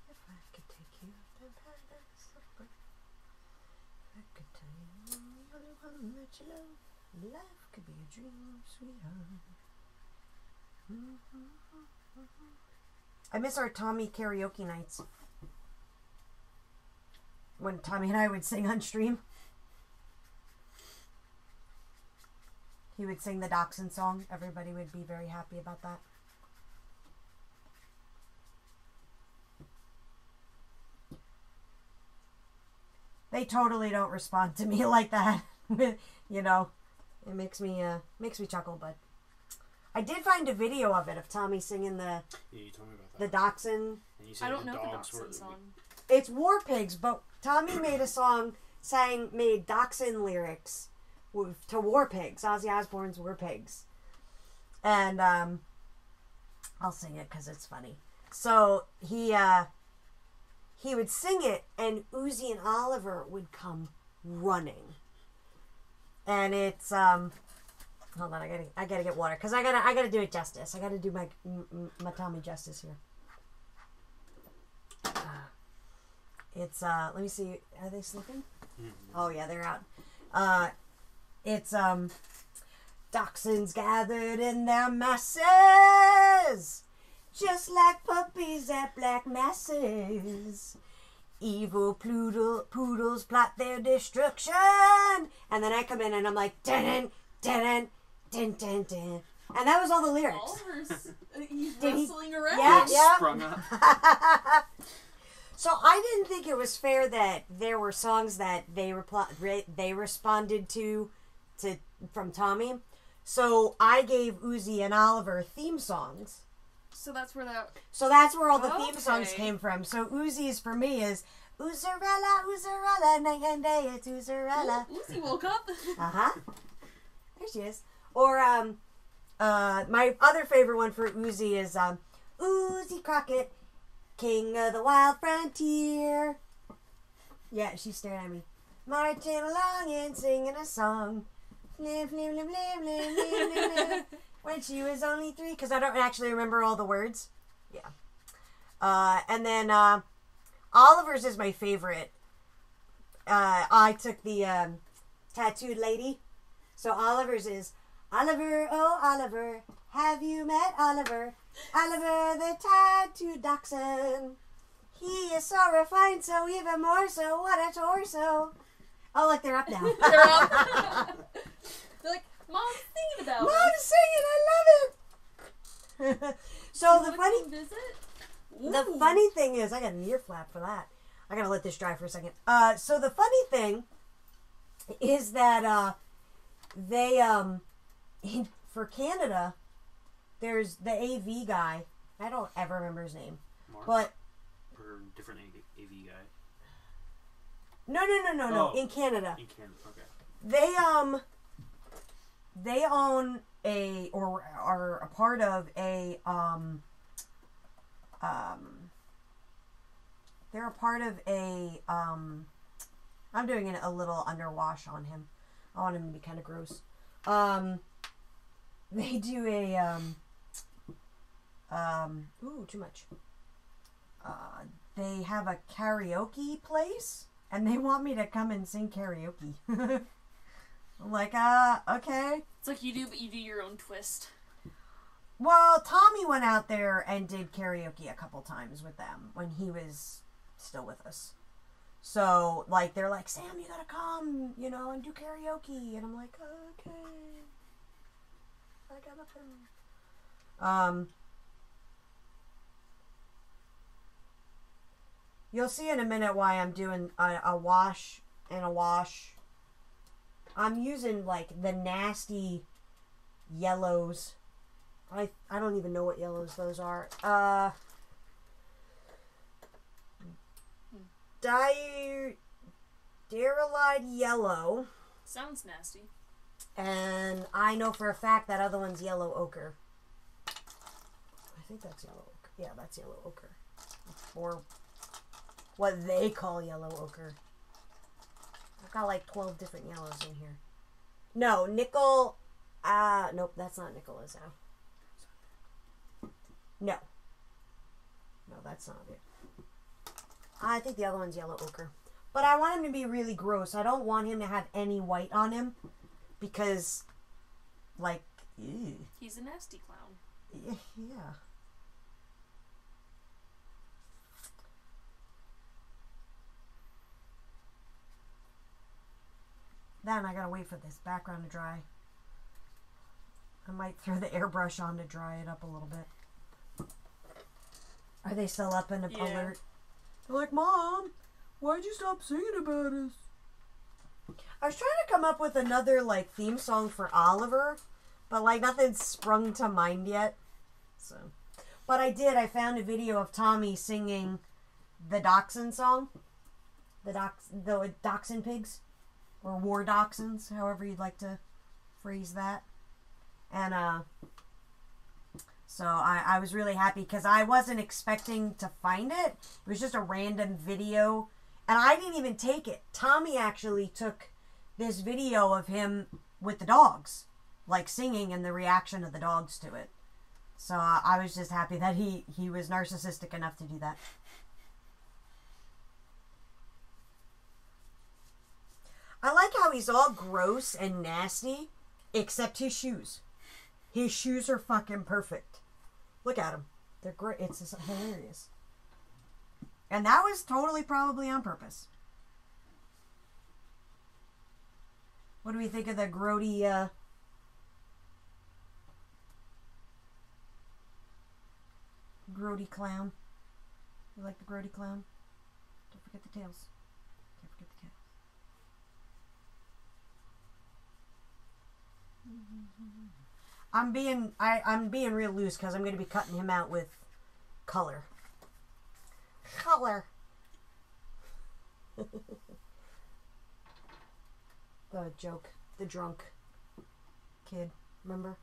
Speaker 1: if I could take you to paradise. I could tell you the only one that you love. Life could be a dream, sweetheart. I miss our Tommy karaoke nights. When Tommy and I would sing on stream. He would sing the Dachshund song. Everybody would be very happy about that. They totally don't respond to me like that. You know, it makes me chuckle, but I did find a video of it of Tommy singing
Speaker 2: Yeah, you told me about
Speaker 1: the
Speaker 2: that.
Speaker 1: Dachshund.
Speaker 2: And you said
Speaker 3: I don't know the
Speaker 2: dogs
Speaker 3: Dachshund song.
Speaker 1: It's War Pigs, but Tommy made a song made Dachshund lyrics to War Pigs, Ozzy Osbourne's War Pigs. And I'll sing it because it's funny. So he would sing it, and Uzi and Oliver would come running. And it's hold on, I gotta get water because I gotta do it justice. I gotta do my Tommy justice here. It's let me see. Are they sleeping? Mm-hmm. Oh yeah, they're out. It's dachshunds gathered in their masses, just like puppies at black masses. Evil poodles plot their destruction. And then I come in and I'm like, dun dun dun dun dun. And that was all the lyrics.
Speaker 3: Oliver's he's wrestling around.
Speaker 1: Yeah.
Speaker 2: Sprung up.
Speaker 1: So I didn't think it was fair that there were songs that they responded to from Tommy. So I gave Uzi and Oliver theme songs.
Speaker 3: So that's where
Speaker 1: all the theme songs came from. So Uzi's for me is Uzarella, Uzarella, night and day, it's Uzarella.
Speaker 3: Uzi woke up.
Speaker 1: Uh-huh. There she is. Or my other favorite one for Uzi is Uzi Crockett, King of the Wild Frontier. Yeah, she's staring at me. Marching along and singing a song. Flim, flim, flim, flim, flim, flim, flim, flim. When she was only 3, because I don't actually remember all the words. Yeah. And then Oliver's is my favorite. I took the tattooed lady. So Oliver's is, Oliver, oh Oliver, have you met Oliver? Oliver the tattooed dachshund. He is so refined, so even more so, what a torso. Oh, look, they're up now.
Speaker 3: They're up. They're like, Mom's thinking about
Speaker 1: Mom's
Speaker 3: us.
Speaker 1: singing, I love it. So the funny thing is, I got an ear flap for that. I gotta let this dry for a second. So the funny thing is that they for Canada, there's the AV guy. I don't ever remember his name,
Speaker 2: Mark?
Speaker 1: but
Speaker 2: Or different AV guy.
Speaker 1: no.
Speaker 2: Oh.
Speaker 1: In Canada,
Speaker 2: Okay.
Speaker 1: they own or are a part of they're a part of I'm doing a little underwash on him. I want him to be kind of gross. They do ooh, too much. They have a karaoke place, and they want me to come and sing karaoke. I'm like, okay.
Speaker 3: It's like you do, but you do your own twist.
Speaker 1: Well, Tommy went out there and did karaoke a couple times with them when he was still with us. So, like, they're like, Sam, you gotta come, and do karaoke. And I'm like, okay. I gotta come. You'll see in a minute why I'm doing a wash in a wash. I'm using like the nasty yellows. I don't even know what yellows those are. Derylide yellow.
Speaker 3: Sounds nasty.
Speaker 1: And I know for a fact that other one's yellow ochre. I think that's yellow ochre. Yeah, that's yellow ochre. Or what they call yellow ochre. I've got like 12 different yellows in here. No, nickel. Nope, that's not nickel, is it? No. No, that's not it. I think the other one's yellow ochre. But I want him to be really gross. I don't want him to have any white on him. Because, like, ew.
Speaker 3: He's a nasty clown.
Speaker 1: Yeah. Then I gotta wait for this background to dry. I might throw the airbrush on to dry it up a little bit. Are they still up in the alert? They're like, Mom, why'd you stop singing about us? I was trying to come up with another, like, theme song for Oliver, but, like, nothing's sprung to mind yet. So, but I found a video of Tommy singing the Dachshund song. The Dachshund pigs. Or war dachshunds, however you'd like to phrase that. And, so I was really happy because I wasn't expecting to find it. It was just a random video. And I didn't even take it. Tommy actually took this video of him with the dogs. Like singing and the reaction of the dogs to it. So I was just happy that he was narcissistic enough to do that. I like how he's all gross and nasty, except his shoes. His shoes are fucking perfect. Look at them. They're great. It's just hilarious. And that was totally probably on purpose. What do we think of the grody, grody clown? You like the grody clown? Don't forget the tails. Can't forget the tails. I'm being real loose because I'm going to be cutting him out with color. Color. The joke. The drunk kid. Remember?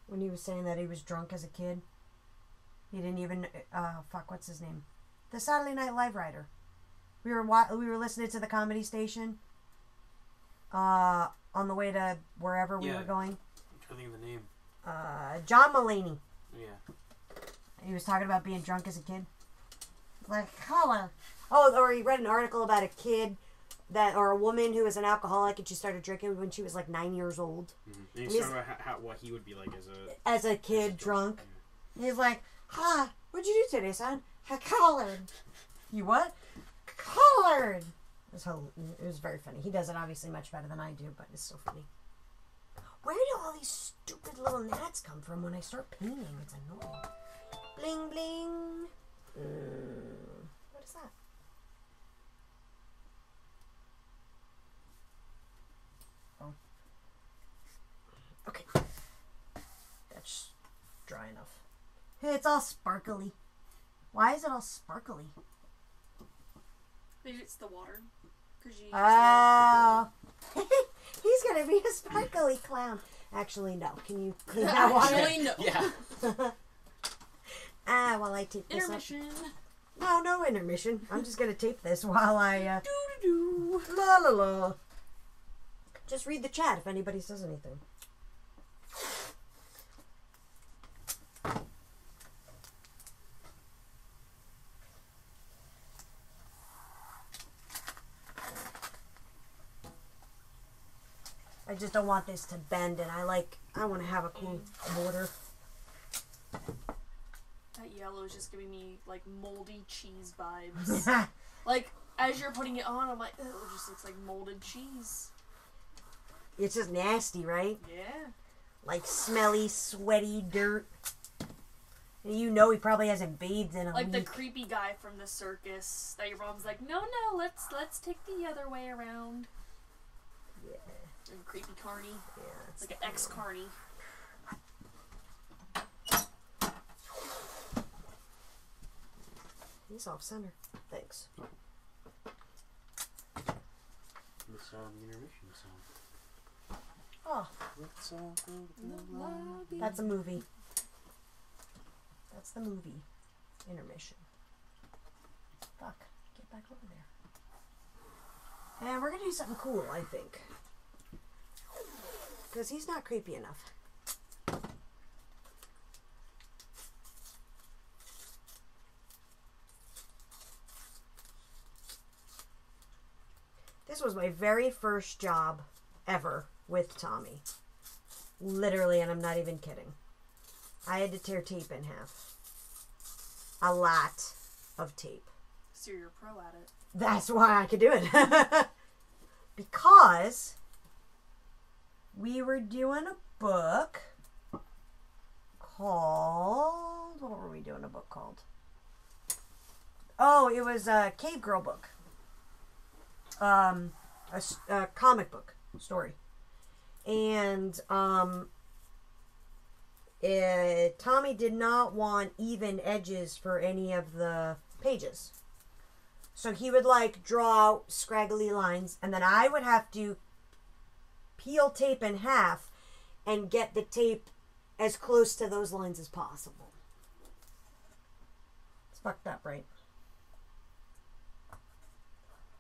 Speaker 1: When he was saying that he was drunk as a kid. He didn't even... what's his name? The Saturday Night Live writer. We were listening to the comedy station. On the way to wherever we were going.
Speaker 2: I think of the name.
Speaker 1: John Mulaney.
Speaker 2: Yeah.
Speaker 1: He was talking about being drunk as a kid. Like, color. Oh, or he read an article about a kid or a woman who was an alcoholic and she started drinking when she was like 9 years old.
Speaker 2: Mm-hmm. And he's talking about what he would be like
Speaker 1: as a kid drunk. Yeah. He's like, what'd you do today, son? I colored. You what? Colored. It was very funny. He does it obviously much better than I do, but it's so funny. Where do all these stupid little gnats come from when I start painting? It's annoying. Bling, bling. What is that? Oh. Okay. That's dry enough. It's all sparkly. Why is it all sparkly?
Speaker 3: Maybe it's the water.
Speaker 1: Oh. He's going to be a sparkly clown. Actually, no. Can you clean that water?
Speaker 3: Actually, no.
Speaker 2: Yeah.
Speaker 1: While I tape this
Speaker 3: Intermission.
Speaker 1: up. No intermission. I'm just going to tape this while I,
Speaker 3: Doo-doo-doo.
Speaker 1: La la la. Just read the chat if anybody says anything. I just don't want this to bend, and I want to have a cool border.
Speaker 3: That yellow is just giving me, like, moldy cheese vibes. Like, as you're putting it on, I'm like, oh, it just looks like molded cheese.
Speaker 1: It's just nasty, right?
Speaker 3: Yeah.
Speaker 1: Like smelly, sweaty dirt. You know he probably hasn't bathed in a
Speaker 3: Like the
Speaker 1: week.
Speaker 3: creepy guy from the circus that your mom's like, no, let's take the other way around.
Speaker 1: Yeah.
Speaker 3: And creepy carny.
Speaker 1: Yeah. That's
Speaker 3: Like an ex-carny.
Speaker 1: He's off center. Thanks.
Speaker 2: It's the intermission song.
Speaker 1: Oh,
Speaker 2: Let's all go to the lobby.
Speaker 1: that's a movie. That's the movie. Intermission. Fuck. Get back over there. And we're gonna do something cool, I think. Because he's not creepy enough. This was my very first job ever with Tommy. Literally, and I'm not even kidding. I had to tear tape in half. A lot of tape.
Speaker 3: So you're a pro at it.
Speaker 1: That's why I could do it. Because we were doing a book called... What were we doing a book called? Oh, it was a Cave Girl book. A comic book story. And Tommy did not want even edges for any of the pages. So he would like draw out scraggly lines, and then I would have to peel tape in half and get the tape as close to those lines as possible. It's fucked up, right?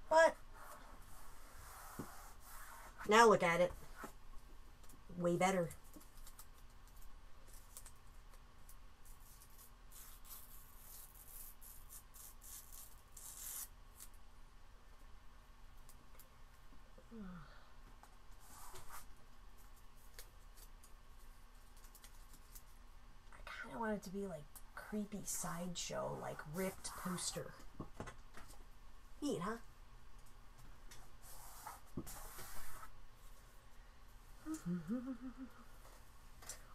Speaker 1: But now look at it. Way better. I kind of want it to be like creepy sideshow, like ripped poster. Neat, huh?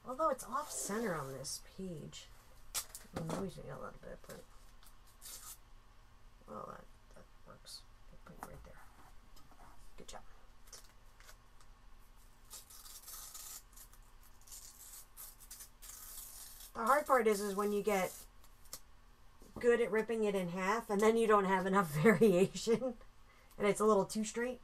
Speaker 1: Although it's off center on this page. It annoys me a little bit, but well, that works. Put it right there. Good job. The hard part is when you get good at ripping it in half, and then you don't have enough variation, and it's a little too straight.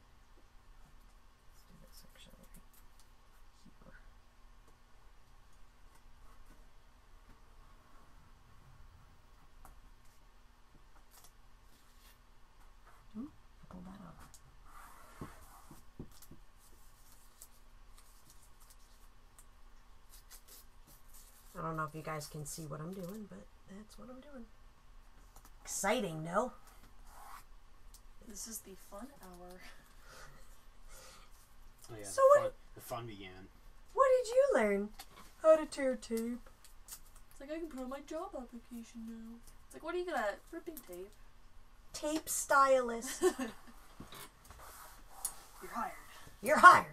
Speaker 1: I don't know if you guys can see what I'm doing, but that's what I'm doing. Exciting, no?
Speaker 3: This is the fun hour.
Speaker 2: Oh, yeah,
Speaker 1: So
Speaker 2: the fun began.
Speaker 1: What did you learn? How to tear tape.
Speaker 3: It's like I can put on my job application now. It's like, what are you good at? Ripping tape.
Speaker 1: Tape stylist.
Speaker 3: You're hired.
Speaker 1: You're hired.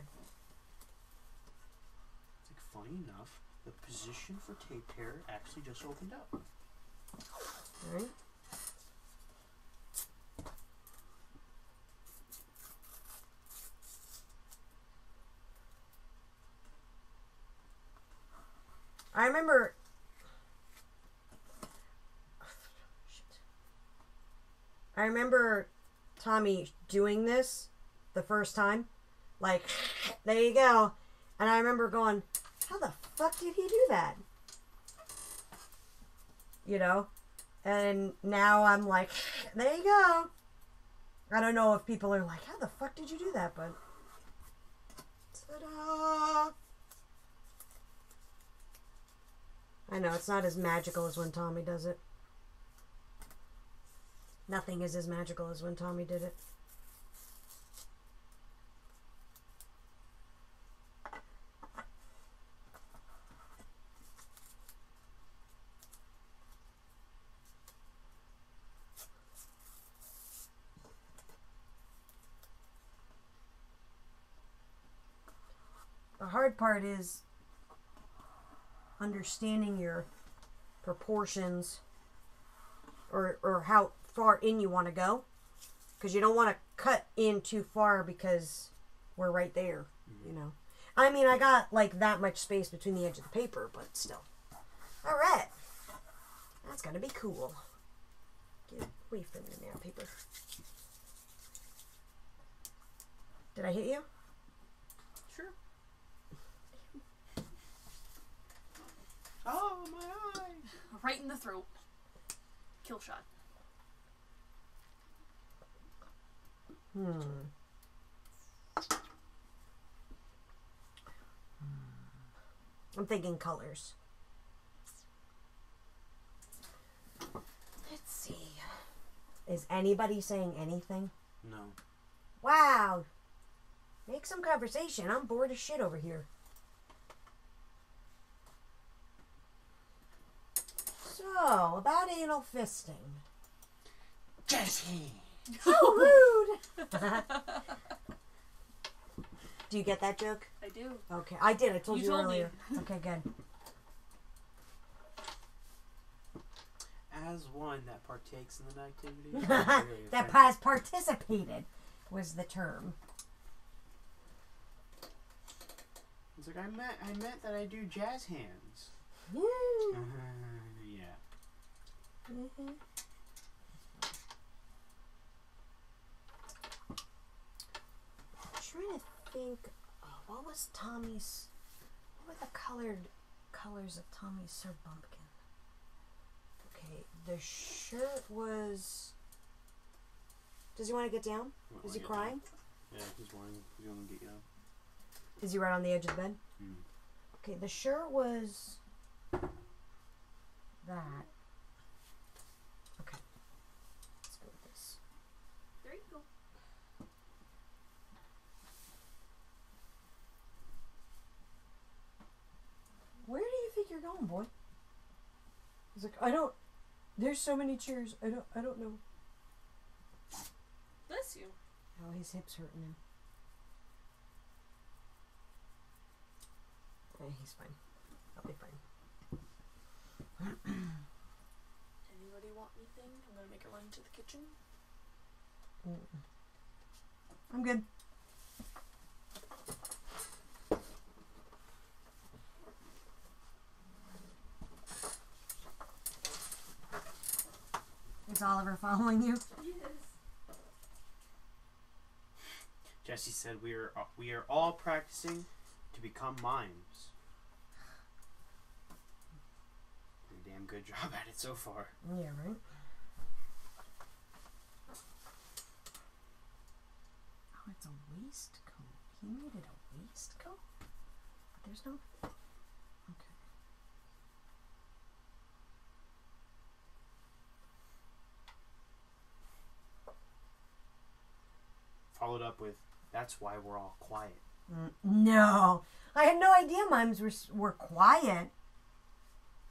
Speaker 2: It's like, funny enough, the position for tape tear actually just opened up.
Speaker 1: Alright. I remember... I remember Tommy doing this the first time. Like, there you go. And I remember going, how the fuck did he do that? You know? And now I'm like, there you go. I don't know if people are like, how the fuck did you do that? But, ta-da! I know, it's not as magical as when Tommy does it. Nothing is as magical as when Tommy did it. The hard part is understanding your proportions or how far in you want to go. Because you don't want to cut in too far because we're right there, you know. I mean, I got like that much space between the edge of the paper, but still. All right. That's going to be cool. Get away from me now, paper. Did I hit you?
Speaker 3: Sure.
Speaker 2: Oh, my eye!
Speaker 3: Right in the throat. Kill shot.
Speaker 1: I'm thinking colors. Let's see. Is anybody saying anything?
Speaker 2: No.
Speaker 1: Wow. Make some conversation. I'm bored as shit over here. So, about anal fisting.
Speaker 2: Jesse!
Speaker 1: So rude! Do you get that joke?
Speaker 3: I do.
Speaker 1: Okay, I did. I told
Speaker 3: You
Speaker 1: you
Speaker 3: told me.
Speaker 1: earlier. Okay, good.
Speaker 2: As one that partakes in the activity.
Speaker 1: That has participated was the term.
Speaker 2: It's like, I meant that I do jazz hands.
Speaker 1: Yeah.
Speaker 2: Yeah.
Speaker 1: Mm-hmm. I'm trying to think. What was Tommy's? What were the colors of Tommy's Sir Bumpkin? Okay, the shirt was. Does he want to get down? Is he crying?
Speaker 2: Yeah, he's going to get you up.
Speaker 1: Is he right on the edge of the bed?
Speaker 2: Mm.
Speaker 1: Okay, the shirt was that. Okay. Let's go with this.
Speaker 3: There you go.
Speaker 1: Where do you think you're going, boy? He's like, I don't. There's so many chairs. I don't know.
Speaker 3: Bless you.
Speaker 1: Oh, his hip's hurting him. He's fine. I'll be fine.
Speaker 3: Anybody want anything? I'm gonna make a run to the kitchen.
Speaker 1: I'm good. Is Oliver following you?
Speaker 3: Yes.
Speaker 2: Jesse said we are all practicing to become mimes. Pretty damn good job at it so far.
Speaker 1: Yeah, right? Oh, it's a waistcoat. He made it a waistcoat? But there's no... Okay.
Speaker 2: Followed up with, that's why we're all quiet.
Speaker 1: No. I had no idea mimes were quiet.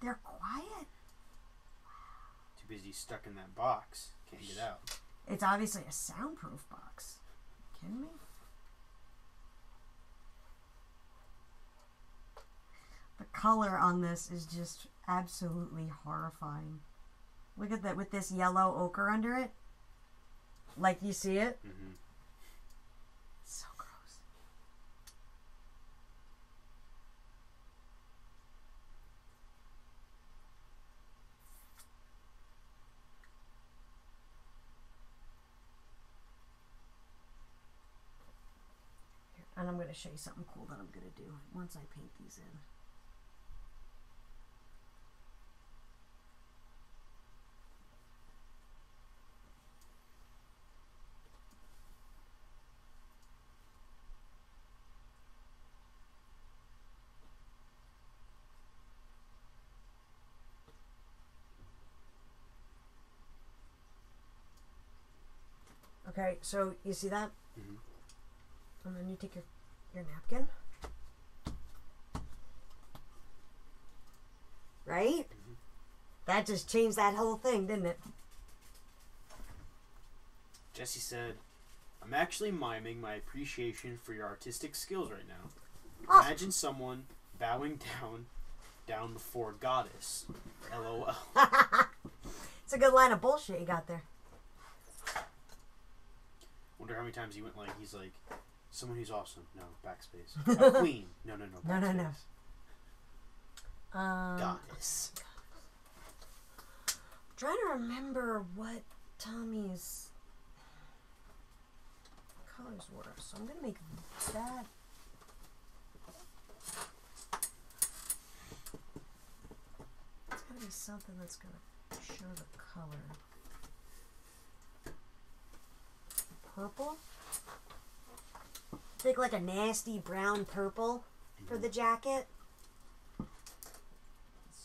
Speaker 1: They're quiet?
Speaker 2: Too busy stuck in that box. Can't get out.
Speaker 1: It's obviously a soundproof box. You kidding me? The color on this is just absolutely horrifying. Look at that with this yellow ochre under it. Like you see it?
Speaker 2: Mm-hmm.
Speaker 1: So gross. Here, and I'm going to show you something cool that I'm going to do once I paint these in. Okay, so you see that?
Speaker 2: Mm-hmm.
Speaker 1: And then you take your napkin. Right?
Speaker 2: Mm-hmm.
Speaker 1: That just changed that whole thing, didn't it?
Speaker 2: Jesse said, I'm actually miming my appreciation for your artistic skills right now.
Speaker 1: Oh.
Speaker 2: Imagine someone bowing down Down before goddess. LOL.
Speaker 1: It's a good line of bullshit you got there.
Speaker 2: Wonder how many times he went like, he's like, someone who's awesome. No, backspace. A queen. No, backspace.
Speaker 1: No.
Speaker 2: Goddess.
Speaker 1: Trying to remember what Tommy's colors were. So I'm going to make that. It's got to be something that's going to show the color. Purple? Think like a nasty brown purple for the jacket. Let's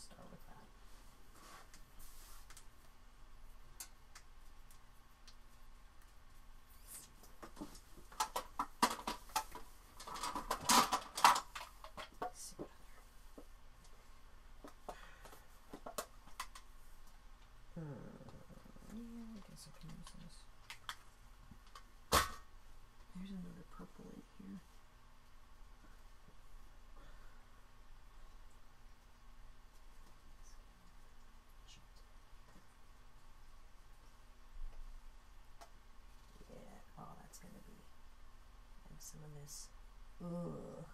Speaker 1: start with that. Let's see what other. Yeah, I guess I can use this. There's another purple in here. Yeah, oh, that's gonna be and some of this. Ugh.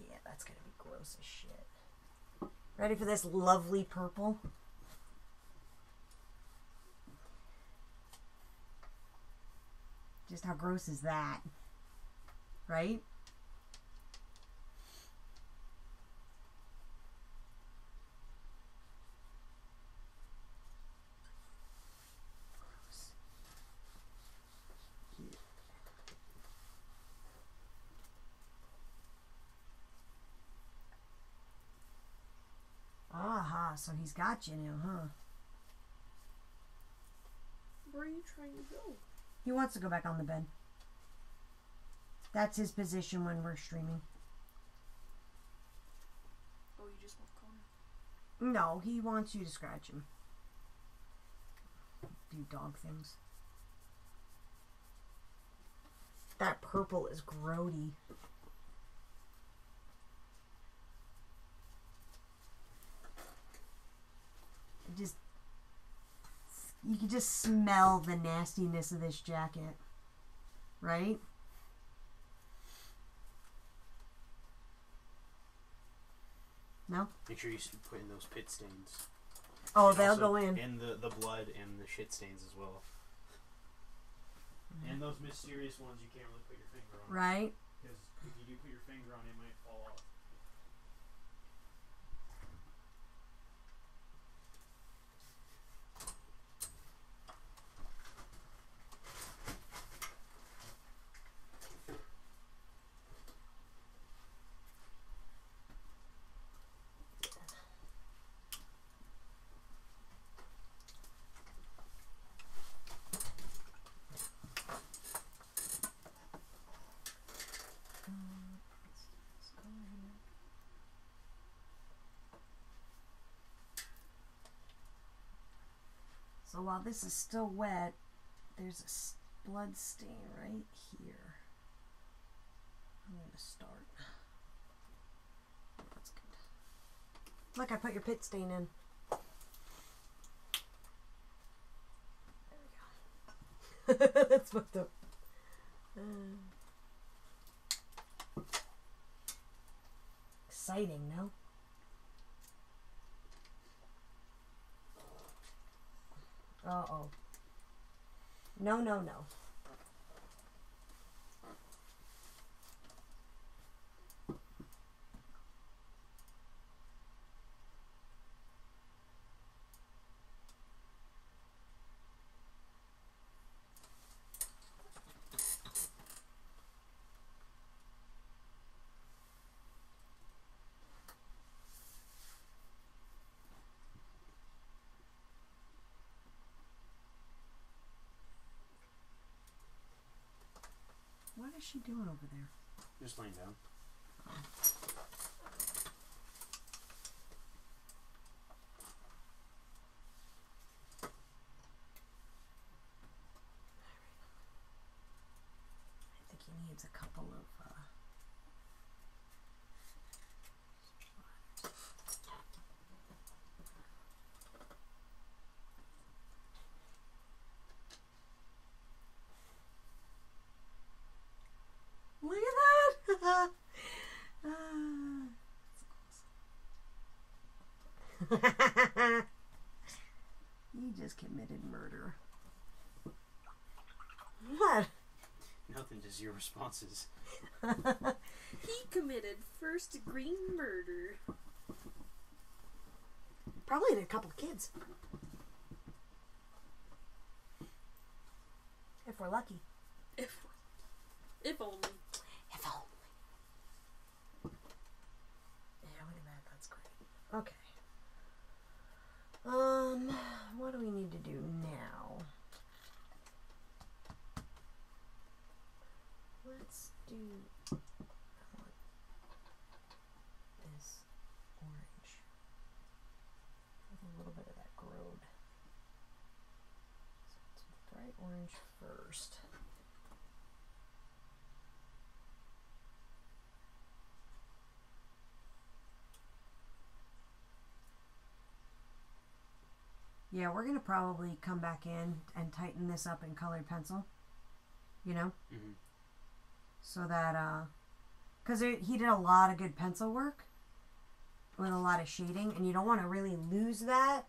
Speaker 1: Yeah, that's gonna be gross as shit. Ready for this lovely purple? Just how gross is that? Right? Gross. Yeah. Aha, so he's got you now, huh?
Speaker 3: Where are you trying to go?
Speaker 1: He wants to go back on the bed. That's his position when we're streaming.
Speaker 3: Oh, you just want corner?
Speaker 1: No, he wants you to scratch him. Do dog things. That purple is grody. Just, you can just smell the nastiness of this jacket, right? No?
Speaker 2: Make sure you put in those pit stains.
Speaker 1: Oh,
Speaker 2: And
Speaker 1: they'll
Speaker 2: also-
Speaker 1: go in.
Speaker 2: And the blood and the shit stains as well. And those mysterious ones you can't really put your finger on.
Speaker 1: Right?
Speaker 2: Because if you do put your finger on it, it might fall off.
Speaker 1: So while this is still wet, there's a blood stain right here. I'm going to start. That's good. Look, I put your pit stain in. There we go. That's fucked up. Exciting, no? Uh-oh. No, no, no. What is she doing over there?
Speaker 2: Just laying down.
Speaker 1: I think he needs a couple of You just committed murder. What?
Speaker 2: Nothing, just your responses.
Speaker 3: He committed first-degree murder.
Speaker 1: Probably had a couple kids. If we're lucky.
Speaker 3: If only.
Speaker 1: If only. Yeah, look at that. That's great. Okay. What do we need to do now? Let's do. I want this orange with a little bit of that grode. So let's do the bright orange first. Yeah, we're gonna probably come back in and tighten this up in colored pencil. You know?
Speaker 2: Mm-hmm.
Speaker 1: So that, because he did a lot of good pencil work with a lot of shading, and you don't want to really lose that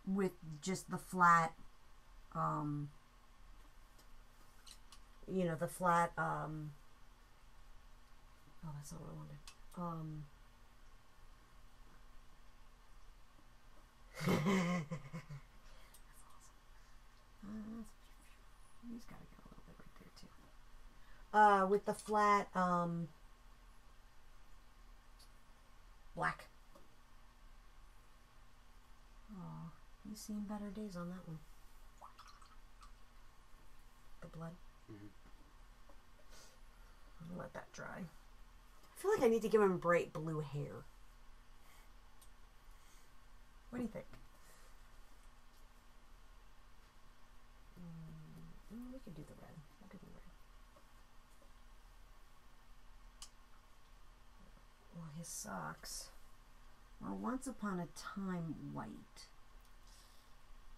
Speaker 1: with just the flat, the flat, oh, that's not what I wanted. That's awesome. He's got to get a little bit right there too. With the flat black. Oh, he's seen better days on that one. The blood.
Speaker 2: Mm-hmm.
Speaker 1: I'll let that dry. I feel like I need to give him bright blue hair. What do you think? We could do the red. We'll do the red. Well, his socks were once upon a time white.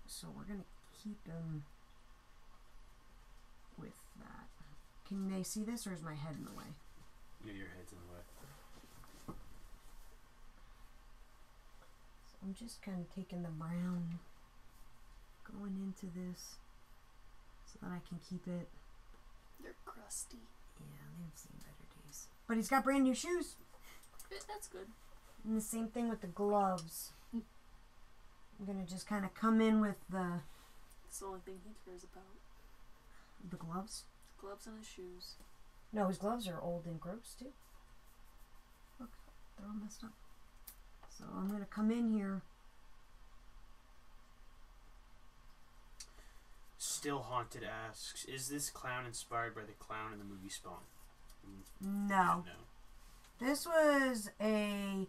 Speaker 1: So we're going to keep him with that. Can they see this, or is my head in the way?
Speaker 2: Yeah, your head's in the way.
Speaker 1: So I'm just kind of taking the brown, going into this, so that I can keep it.
Speaker 3: They're crusty.
Speaker 1: Yeah, they've seen better days. But he's got brand new shoes.
Speaker 3: That's good.
Speaker 1: And the same thing with the gloves. I'm going to just kind of come in with the
Speaker 3: It's the only thing he cares about.
Speaker 1: gloves.
Speaker 3: Gloves and his shoes.
Speaker 1: No, his gloves are old and gross too. Look, they're all messed up. So I'm going to come in here.
Speaker 2: Still Haunted asks, is this clown inspired by the clown in the movie Spawn?
Speaker 1: No.
Speaker 2: No.
Speaker 1: This was a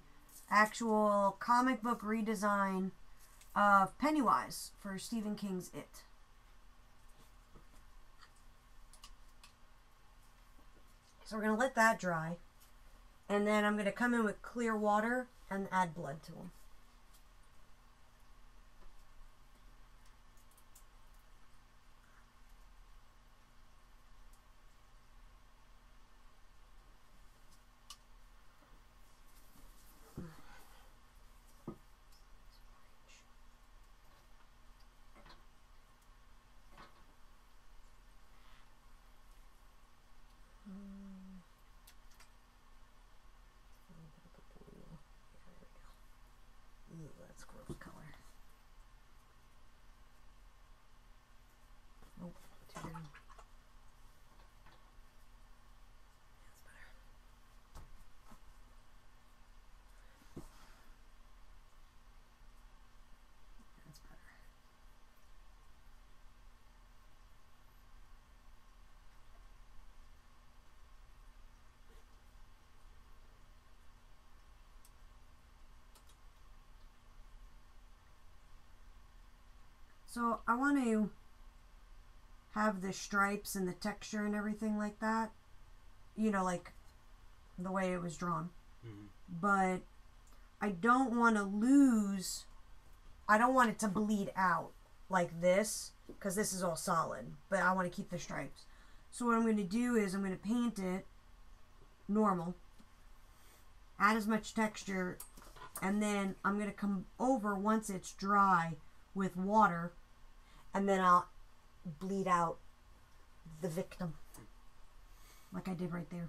Speaker 1: actual comic book redesign of Pennywise for Stephen King's It. So we're going to let that dry. And then I'm going to come in with clear water and add blood to him. That's gross color. Nope, too green. That's better. That's better. So I want to have the stripes and the texture and everything like that, you know, like the way it was drawn.
Speaker 2: Mm-hmm.
Speaker 1: But I don't want to lose, I don't want it to bleed out like this, because this is all solid, but I want to keep the stripes. So what I'm going to do is I'm going to paint it normal, add as much texture, and then I'm going to come over once it's dry with water, and then I'll bleed out the victim. Like I did right there.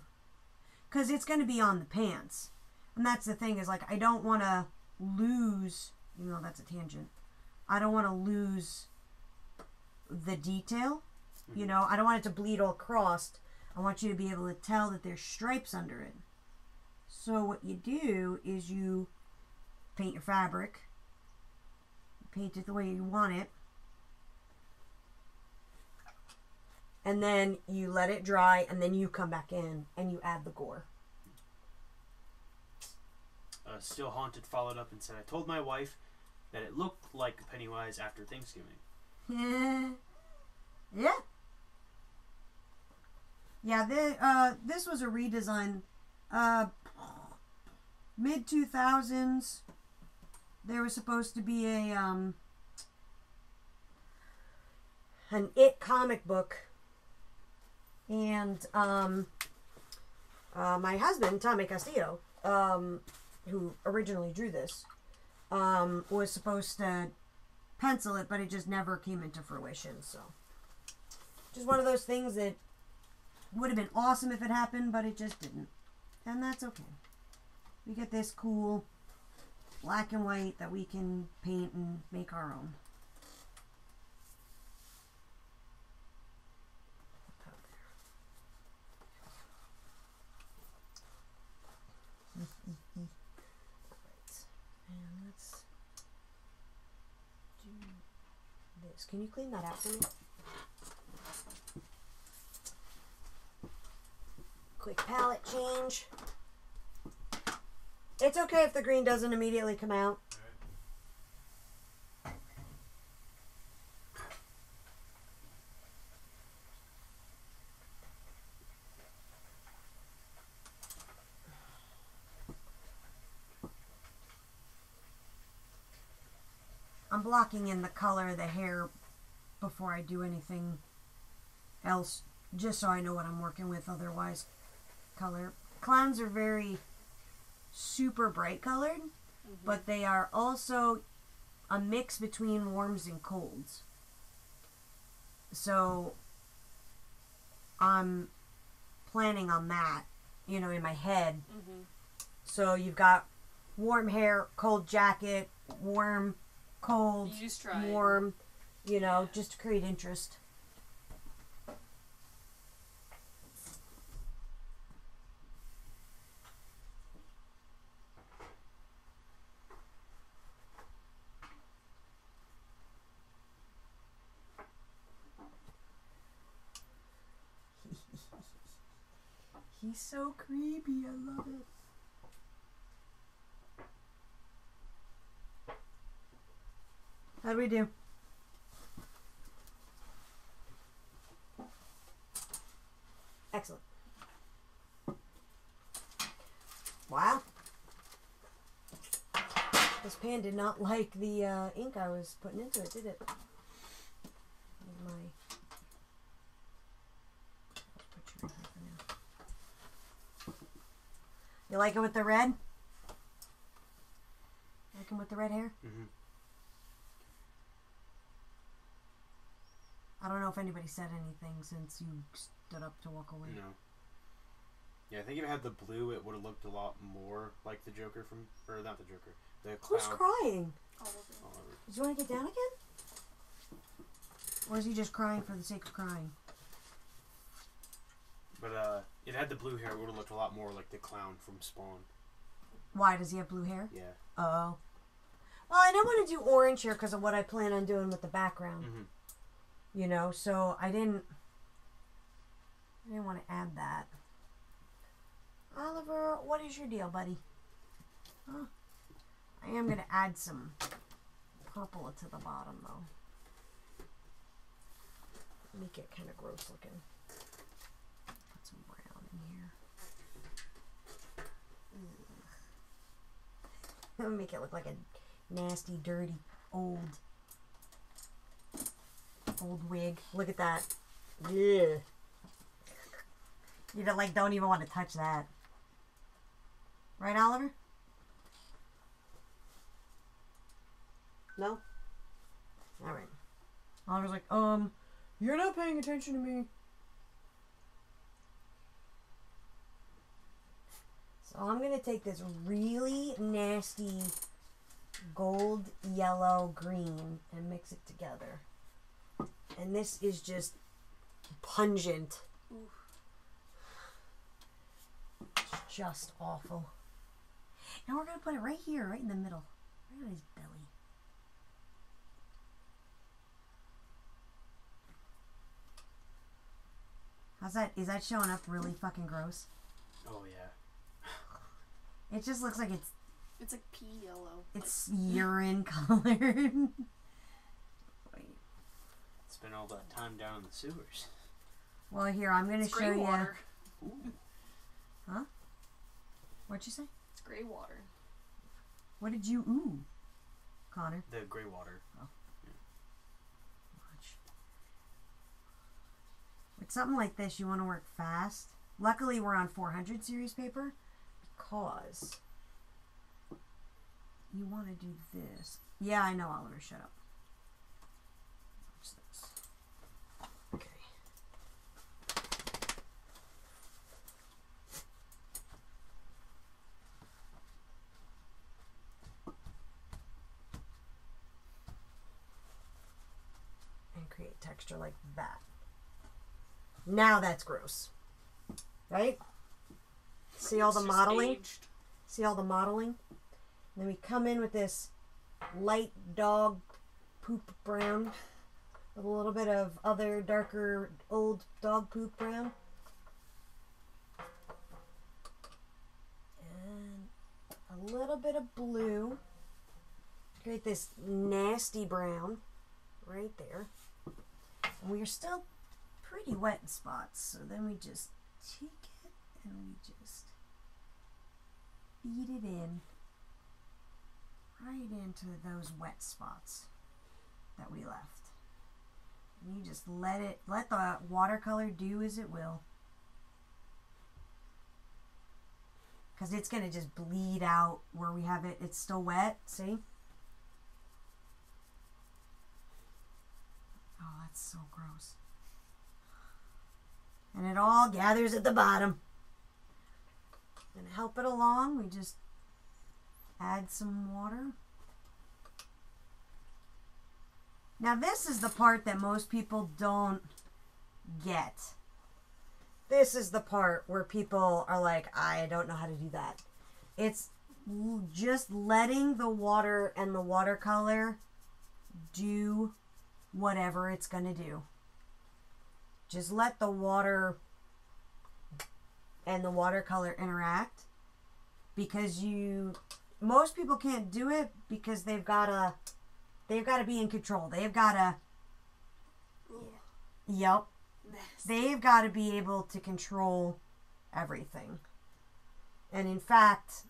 Speaker 1: Because it's going to be on the pants. And that's the thing, is like, I don't want to lose, even though that's a tangent, I don't want to lose the detail. You know, I don't want it to bleed all crossed. I want you to be able to tell that there's stripes under it. So what you do is you paint your fabric, paint it the way you want it, and then you let it dry, and then you come back in and you add the gore.
Speaker 2: Still Haunted followed up and said, I told my wife that it looked like Pennywise after Thanksgiving.
Speaker 1: Yeah. Yeah, this was a redesign. Mid-2000s, there was supposed to be an It comic book. And my husband, Sammy Castillo, who originally drew this, was supposed to pencil it, but it just never came into fruition. So, just one of those things that would have been awesome if it happened, but it just didn't. And that's okay. We get this cool black and white that we can paint and make our own. And let's do this. Can you clean that out for me? Quick palette change. It's okay if the green doesn't immediately come out. I'm blocking in the color of the hair before I do anything else, just so I know what I'm working with. Otherwise, color. Clowns are very super bright colored, but they are also a mix between warms and colds. So I'm planning on that, you know, in my head. So you've got warm hair, cold jacket, warm, cold, warm, you know, just to create interest. He's so creepy, I love it. How do we do? Excellent. Wow. This pan did not like the ink I was putting into it, did it? My... You like it with the red? Like him with the red hair? I don't know if anybody said anything since you stood up to walk away.
Speaker 2: No. Yeah, I think if it had the blue, it would have looked a lot more like the Joker from... Or not the Joker. The clown.
Speaker 1: Who's crying?
Speaker 3: All of it.
Speaker 2: All over.
Speaker 1: Does he want to get down again? Or is he just crying for the sake of crying?
Speaker 2: But it had the blue hair, it would have looked a lot more like the clown from Spawn.
Speaker 1: Why? Does he have blue hair?
Speaker 2: Yeah.
Speaker 1: Oh. Well, I didn't want to do orange here because of what I plan on doing with the background. You know, so I didn't want to add that. Oliver, what is your deal, buddy? Huh? I am going to add some purple to the bottom, though. Make it kind of gross looking. Put some brown in here. Make it look like a nasty, dirty, old wig. Look at that. Yeah. You don't even want to touch that. Right, Oliver? No? Alright. Oliver's like, you're not paying attention to me. So I'm going to take this really nasty gold, yellow, green and mix it together. And this is just pungent.
Speaker 3: Oof.
Speaker 1: It's just awful. And we're going to put it right here, right in the middle. Right on his belly. How's that? Is that showing up really fucking gross?
Speaker 2: Oh, yeah.
Speaker 1: It just looks like it's
Speaker 3: like pea yellow.
Speaker 1: It's urine colored. Wait.
Speaker 2: Spent all that time down in the sewers.
Speaker 1: Well, here, I'm going to show you.
Speaker 3: Water.
Speaker 2: Ooh.
Speaker 1: Huh? What'd you say?
Speaker 3: It's gray water.
Speaker 1: What did you ooh, Connor?
Speaker 2: The gray water.
Speaker 1: Oh. Yeah. Much. With something like this, you want to work fast. Luckily, we're on 400 series paper because you want to do this. Yeah, I know, Oliver. Shut up. Watch this. Okay. And create texture like that. Now that's gross. Right? See all the modeling?
Speaker 3: Aged.
Speaker 1: See all the modeling? And then we come in with this light dog poop brown with a little bit of other darker old dog poop brown. And a little bit of blue. Create this nasty brown right there. And we are still pretty wet in spots, so then we just take it and we just feed it in right into those wet spots that we left. And you just let the watercolor do as it will, because it's going to just bleed out where we have it. It's still wet, see? Oh, that's so gross. And it all gathers at the bottom. And to help it along, we just add some water. Now this is the part that most people don't get. This is the part where people are like, I don't know how to do that. It's just letting the water and the watercolor do whatever it's going to do. Just let the water and the watercolor interact, because most people can't do it because they've got to be in control. They've got to yep. They've got to be able to control everything. And in fact,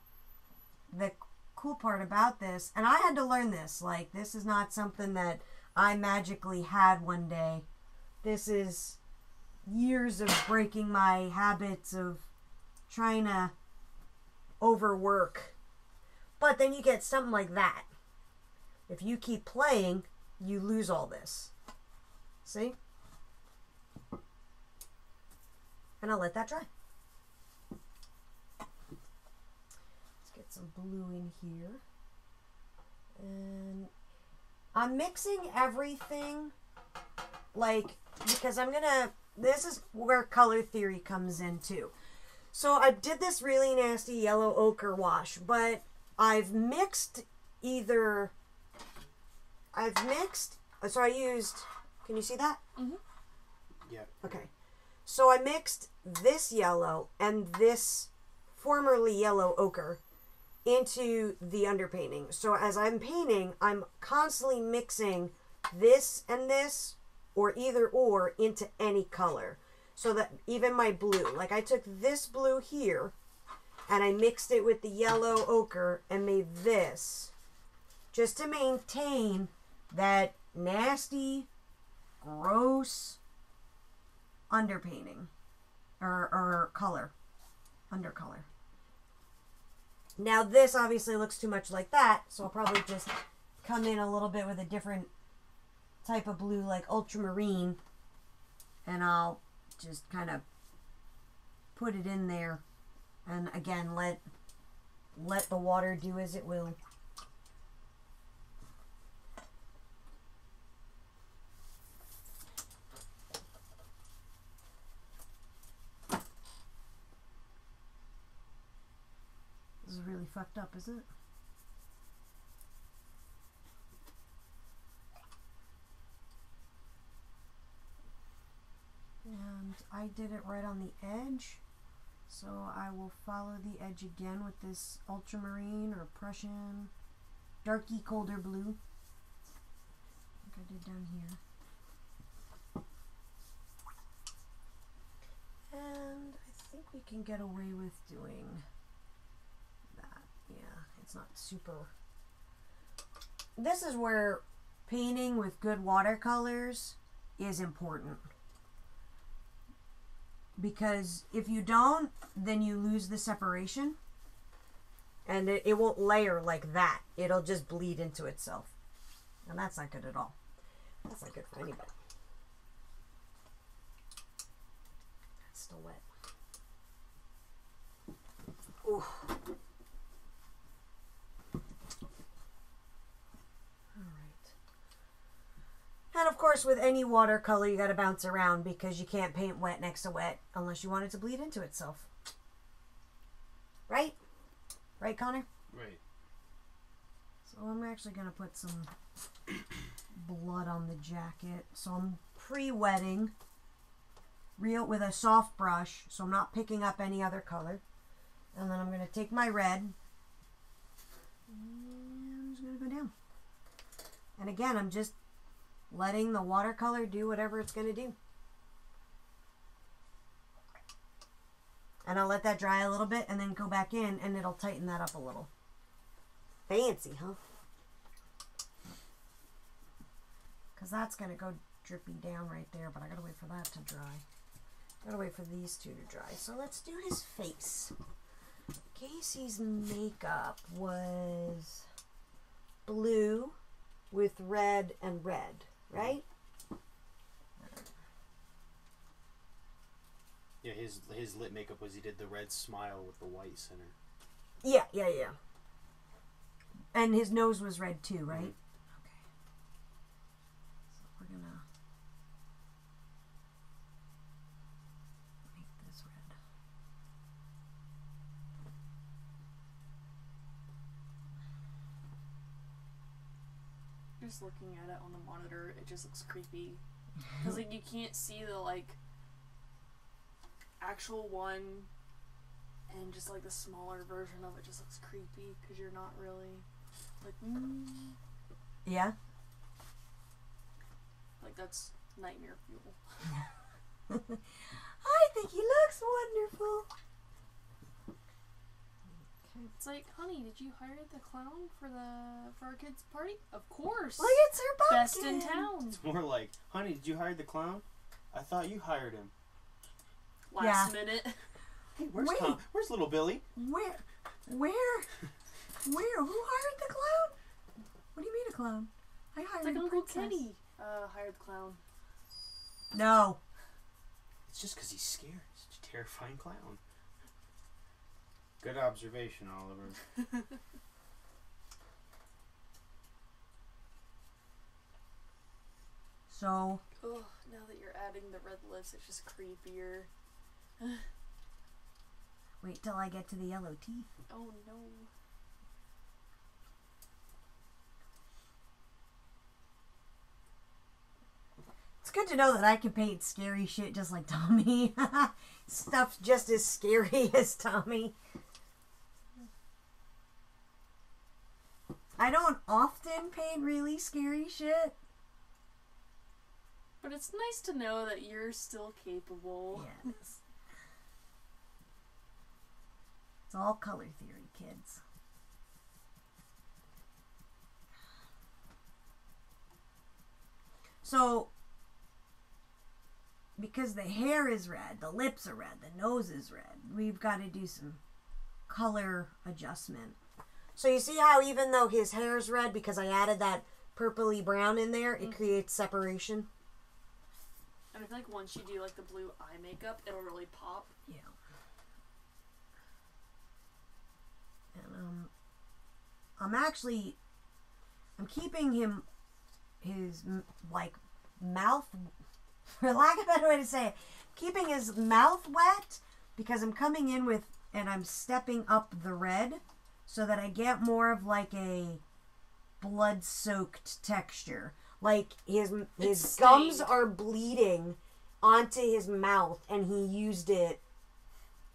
Speaker 1: the cool part about this, and I had to learn this, like, this is not something that I magically had one day. This is years of breaking my habits of trying to overwork. But then you get something like that. If you keep playing, you lose all this. See? And I'll let that dry. Let's get some blue in here. And I'm mixing everything, like, because this is where color theory comes in too. So I did this really nasty yellow ochre wash, but I've mixed, so I used, can you see that?
Speaker 3: Mm-hmm.
Speaker 2: Yeah.
Speaker 1: Okay. So I mixed this yellow and this formerly yellow ochre into the underpainting. So as I'm painting, I'm constantly mixing this and this, or either or, into any color. So that even my blue, like I took this blue here and I mixed it with the yellow ochre and made this, just to maintain that nasty, gross underpainting or color, undercolor. Now this obviously looks too much like that, so I'll probably just come in a little bit with a different type of blue, like ultramarine, and I'll just kind of put it in there, and again let the water do as it will. This is really fucked up, isn't it? And I did it right on the edge, so I will follow the edge again with this ultramarine or Prussian darky colder blue, like I did down here. And I think we can get away with doing that. Yeah, it's not super. This is where painting with good watercolors is important. Because if you don't, then you lose the separation. And it won't layer like that. It'll just bleed into itself. And that's not good at all. That's not good for anybody. It's still wet. Ooh. And of course, with any watercolor, you gotta bounce around because you can't paint wet next to wet unless you want it to bleed into itself. Right? Right, Connor?
Speaker 2: Right.
Speaker 1: So I'm actually gonna put some blood on the jacket. So I'm pre-wetting real with a soft brush, so I'm not picking up any other color. And then I'm gonna take my red and I'm just gonna go down. And again, I'm just letting the watercolor do whatever it's going to do. And I'll let that dry a little bit and then go back in and it'll tighten that up a little. Fancy, huh? Because that's going to go drippy down right there, but I got to wait for that to dry. Got to wait for these two to dry. So let's do his face. Casey's makeup was blue with red and red. Right?
Speaker 2: Yeah, his lip makeup was he did the red smile with the white center.
Speaker 1: Yeah. And his nose was red too, right? Mm-hmm. Okay. So we're gonna make this red.
Speaker 3: Just looking at it on the monitor, it just looks creepy. Because like you can't see the like actual one, and just like the smaller version of it just looks creepy because you're not really like.
Speaker 1: Yeah.
Speaker 3: Like that's nightmare fuel.
Speaker 1: I think he looks wonderful.
Speaker 3: It's like, honey, did you hire the clown for our kids' party? Of course.
Speaker 1: Look, it's her pumpkin.
Speaker 3: Best in town.
Speaker 2: It's more like, honey, did you hire the clown? I thought you hired him.
Speaker 3: Last minute.
Speaker 2: Hey, where's Tom? Where's little Billy?
Speaker 1: Where? Who hired the clown? What do you mean a clown? I hired
Speaker 3: It's like
Speaker 1: a
Speaker 3: Uncle
Speaker 1: princess.
Speaker 3: Kenny hired the clown.
Speaker 1: No.
Speaker 2: It's just because he's scared. He's a terrifying clown. Good observation, Oliver.
Speaker 1: So.
Speaker 3: Oh, now that you're adding the red lips, it's just creepier.
Speaker 1: Wait till I get to the yellow teeth.
Speaker 3: Oh no.
Speaker 1: It's good to know that I can paint scary shit just like Tommy. Stuff's just as scary as Tommy. I don't often paint really scary shit.
Speaker 3: But it's nice to know that you're still capable.
Speaker 1: Yes. It's all color theory, kids. So, because the hair is red, the lips are red, the nose is red, we've got to do some color adjustment. So you see how even though his hair's red, because I added that purpley brown in there, it creates separation?
Speaker 3: And I feel like once you do like the blue eye makeup, it'll really pop.
Speaker 1: Yeah. And I'm keeping his like mouth, for lack of a better way to say it, keeping his mouth wet because I'm coming in with, and I'm stepping up the red so that I get more of like a blood-soaked texture. Like his gums are bleeding onto his mouth, and he used it.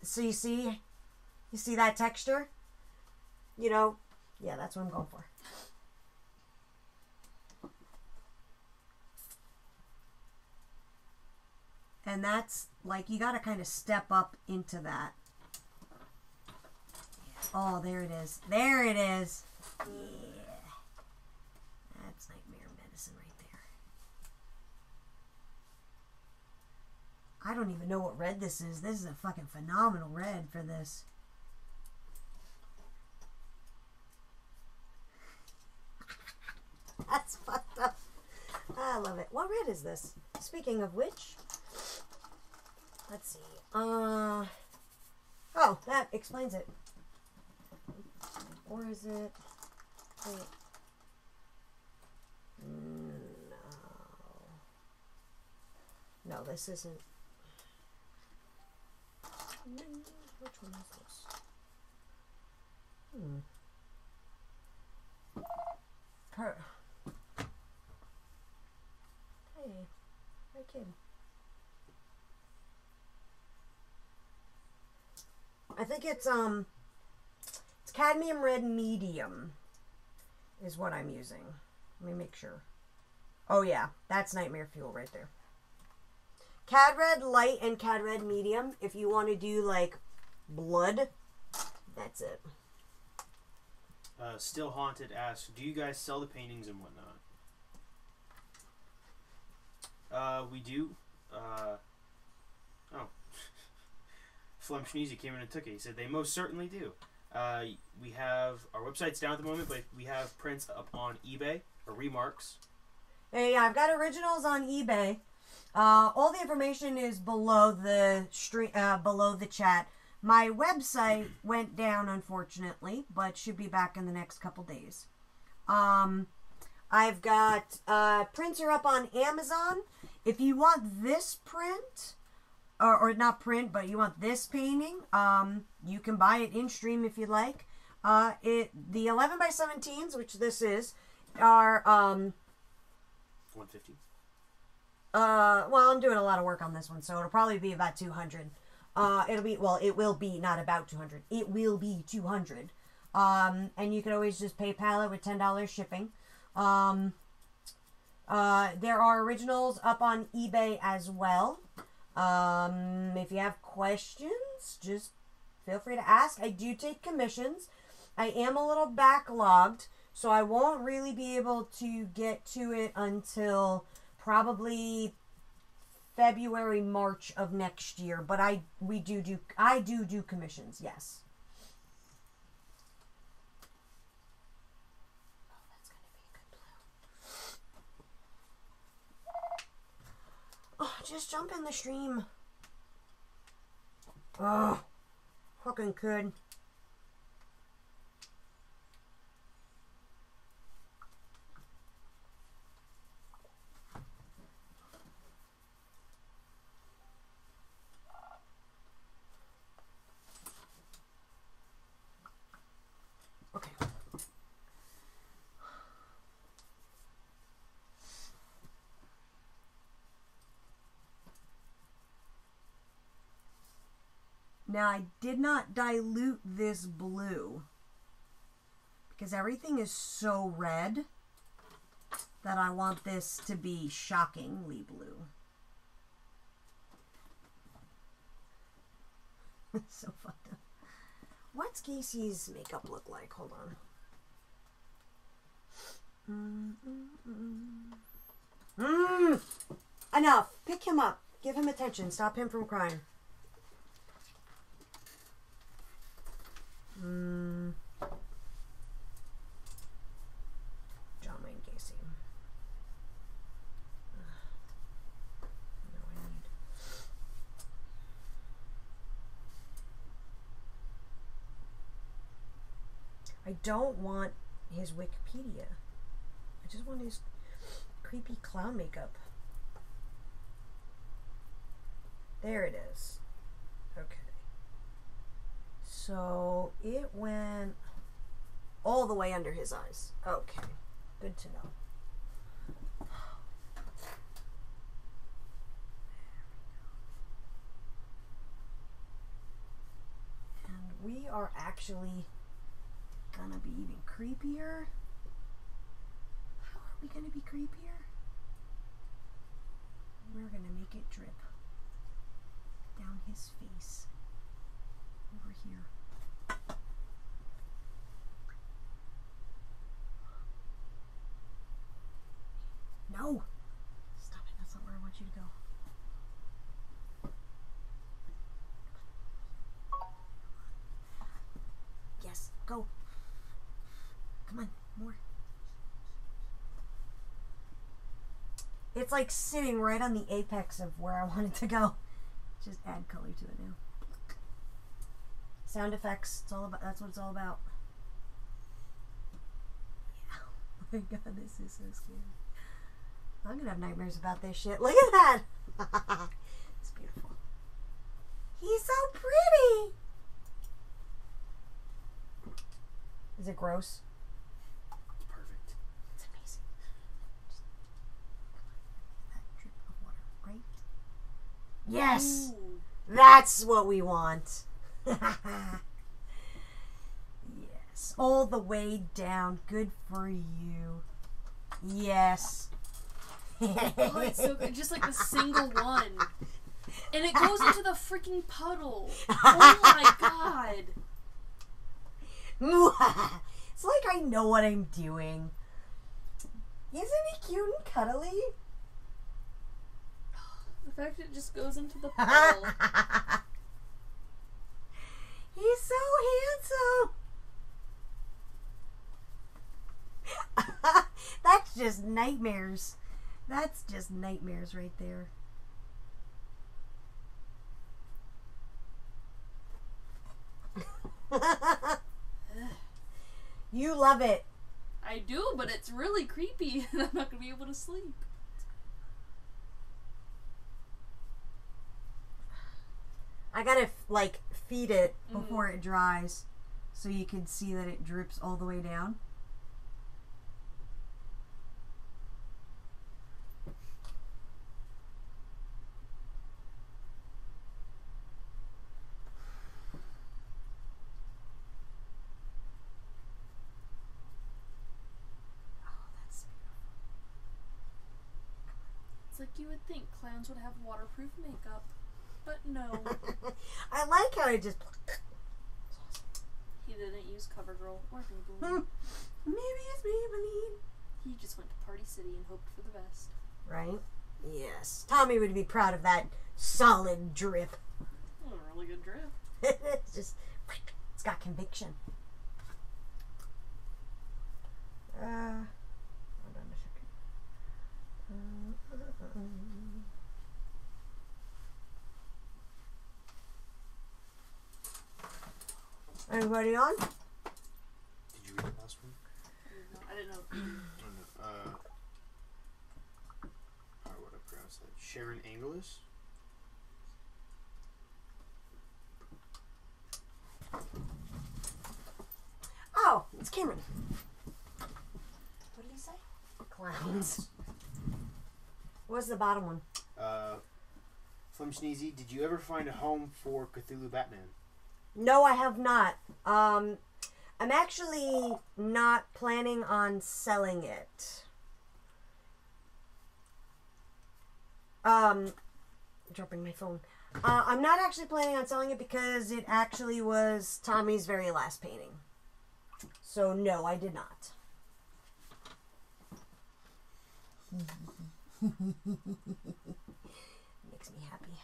Speaker 1: So you see that texture? You know, yeah, that's what I'm going for. And that's, like, you gotta kind of step up into that. Oh, there it is. There it is. Yeah. That's nightmare medicine right there. I don't even know what red this is. This is a fucking phenomenal red for this. That's fucked up. I love it. What red is this? Speaking of which... Let's see. Oh, that explains it. Or is it... Wait. No, this isn't... Which one is this? Hey, kid. I think it's cadmium red medium is what I'm using. Let me make sure. Oh yeah, that's Nightmare Fuel right there. Cad red light and cad red medium. If you want to do like blood, that's it.
Speaker 2: Still Haunted asks, do you guys sell the paintings and whatnot? We do. Flum Schneezy came in and took it. He said they most certainly do. We have our website's down at the moment, but we have prints up on eBay or Remarks.
Speaker 1: Yeah, I've got originals on eBay. All the information is below the below the chat. My website went down, unfortunately, but should be back in the next couple days. I've got prints are up on Amazon. If you want this print, or not print, but you want this painting, you can buy it in stream if you like. The 11x17s, which this is, are
Speaker 2: 150.
Speaker 1: Well, I'm doing a lot of work on this one, so it'll probably be about 200. It will be not about 200. It will be 200. And you can always just PayPal it with $10 shipping. There are originals up on eBay as well. If you have questions, just feel free to ask. I do take commissions. I am a little backlogged, so I won't really be able to get to it until probably February, March of next year. But I do commissions, yes. Oh, that's gonna be a good blue. Oh, just jump in the stream. Oh, fucking could. Okay. Now, I did not dilute this blue because everything is so red that I want this to be shockingly blue. So fucked up. What's Casey's makeup look like? Hold on. Enough. Pick him up. Give him attention. Stop him from crying. John Wayne Gacy. No, I don't want his Wikipedia. I just want his creepy clown makeup. There it is. Okay. So it went all the way under his eyes. Okay. Good to know. And we are actually gonna be even creepier. How are we gonna be creepier? We're gonna make it drip down his face. Over here. No! Stop it. That's not where I want you to go. Yes, go. Come on, more. It's like sitting right on the apex of where I want it to go. Just add color to it now. Sound effects. It's all about. That's what it's all about. Yeah. Oh my god, this is so scary. I'm gonna have nightmares about this shit. Look at that. It's beautiful. He's so pretty. Is it gross?
Speaker 2: It's perfect.
Speaker 1: It's amazing. Just, that drip of water, right? Yes.
Speaker 3: Ooh.
Speaker 1: That's what we want. Yes. All the way down. Good for you. Yes.
Speaker 3: Oh, it's so good. Just like the single one. And it goes into the freaking puddle. Oh my god.
Speaker 1: It's like I know what I'm doing. Isn't he cute and cuddly?
Speaker 3: The fact that it just goes into the puddle.
Speaker 1: He's so handsome. That's just nightmares. That's just nightmares right there. You love it.
Speaker 3: I do, but it's really creepy and I'm not going to be able to sleep.
Speaker 1: I gotta, like, feed it before it dries so you can see that it drips all the way down.
Speaker 3: It's like you would think clowns would have waterproof makeup, but no.
Speaker 1: I like how it just...
Speaker 3: He didn't use CoverGirl or Maybelline.
Speaker 1: Maybe it's Maybelline.
Speaker 3: He just went to Party City and hoped for the best.
Speaker 1: Right? Yes. Tommy would be proud of that solid drip.
Speaker 3: Oh, a really good drip.
Speaker 1: It's just... It's got conviction. Hold on a second. Everybody on?
Speaker 2: Did you read the last one?
Speaker 3: I didn't know.
Speaker 2: How would I pronounce that? Sharon Angelis?
Speaker 1: Oh, it's Cameron. What did he say? Clowns. What's the bottom one?
Speaker 2: Flim Sneezy, did you ever find a home for Cthulhu Batman?
Speaker 1: No, I have not. I'm actually not planning on selling it. Dropping my phone. I'm not actually planning on selling it because it actually was Tommy's very last painting. So no, I did not. Makes me happy.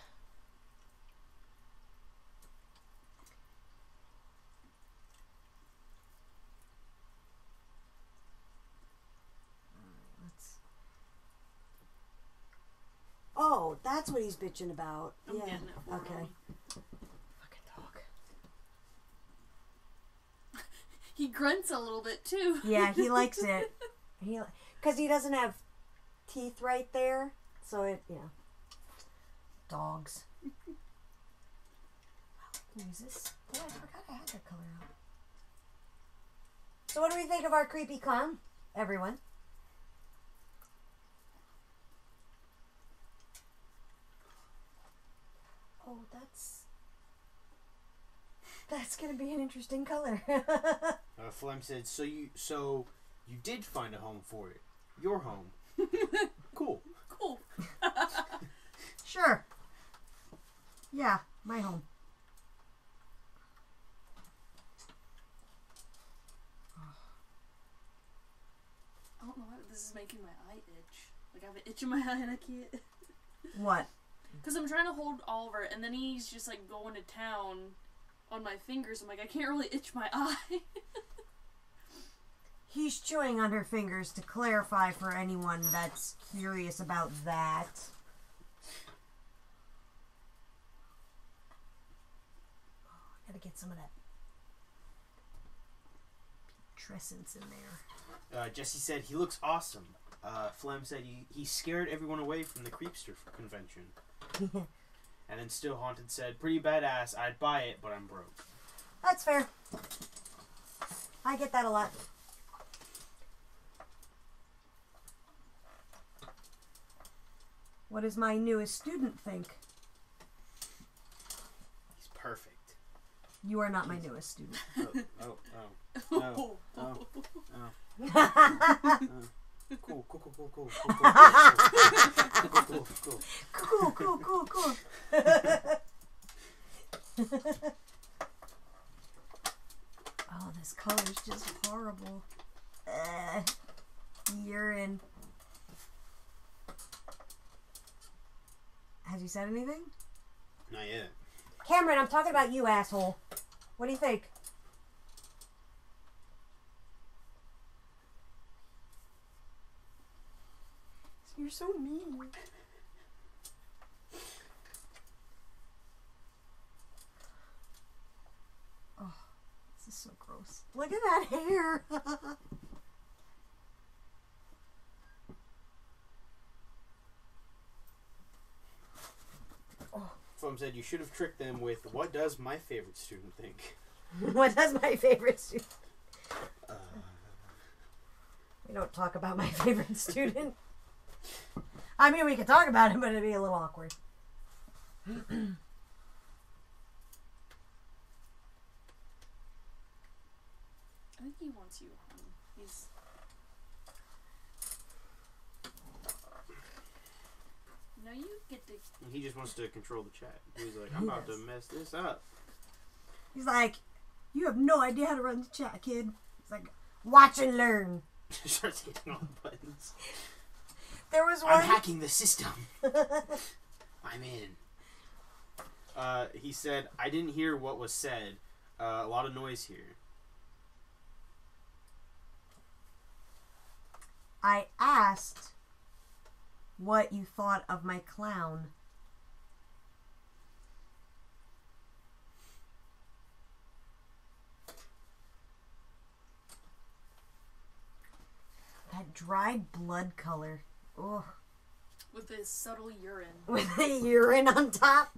Speaker 1: that's what he's bitching about.
Speaker 3: I'm
Speaker 1: yeah.
Speaker 3: getting it for
Speaker 1: Okay.
Speaker 3: him.
Speaker 1: Fucking dog.
Speaker 3: He grunts a little bit too.
Speaker 1: Yeah, he likes it. Because he doesn't have teeth right there. So it, yeah. Dogs. Use this. Oh, I forgot I had that color out. So what do we think of our creepy clown, everyone? Oh, that's gonna be an interesting color.
Speaker 2: Flem said, so you did find a home for it. Your home. Cool.
Speaker 3: Cool.
Speaker 1: Sure. Yeah, my home.
Speaker 3: I don't know why this is making my eye itch. Like I have an itch in my eye and I can't.
Speaker 1: What?
Speaker 3: Because I'm trying to hold Oliver and then he's just like going to town on my fingers. I'm like, I can't really itch my eye.
Speaker 1: He's chewing on her fingers to clarify for anyone that's curious about that. Oh, I gotta get some of that putrescence in there.
Speaker 2: Jesse said, he looks awesome. Flem said he scared everyone away from the Creepster convention. And then Still Haunted said, pretty badass, I'd buy it, but I'm broke.
Speaker 1: That's fair. I get that a lot. What does my newest student think?
Speaker 2: He's perfect.
Speaker 1: You are not my newest student.
Speaker 2: Oh. No. Oh. Cool.
Speaker 1: Cool. Oh, this color's just horrible. Urine. Has he said anything?
Speaker 2: Not yet.
Speaker 1: Cameron, I'm talking about you, asshole. What do you think? You're so mean. Oh, this is so gross. Look at that hair.
Speaker 2: Flem said, you should have tricked them with, what does my favorite student think?
Speaker 1: What does my favorite student? We don't talk about my favorite student. I mean, we could talk about him, but it'd be a little awkward.
Speaker 3: I think he wants you home. He's... No, you get to...
Speaker 2: He just wants to control the chat. He's like, I'm about to mess this up.
Speaker 1: He's like, you have no idea how to run the chat, kid. He's like, watch and learn.
Speaker 2: Starts hitting all the buttons.
Speaker 1: There was one...
Speaker 2: I'm hacking the system. I'm in. He said, I didn't hear what was said. A lot of noise here.
Speaker 1: I asked what you thought of my clown. That dried blood color. Ugh.
Speaker 3: With this subtle urine.
Speaker 1: With the urine on top.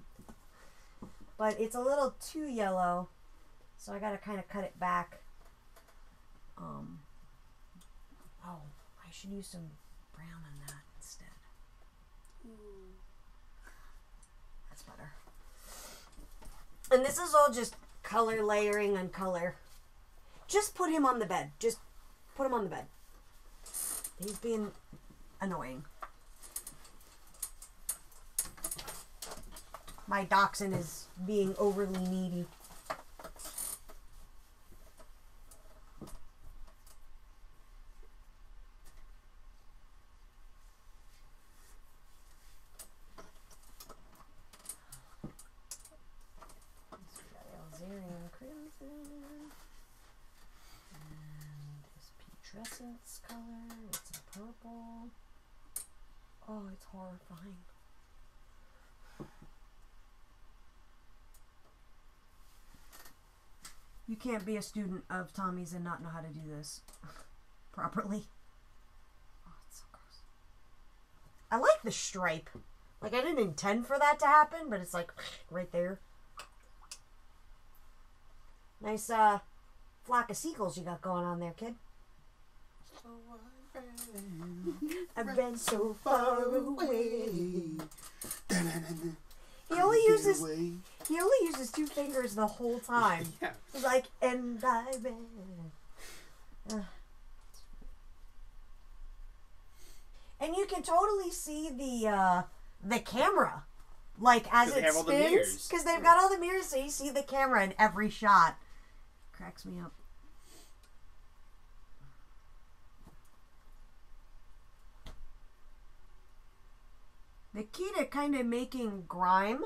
Speaker 1: But it's a little too yellow, so I gotta kind of cut it back. Oh, I should use some brown on that instead.
Speaker 3: Ooh.
Speaker 1: That's better. And this is all just color layering on color. Just put him on the bed. Just put him on the bed. He's being annoying. My dachshund is being overly needy. Alzarian crimson. And this putrescence color. It's a purple. Oh, it's horrifying. You can't be a student of Tommy's and not know how to do this properly. Oh, it's so gross. I like the stripe. Like, I didn't intend for that to happen, but it's like right there. Nice flock of seagulls you got going on there, kid. I've been so far away. He only uses 2 fingers the whole time.
Speaker 2: Yeah.
Speaker 1: He's like, and I've been. And you can totally see the camera, like as it spins, because they've got all the mirrors, so you see the camera in every shot. Cracks me up. The key to kind of making grime,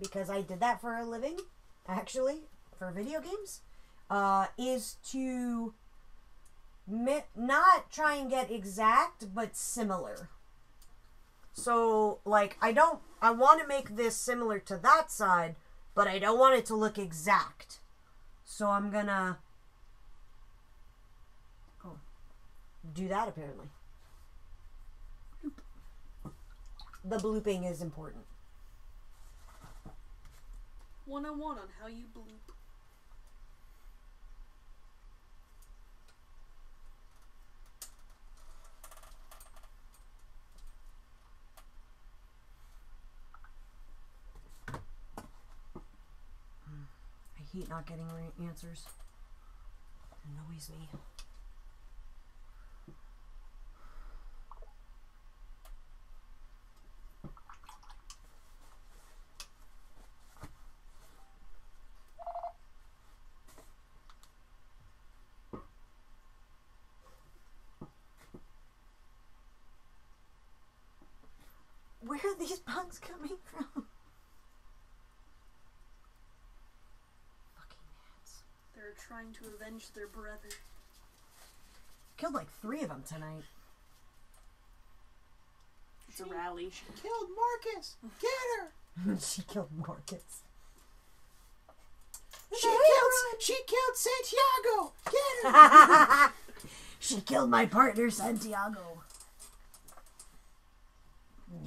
Speaker 1: because I did that for a living, actually, for video games, is to not try and get exact, but similar. So, like, I want to make this similar to that side, but I don't want it to look exact. So I'm gonna do that, apparently. The blooping is important.
Speaker 3: 101 on how you bloop.
Speaker 1: I hate not getting answers. It annoys me. Where are these bugs coming from? Fucking gnats.
Speaker 3: They're trying to avenge their brother.
Speaker 1: Killed like 3 of them tonight.
Speaker 3: It's a rally.
Speaker 2: She killed Marcus. Get her.
Speaker 1: She killed Marcus.
Speaker 2: She killed Santiago. Get her.
Speaker 1: She killed my partner Santiago.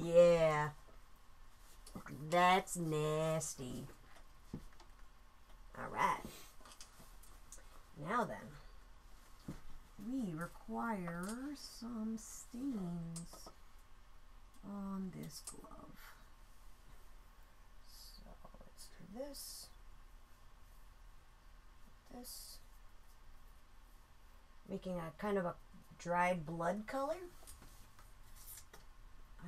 Speaker 1: Yeah. That's nasty. Alright. Now then. We require some stains on this glove. So let's do this. This. Making a kind of a dried blood color.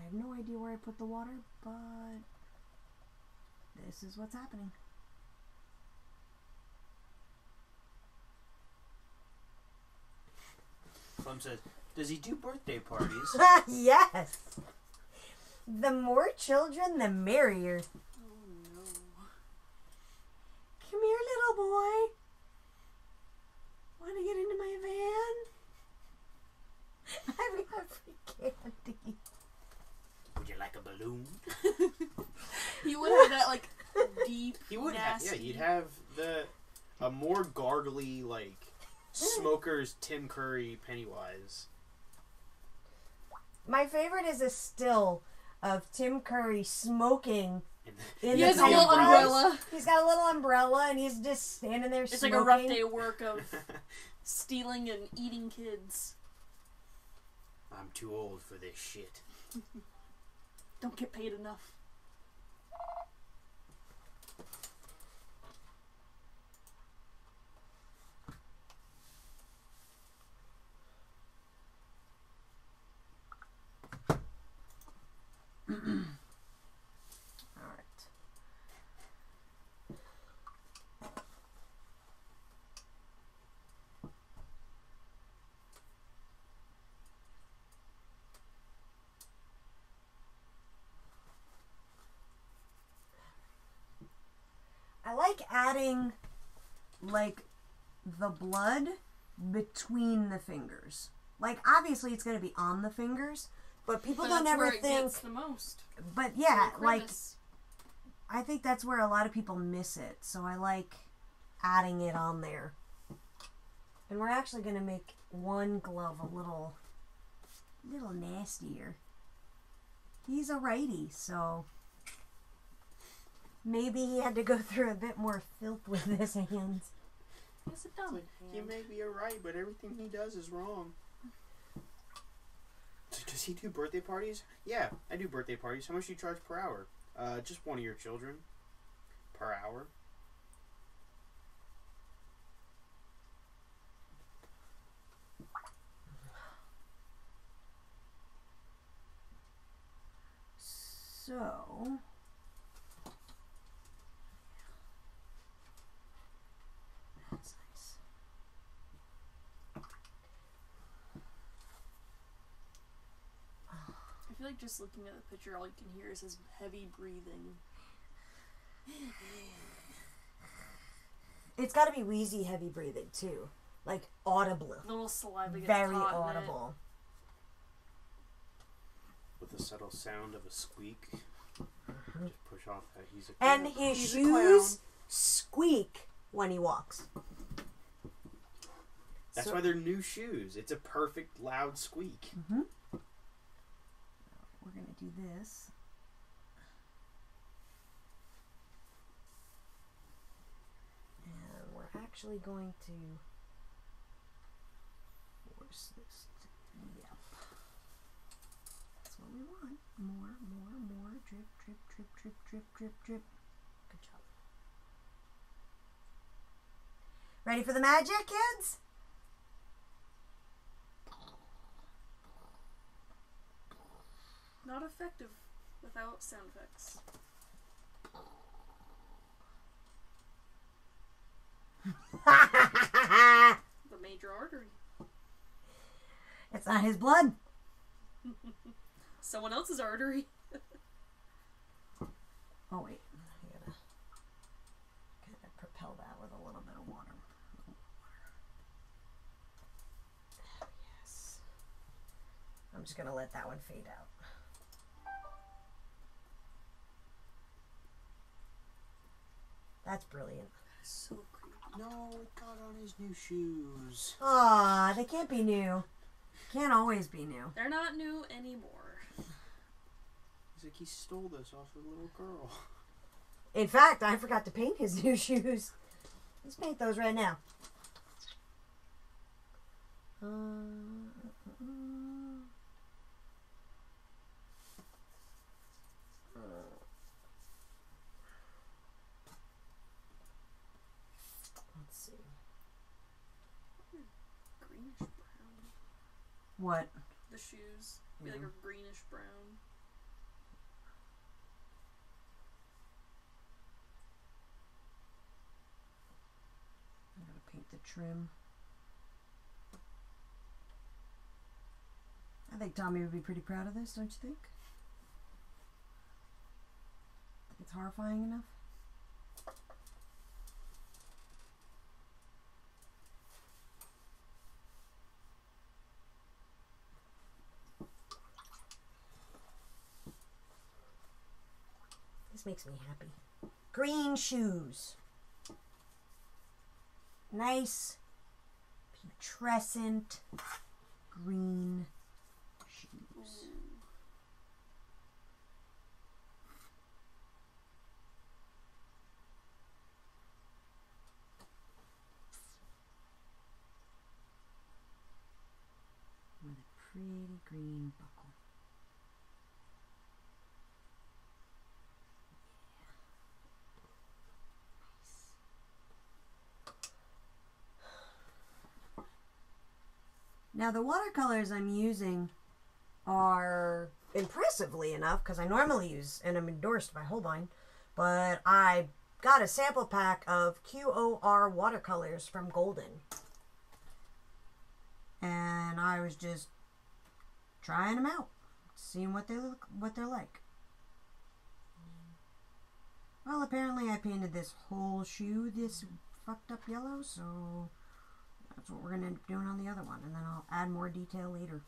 Speaker 1: I have no idea where I put the water, but this is what's happening.
Speaker 2: Plum says, does he do birthday parties?
Speaker 1: Yes! The more children, the merrier.
Speaker 3: Oh no.
Speaker 1: Come here, little boy. Want to get into my van? I've got free candy.
Speaker 2: Would you like a balloon?
Speaker 3: He would have that, like, deep,
Speaker 2: He would
Speaker 3: nasty...
Speaker 2: have, yeah, you'd have a more gargly, like, Smoker's Tim Curry Pennywise.
Speaker 1: My favorite is a still of Tim Curry smoking in
Speaker 3: He
Speaker 1: the
Speaker 3: has a little
Speaker 1: tent.
Speaker 3: umbrella.
Speaker 1: He's got a little umbrella and he's just standing there
Speaker 3: It's
Speaker 1: smoking.
Speaker 3: like a rough day of work of stealing and eating kids.
Speaker 2: I'm too old for this shit.
Speaker 3: Don't get paid enough.
Speaker 1: Alright. I like adding, like, the blood between the fingers. Like, obviously it's going to be on the fingers, but people
Speaker 3: But
Speaker 1: don't
Speaker 3: that's
Speaker 1: ever
Speaker 3: where it
Speaker 1: think...
Speaker 3: gets the most.
Speaker 1: But yeah,
Speaker 3: The
Speaker 1: like,
Speaker 3: crevice.
Speaker 1: I think that's where a lot of people miss it. So I like adding it on there. And we're actually going to make one glove a little nastier. He's a righty, so maybe he had to go through a bit more filth with his hands.
Speaker 3: Yes, it does.
Speaker 2: He may be a right, but everything he does is wrong. Does he do birthday parties? Yeah, I do birthday parties. How much do you charge per hour? Just one of your children. Per hour.
Speaker 1: So, that's nice.
Speaker 3: I feel like just looking at the picture, all you can hear is his heavy breathing.
Speaker 1: It's got to be wheezy, heavy breathing too, like audible,
Speaker 3: Little saliva gets
Speaker 1: very
Speaker 3: caught in it.
Speaker 1: audible.
Speaker 2: With the subtle sound of a squeak. Just push off that he's a
Speaker 1: And
Speaker 2: clown.
Speaker 1: his
Speaker 2: He's a
Speaker 1: shoes
Speaker 2: clown.
Speaker 1: squeak when he walks.
Speaker 2: That's
Speaker 1: So-
Speaker 2: why they're new shoes. It's a perfect loud squeak.
Speaker 1: Mm-hmm. We're gonna do this. And we're actually going to force this to be up. That's what we want. More. Drip, drip, drip, drip, drip, drip, drip. Good job. Ready for the magic, kids?
Speaker 3: Not effective without sound effects. The major artery.
Speaker 1: It's not his blood.
Speaker 3: Someone else's artery.
Speaker 1: Oh wait, I gotta kind of propel that with a little bit of water. Yes. I'm just gonna let that one fade out. That's brilliant.
Speaker 3: So creepy.
Speaker 2: No, it got on his new shoes.
Speaker 1: Aw, they can't be new. Can't always be new.
Speaker 3: They're not new anymore.
Speaker 2: He's like, he stole this off a little girl.
Speaker 1: In fact, I forgot to paint his new shoes. Let's paint those right now. Let's see.
Speaker 3: Greenish brown.
Speaker 1: What?
Speaker 3: The shoes. Be like a greenish brown.
Speaker 1: I'm gonna paint the trim. I think Tommy would be pretty proud of this, don't you think? Think it's horrifying enough? This makes me happy. Green shoes. Nice putrescent green shoes. With a pretty green buckle. Now the watercolors I'm using are impressively enough, because I normally use, and I'm endorsed by Holbein, but I got a sample pack of QOR watercolors from Golden. And I was just trying them out, seeing what they're like. Well, apparently I painted this whole shoe this fucked up yellow, so that's what we're going to end up doing on the other one, and then I'll add more detail later.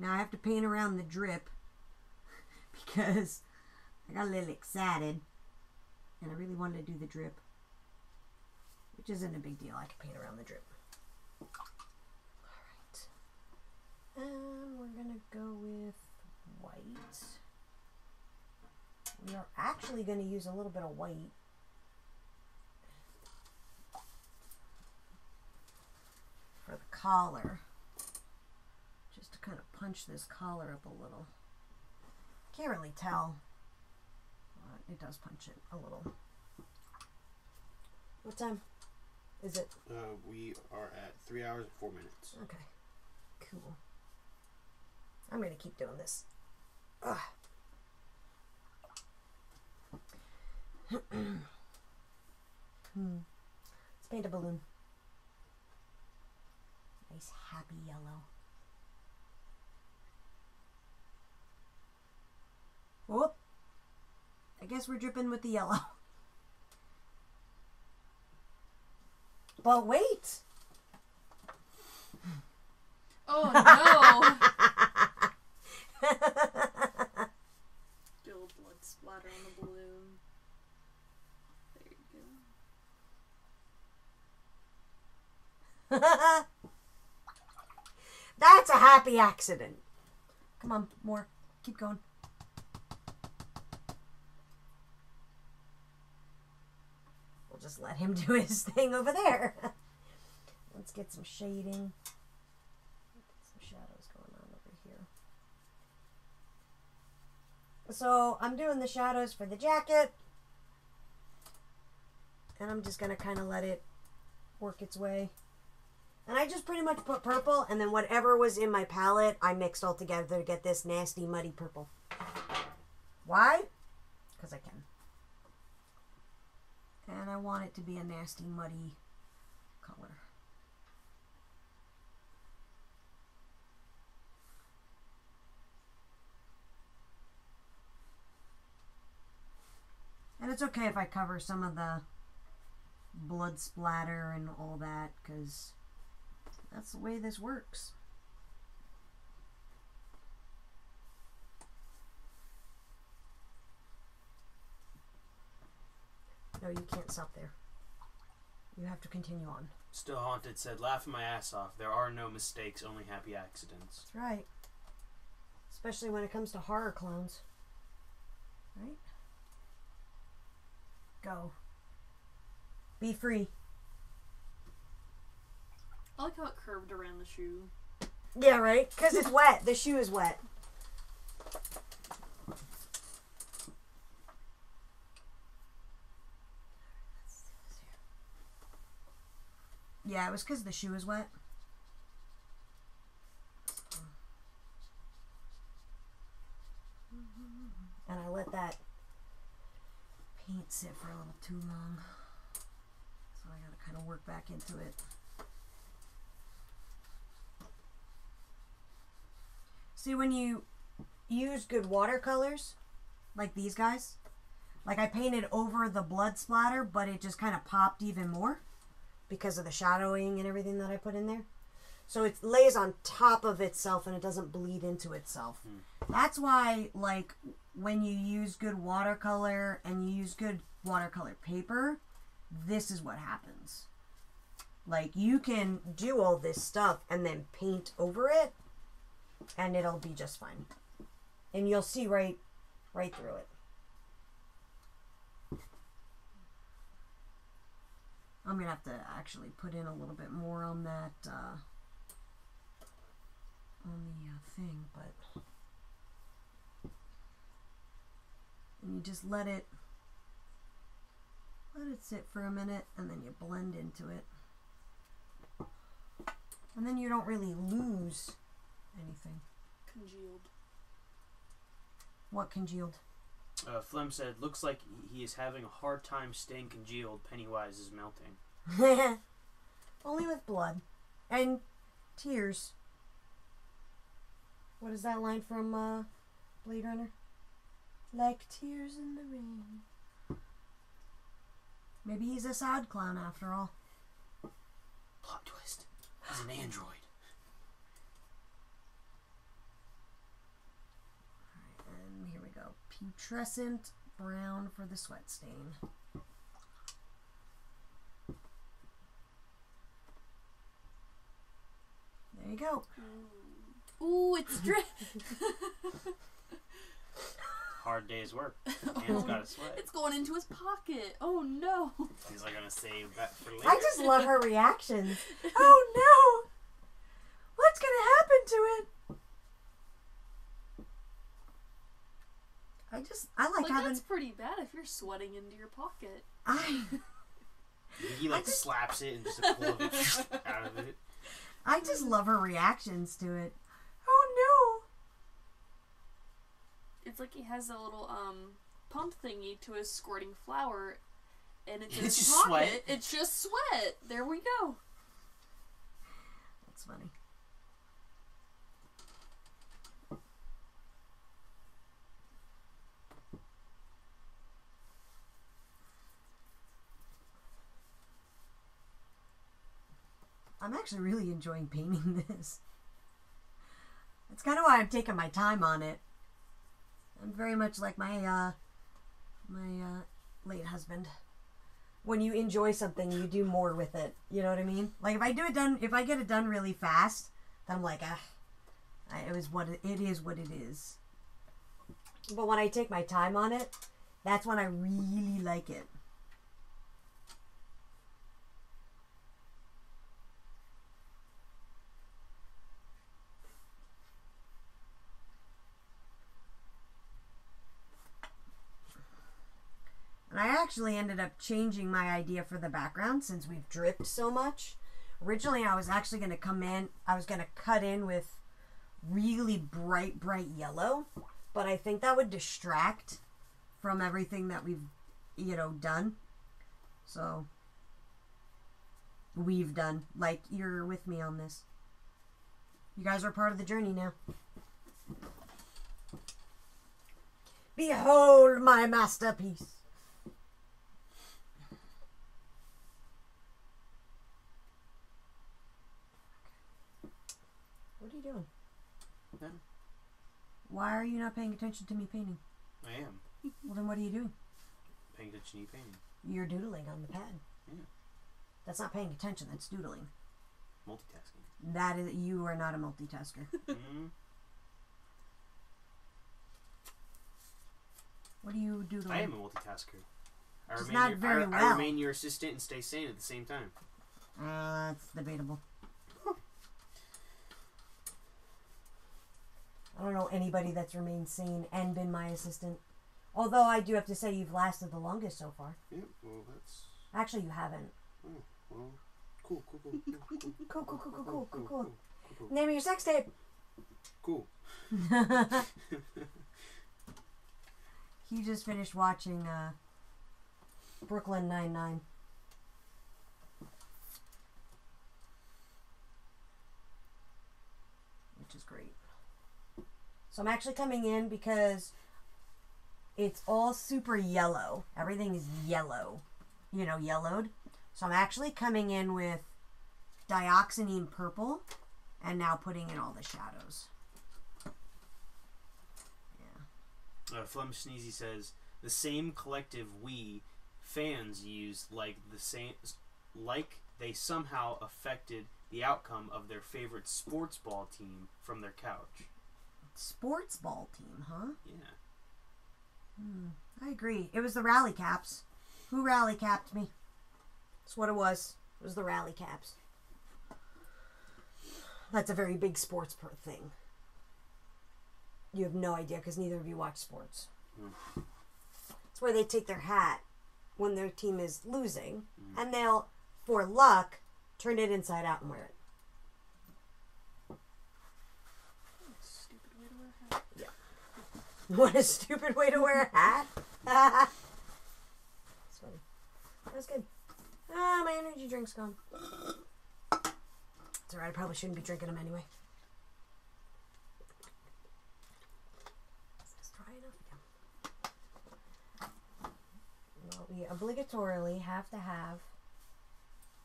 Speaker 1: Now I have to paint around the drip because I got a little excited and I really wanted to do the drip, which isn't a big deal. I can paint around the drip. Alright. And we're going to go with white. We are actually going to use a little bit of white. For the collar. Just to kind of punch this collar up a little. Can't really tell. But it does punch it a little. What time is it?
Speaker 2: We are at 3 hours and 4 minutes.
Speaker 1: Okay. Cool. I'm going to keep doing this. Ugh. Let's paint a balloon. Nice happy yellow. Whoop. I guess we're dripping with the yellow. But wait.
Speaker 3: Oh no. Still blood splatter on the balloon. There you go.
Speaker 1: That's a happy accident. Come on, more. Keep going. We'll just let him do his thing over there. Let's get some shading. Get some shadows going on over here. So I'm doing the shadows for the jacket. And I'm just going to kind of let it work its way. And I just pretty much put purple, and then whatever was in my palette, I mixed all together to get this nasty, muddy purple. Why? Because I can. And I want it to be a nasty, muddy color. And it's okay if I cover some of the blood splatter and all that, because that's the way this works. No, you can't stop there. You have to continue on.
Speaker 2: Still Haunted said, laughing my ass off. There are no mistakes, only happy accidents.
Speaker 1: That's right. Especially when it comes to horror clones. Right? Go. Be free.
Speaker 3: I like how it curved around the shoe.
Speaker 1: Yeah, right? Because it's wet. The shoe is wet. Yeah, it was because the shoe is wet. And I let that paint sit for a little too long. So I gotta kind of work back into it. See, when you use good watercolors, like these guys, like I painted over the blood splatter, but it just kind of popped even more because of the shadowing and everything that I put in there. So it lays on top of itself and it doesn't bleed into itself. That's why, like, when you use good watercolor and you use good watercolor paper, this is what happens. Like, you can do all this stuff and then paint over it, and it'll be just fine. And you'll see right through it. I'm going to have to actually put in a little bit more on that, on the thing, but... And you just let it sit for a minute, and then you blend into it. And then you don't really lose anything.
Speaker 3: Congealed.
Speaker 1: What congealed?
Speaker 2: Flem said, looks like he is having a hard time staying congealed. Pennywise is melting.
Speaker 1: Only with blood. And tears. What is that line from Blade Runner? Like tears in the rain. Maybe he's a sad clown after all.
Speaker 2: Plot twist. He's an android.
Speaker 1: putrescent brown for the sweat stain. There you go.
Speaker 3: Ooh, it's dry.
Speaker 2: Hard day's work. Hands gotta sweat.
Speaker 3: It's going into his pocket. Oh no.
Speaker 2: He's like gonna save that for later.
Speaker 1: I just love her reactions. Oh no! What's gonna happen to it? I like having.
Speaker 3: That's pretty bad if you're sweating into your pocket.
Speaker 2: He like slaps it and just a pull of it out of it.
Speaker 1: I just love her reactions to it. Oh
Speaker 3: It's like he has a little pump thingy to his squirting flour, and it's in
Speaker 2: It's
Speaker 3: his
Speaker 2: just
Speaker 3: pocket.
Speaker 2: sweat.
Speaker 3: It's just sweat. There we go.
Speaker 1: That's funny. I'm actually really enjoying painting this. That's kind of why I'm taking my time on it. I'm very much like my late husband. When you enjoy something, you do more with it. You know what I mean? Like if I get it done really fast, then I'm like, it is what it is. But when I take my time on it, that's when I really like it. And I actually ended up changing my idea for the background since we've dripped so much. Originally, I was actually going to cut in with really bright yellow, but I think that would distract from everything that we've, done. So, we've done. Like, you're with me on this. You guys are part of the journey now. Behold my masterpiece. What are you doing?
Speaker 2: Nothing.
Speaker 1: Why are you not paying attention to me painting?
Speaker 2: I am.
Speaker 1: Well, then what are you doing?
Speaker 2: Paying attention to you painting.
Speaker 1: You're doodling on the pad.
Speaker 2: Yeah.
Speaker 1: That's not paying attention. That's doodling.
Speaker 2: Multitasking.
Speaker 1: That is, you are not a multitasker.
Speaker 2: Mm-hmm.
Speaker 1: What are you doodling?
Speaker 2: I am a multitasker.
Speaker 1: Just not very well.
Speaker 2: I remain your assistant and stay sane at the same time.
Speaker 1: That's debatable. I don't know anybody that's remained sane and been my assistant. Although I do have to say you've lasted the longest so far.
Speaker 2: Yeah, well, that's...
Speaker 1: Actually, you haven't.
Speaker 2: Oh, well, cool.
Speaker 1: Cool. Name of your sex tape.
Speaker 2: Cool.
Speaker 1: He just finished watching Brooklyn Nine-Nine. Which is great. So I'm actually coming in because it's all super yellow. Everything is yellow. Yellowed. So I'm actually coming in with dioxazine purple and now putting in all the shadows. Yeah.
Speaker 2: Flum Sneezy says, the same collective we fans use like they somehow affected the outcome of their favorite sports ball team from their couch.
Speaker 1: Sports ball team, huh?
Speaker 2: Yeah.
Speaker 1: I agree. It was the rally caps. Who rally capped me? That's what it was. It was the rally caps. That's a very big sports thing. You have no idea because neither of you watch sports. It's where they take their hat when their team is losing and they'll, for luck, turn it inside out and wear it. What a stupid way to wear a hat. That's funny. That was good. My energy drink's gone. It's alright, I probably shouldn't be drinking them anyway. Is this dry enough? Yeah. Well, we obligatorily have to have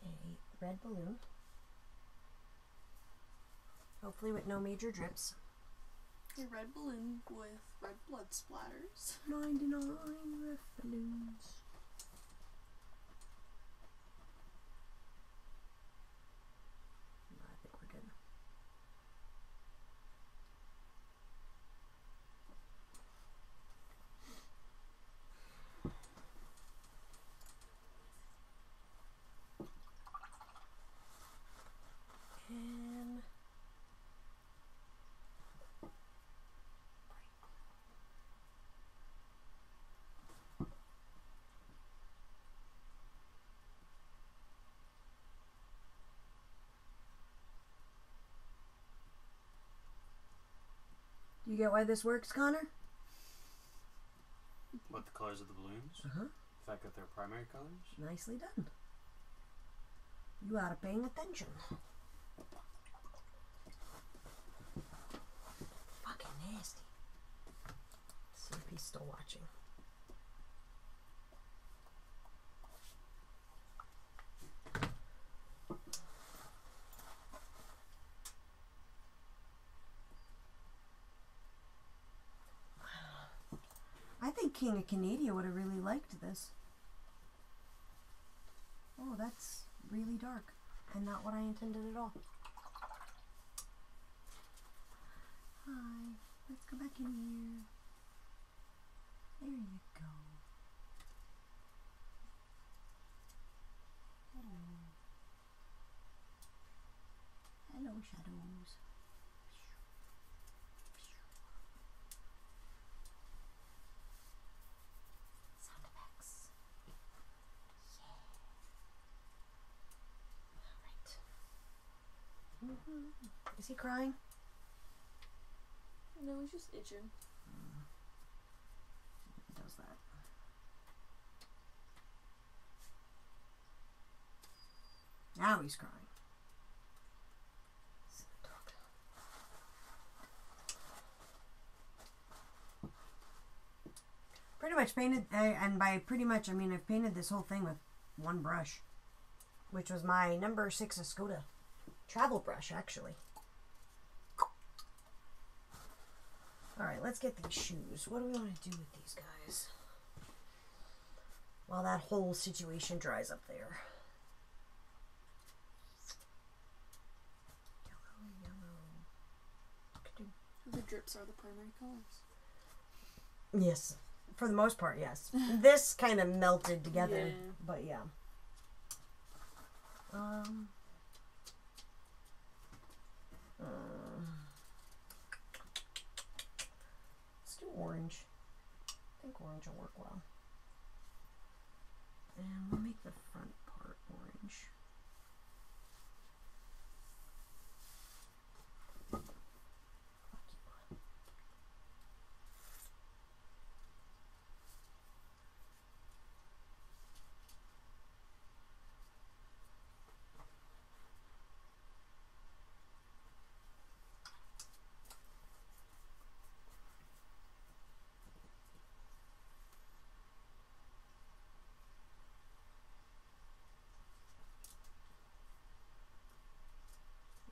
Speaker 1: a red balloon. Hopefully with no major drips.
Speaker 3: A red balloon with red blood splatters.
Speaker 1: 99 red balloons. I think we're good. And do you get why this works, Connor?
Speaker 2: What, the colors of the balloons?
Speaker 1: Uh-huh.
Speaker 2: The fact that they're primary colors?
Speaker 1: Nicely done. You are paying attention. Fucking nasty. Let's see if he's still watching. I think King of Canada would have really liked this. Oh, that's really dark and not what I intended at all. Hi, let's go back in here. There you go. Hello. Hello, shadows. Sound effects. Yeah. Alright. Is he crying?
Speaker 3: No, he's just itching.
Speaker 1: He does that. Now he's crying. Pretty much painted, and by pretty much I mean I've painted this whole thing with one brush, which was my number 6 Escoda travel brush, actually. Alright, let's get these shoes. What do we want to do with these guys? While that whole situation dries up there.
Speaker 3: The drips are the primary colors.
Speaker 1: Yes. For the most part, yes. This kind of melted together.
Speaker 3: Yeah.
Speaker 1: But yeah. Let's do orange. I think orange will work well. And we'll make the front part orange.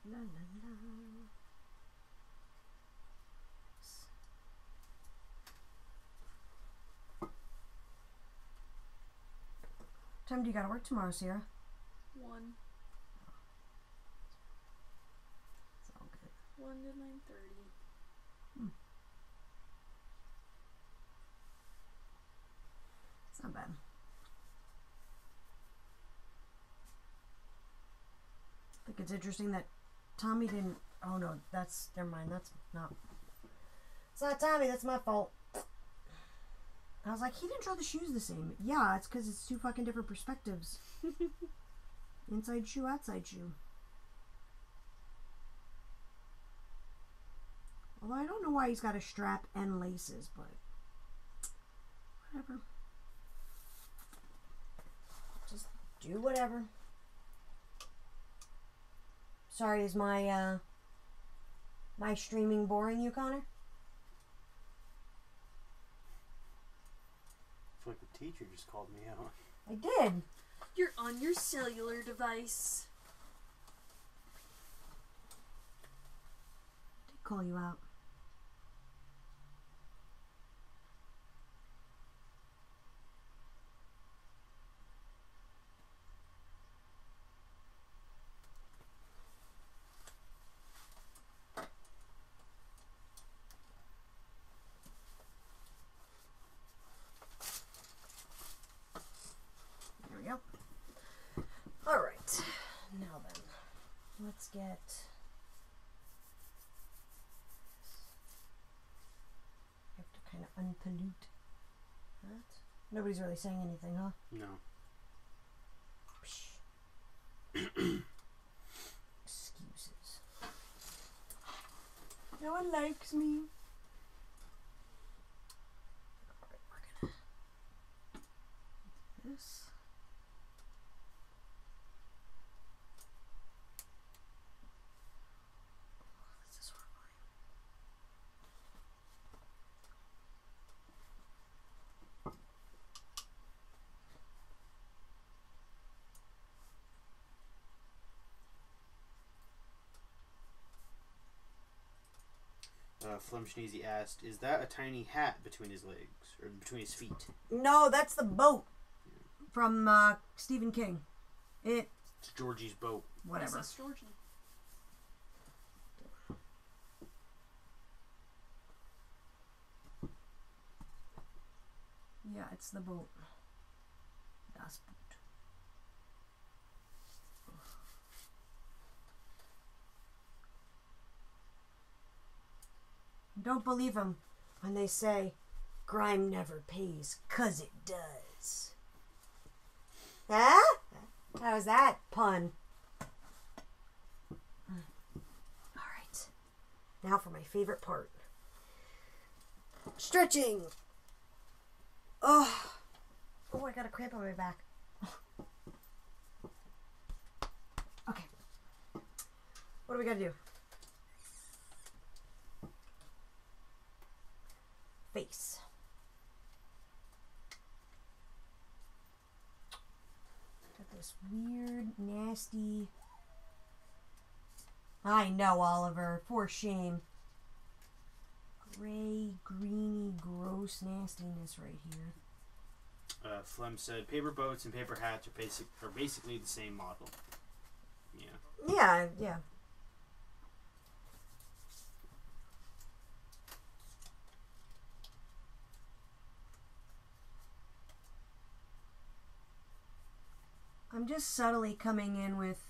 Speaker 1: La, la, la. What time do you gotta work tomorrow, Sierra?
Speaker 3: 1.
Speaker 1: It's all good.
Speaker 3: 1 to 9:30.
Speaker 1: It's not bad. I think it's interesting that Tommy didn't. Oh no, that's. Never mind. That's not. It's not Tommy. That's my fault. I was like, he didn't draw the shoes the same. Yeah, it's because it's two fucking different perspectives. Inside shoe, outside shoe. Although I don't know why he's got a strap and laces, but whatever. Just do whatever. Sorry, is my my streaming boring you, Connor?
Speaker 2: I feel like the teacher just called me out.
Speaker 1: I did.
Speaker 3: You're on your cellular device.
Speaker 1: I did call you out. get... I have to kind of unpollute that. Nobody's really saying anything, huh?
Speaker 2: No.
Speaker 1: Excuses. No one likes me. Alright, we're gonna do this. Oh, this is horrifying.
Speaker 2: Flem Schneezy asked, "Is that a tiny hat between his legs or between his feet?"
Speaker 1: No, that's the boat from Stephen King. It's
Speaker 2: Georgie's boat.
Speaker 1: whatever.
Speaker 3: That's Georgie.
Speaker 1: Yeah, it's the boat. Das Boot. Don't believe them when they say crime never pays, 'cause it does. Huh? How was that pun? Alright. Now for my favorite part. Stretching. Oh, I got a cramp on my back. Okay. What do we gotta do? Face. Got this weird, nasty... I know, Oliver. For shame. Gray, greeny, gross nastiness right here.
Speaker 2: Flem said, "Paper boats and paper hats are basically the same model." Yeah.
Speaker 1: Yeah. I'm just subtly coming in with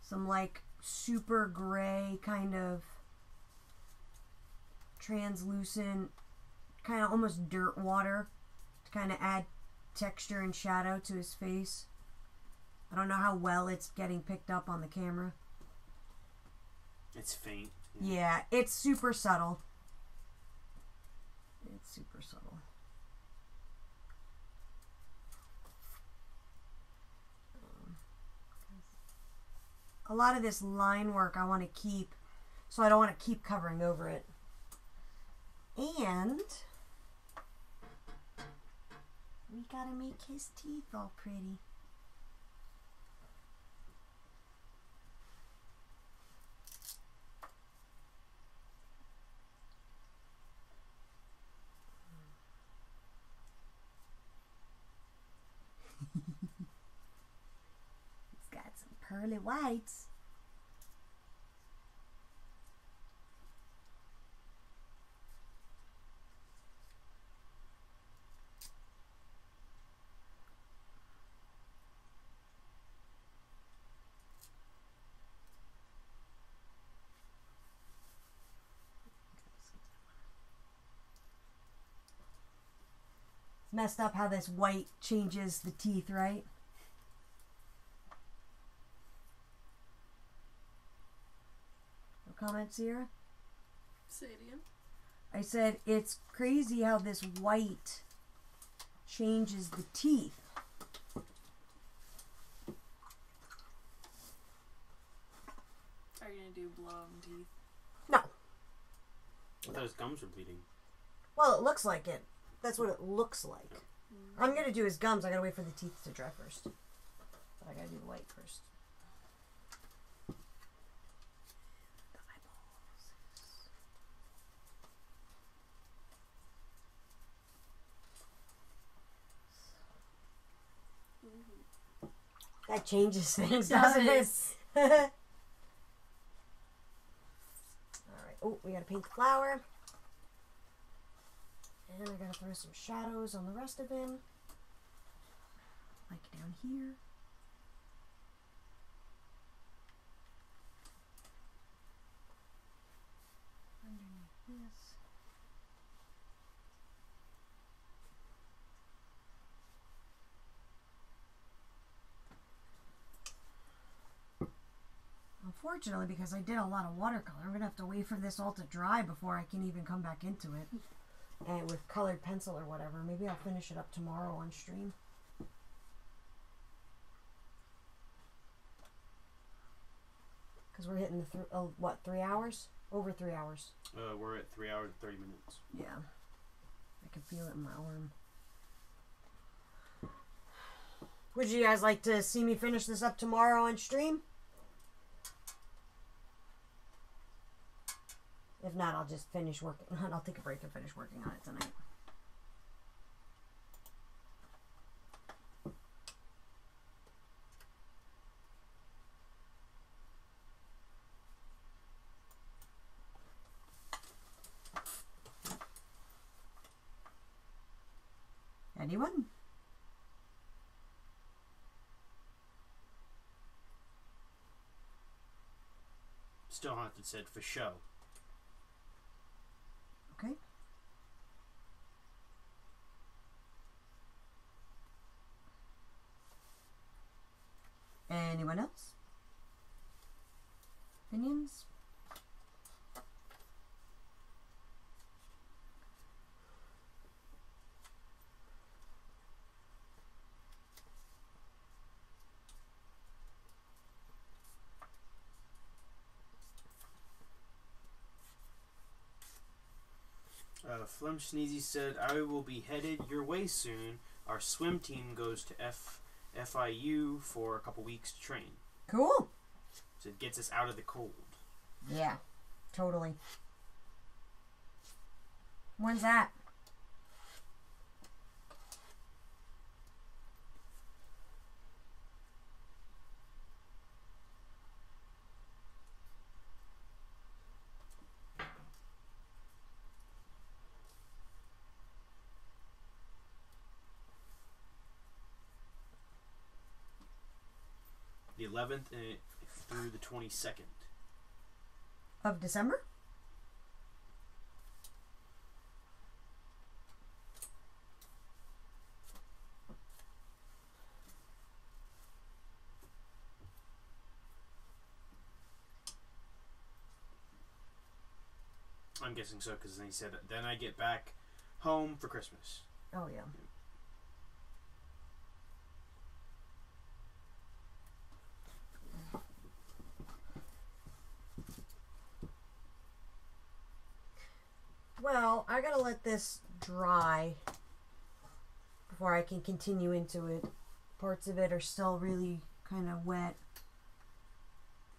Speaker 1: some like super gray kind of translucent, kind of almost dirt water to kind of add texture and shadow to his face. I don't know how well it's getting picked up on the camera.
Speaker 2: It's faint.
Speaker 1: Yeah, it's super subtle. It's super subtle. A lot of this line work I want to keep, so I don't want to keep covering over it. And we gotta make his teeth all pretty. He's got some pearly whites. It's messed up how this white changes the teeth, right? No comments here?
Speaker 3: Say it again.
Speaker 1: I said it's crazy how this white changes the teeth.
Speaker 3: Are you gonna do blow on teeth?
Speaker 1: No.
Speaker 2: I thought his gums were bleeding.
Speaker 1: Well, it looks like it. That's what it looks like. I'm gonna do his gums. I gotta wait for the teeth to dry first. But I gotta do the white first. The eyeballs. That changes things, doesn't it? Alright. Oh, we gotta paint the flower. And I gotta throw some shadows on the rest of him. Like down here. unfortunately, because I did a lot of watercolor, I'm going to have to wait for this all to dry before I can even come back into it. And with colored pencil or whatever. Maybe I'll finish it up tomorrow on stream. Because we're hitting the, 3 hours? Over 3 hours.
Speaker 2: We're at 3 hours and 30 minutes.
Speaker 1: Yeah. I can feel it in my arm. Would you guys like to see me finish this up tomorrow on stream? If not, I'll just finish working. I'll take a break and finish working on it tonight. Anyone?
Speaker 2: Still Haunted said for show.
Speaker 1: Okay. Anyone else? Opinions?
Speaker 2: Flem Sneezy said, I will be headed your way soon. Our swim team goes to FIU for a couple weeks to train.
Speaker 1: Cool.
Speaker 2: So it gets us out of the cold.
Speaker 1: Yeah, totally. When's that?
Speaker 2: The 11th through the 22nd.
Speaker 1: Of December?
Speaker 2: I'm guessing so, because then he said, then I get back home for Christmas.
Speaker 1: Oh, yeah. Well, I gotta let this dry before I can continue into it. Parts of it are still really kind of wet,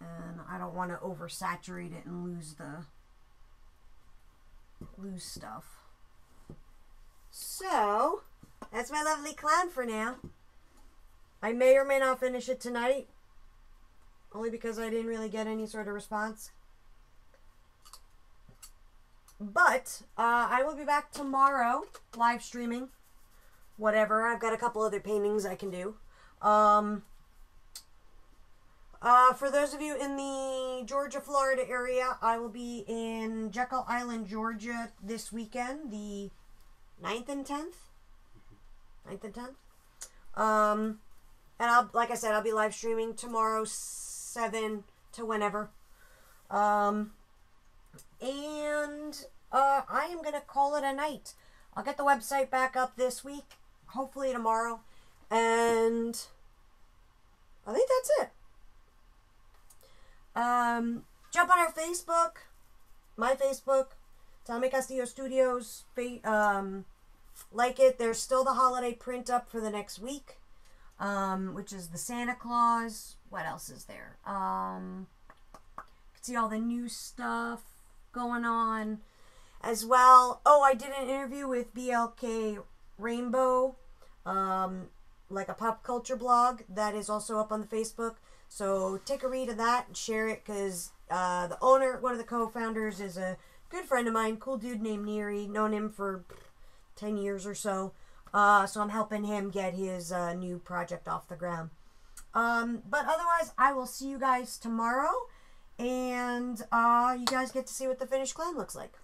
Speaker 1: and I don't want to oversaturate it and lose stuff. So, that's my lovely clown for now. I may or may not finish it tonight, only because I didn't really get any sort of response. But I will be back tomorrow, live streaming, whatever. I've got a couple other paintings I can do. For those of you in the Georgia, Florida area, I will be in Jekyll Island, Georgia this weekend, the 9th and 10th. 9th and 10th. And I'll, like I said, I'll be live streaming tomorrow, 7 to whenever. And I am going to call it a night. I'll get the website back up this week, hopefully tomorrow. And I think that's it. Jump on our Facebook, my Facebook, Sammy Castillo Studios. Like it. There's still the holiday print up for the next week, which is the Santa Claus. What else is there? You can see all the new stuff going on as well. Oh, I did an interview with BLK Rainbow, like a pop culture blog that is also up on the Facebook. So take a read of that and share it, because the owner, one of the co-founders, is a good friend of mine, cool dude named Neri. Known him for 10 years or so. So I'm helping him get his new project off the ground. But otherwise, I will see you guys tomorrow. And you guys get to see what the finished clown looks like.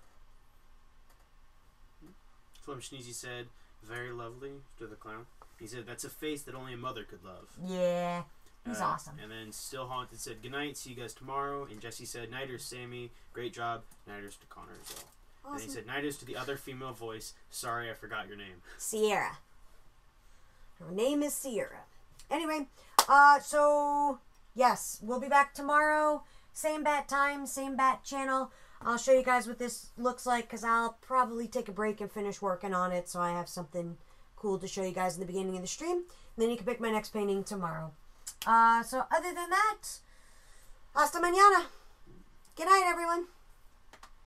Speaker 2: Flem Sneezy said, very lovely to the clown. He said, that's a face that only a mother could love.
Speaker 1: Yeah. He's awesome.
Speaker 2: And then Still Haunted said, good night, see you guys tomorrow. And Jesse said, nighters, Sammy, great job. Nighters to Connor as well.
Speaker 1: Awesome.
Speaker 2: And he said, nighters to the other female voice. Sorry, I forgot your name.
Speaker 1: Sierra. Her name is Sierra. Anyway, so, yes, we'll be back tomorrow. Same bat time, same bat channel. I'll show you guys what this looks like because I'll probably take a break and finish working on it so I have something cool to show you guys in the beginning of the stream. And then you can pick my next painting tomorrow. So other than that, hasta mañana. Good night, everyone.